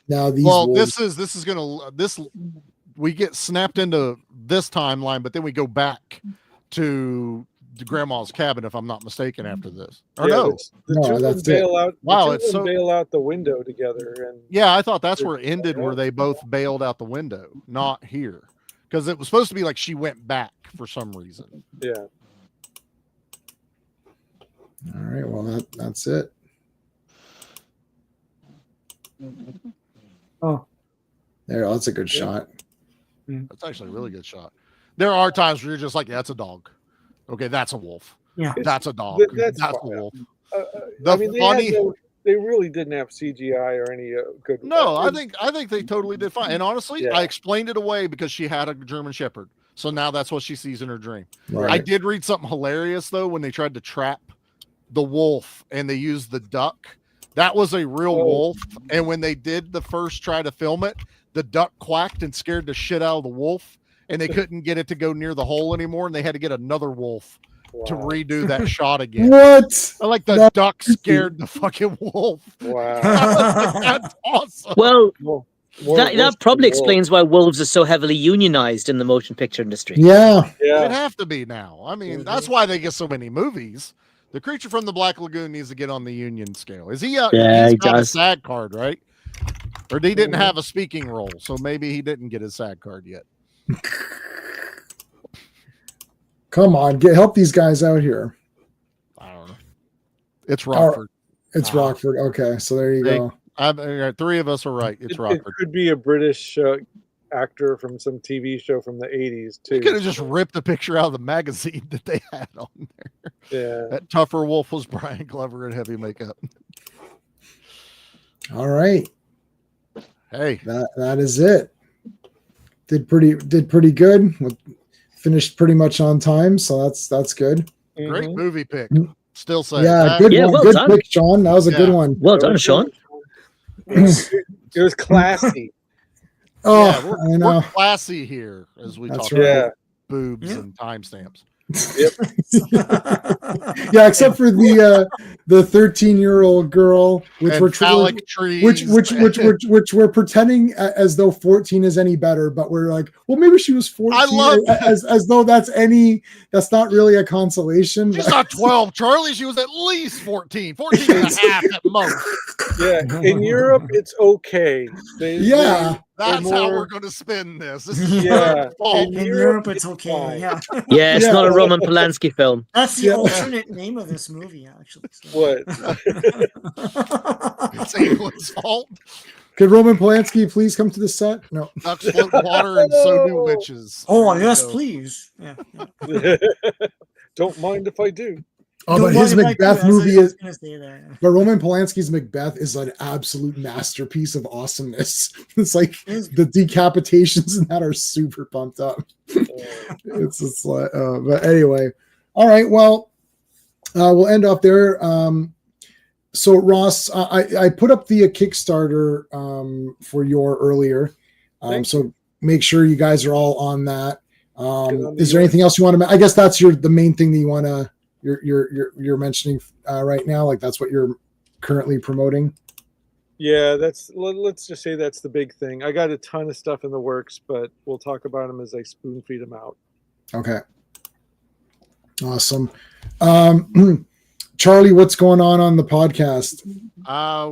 now these. Well, wolves. we get snapped into this timeline, but then we go back to grandma's cabin, if I'm not mistaken, after this. Or no, the two of them bail out. Wow, it's so bail out the window together, and yeah, I thought that's where it ended, where they both bailed out the window, not here, because it was supposed to be like she went back for some reason. Yeah. All right. Well, that's it. Oh, there. That's a good shot. That's actually a really good shot. There are times where you're just like, yeah, that's a dog. Okay, that's a wolf. Yeah, that's a dog. That's a wolf. They really didn't have CGI or any good. No, I think they totally did fine. And honestly, I explained it away because she had a German Shepherd, so now that's what she sees in her dream. Right. I did read something hilarious though when they tried to trap the wolf and they used the duck. That was a real wolf, and when they did the first try to film it, the duck quacked and scared the shit out of the wolf, and they couldn't get it to go near the hole anymore, and they had to get another wolf to redo that shot again. What? Like the duck scared the fucking wolf. Wow. That's awesome. Well, that probably explains why wolves are so heavily unionized in the motion picture industry. Yeah. It'd have to be now. I mean, that's why they get so many movies. The Creature from the Black Lagoon needs to get on the union scale. Is he? He's got a SAG card, right? Or he didn't have a speaking role, so maybe he didn't get his SAG card yet. Come on, help these guys out here. I don't know. It's Rockford. It's Rockford. Okay, so there you go. Three of us are right. It's Rockford. It could be a British actor from some TV show from the 80s too. You could have just ripped the picture out of the magazine that they had on there. Yeah. That tougher wolf was Brian Glover in heavy makeup. All right. Hey. That is it. Did pretty good. Finished pretty much on time, so that's good. Great movie pick. Still saying. Yeah, good one. Well good done. pick, Sean. That was a good one. Well done, Sean. It was classy. We're classy here as we talk about boobs and timestamps. Yep. Yeah, except for the 13-year-old girl, which we're pretending as though 14 is any better, but we're like, well, maybe she was 14. I love as though that's not really a consolation. She's not 12, Charlie. She was at least 14 and a half at most. Yeah, in Europe it's okay. That's how we're going to spin this. In Europe, it's okay. Yeah. Yeah, it's not a Roman Polanski film. That's the alternate name of this movie, actually. So. What? It's England's fault. Could Roman Polanski please come to the set? No. Ducks float water and so do witches. Oh, yes, please. Yeah. Don't mind if I do. Oh, but his Macbeth movie is. But Roman Polanski's Macbeth is an absolute masterpiece of awesomeness. It's like the decapitations in that are super pumped up. It's just like, but anyway, all right. Well, we'll end off there. So Ross, I put up the Kickstarter for your earlier. So make sure you guys are all on that. Is there anything else you want to? I guess that's the main thing that you want to. You're mentioning right now, like that's what you're currently promoting. Yeah, let's just say that's the big thing. I got a ton of stuff in the works, but we'll talk about them as I spoon feed them out. Okay, awesome. Charlie, what's going on the podcast?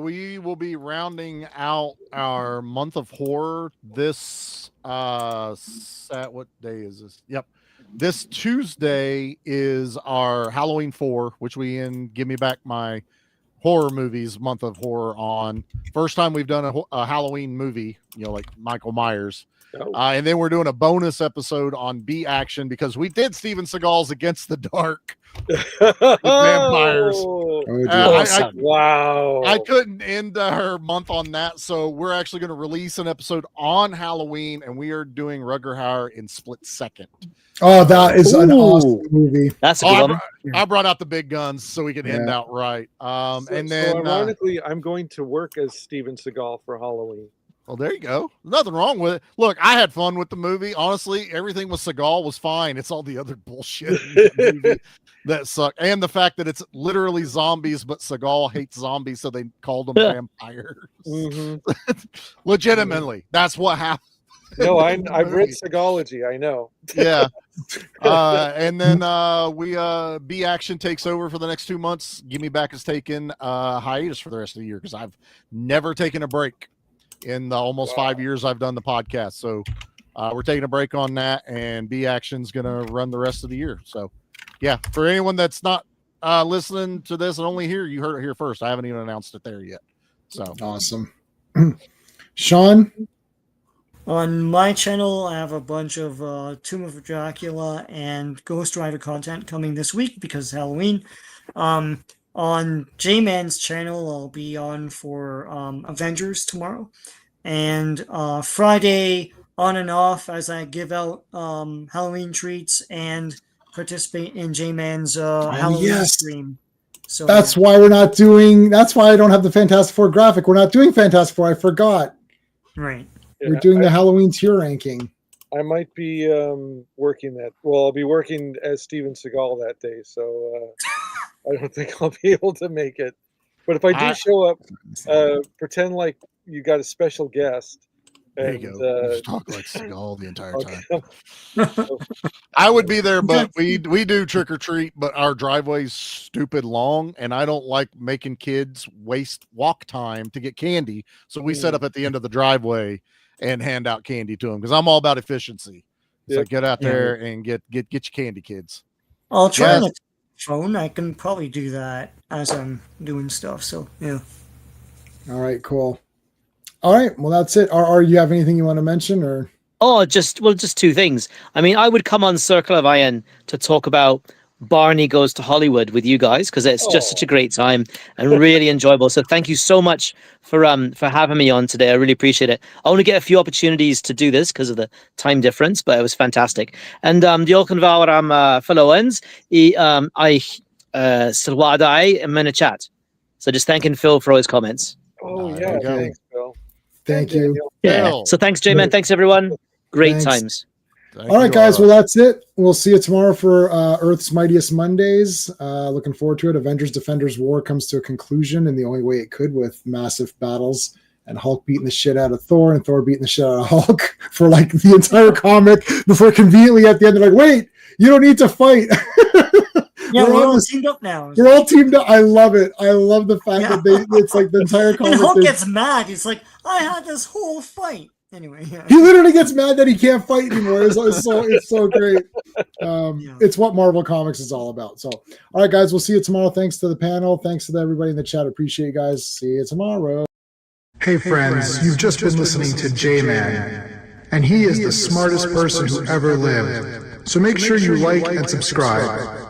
We will be rounding out our month of horror this what day is this? Yep. This Tuesday is our Halloween 4, which we Give Me Back My Horror Movies month of horror on. First time we've done a Halloween movie, like Michael Myers. And then we're doing a bonus episode on B Action because we did Steven Seagal's Against the Dark with vampires. Wow. I couldn't end her month on that, so we're actually going to release an episode on Halloween, and we are doing Rutger Hauer in Split Second. Oh, that is an awesome movie. That's a good one. I brought out the big guns so we can end out right. So ironically, I'm going to work as Steven Seagal for Halloween. Well, there you go. Nothing wrong with it. Look, I had fun with the movie. Honestly, everything with Seagal was fine. It's all the other bullshit in the movie that sucked. And the fact that it's literally zombies, but Seagal hates zombies, so they called them vampires. Legitimately, that's what happened. No, I've read Seagology. I know. Yeah. And then B Action takes over for the next 2 months. Give Me Back is taking hiatus for the rest of the year because I've never taken a break in the almost 5 years I've done the podcast. So we're taking a break on that, and B Action's going to run the rest of the year. So yeah, for anyone that's not listening to this and only here, you heard it here first. I haven't even announced it there yet. So awesome. Sean? On my channel, I have a bunch of Tomb of Dracula and Ghost Rider content coming this week because it's Halloween. On J-Man's channel, I'll be on for Avengers tomorrow. And Friday, on and off, as I give out Halloween treats and participate in J-Man's Halloween stream. So that's why we're not doing, that's why I don't have the Fantastic Four graphic. We're not doing Fantastic Four. I forgot. Right. We're doing the Halloween tier ranking. I might be working that. Well, I'll be working as Steven Seagal that day, so I don't think I'll be able to make it. But if I do show up, pretend like you got a special guest. There you go. Just talk like Seagal the entire time. I would be there, but we do trick or treat, but our driveway's stupid long, and I don't like making kids waste walk time to get candy. So we set up at the end of the driveway and hand out candy to them because I'm all about efficiency. So get out there and get your candy, kids. I'll try on the phone. I can probably do that as I'm doing stuff. So yeah. All right, cool. All right, well that's it. Are you have anything you want to mention or? Oh, just two things. I mean, I would come on Circle of Iron to talk about Barney Goes to Hollywood with you guys because it's just such a great time and really enjoyable. So thank you so much for having me on today. I really appreciate it. I only get a few opportunities to do this because of the time difference, but it was fantastic. And diolch yn fawr am followers I sylwadau yn y chat. So just thanking Phil for all his comments. Oh yeah, thanks, Phil. Thank you. Yeah. So thanks, J-Man. Thanks everyone. Great times. All right, guys. Well, that's it. We'll see you tomorrow for Earth's Mightiest Mondays. Looking forward to it. Avengers Defenders War comes to a conclusion in the only way it could with massive battles and Hulk beating the shit out of Thor and Thor beating the shit out of Hulk for like the entire comic before conveniently at the end they're like, wait, you don't need to fight. Yeah, we're all teamed up now. We're all teamed up. I love it. I love the fact that it's like the entire comic. And Hulk gets mad. He's like, I had this whole fight. Anyway, he literally gets mad that he can't fight anymore. It's so great. It's what Marvel Comics is all about. So, all right, guys, we'll see you tomorrow. Thanks to the panel. Thanks to everybody in the chat. Appreciate you guys. See you tomorrow. Hey, friends, you've just been listening to J-Man, and he is the smartest person who ever lived. So make sure you like and subscribe.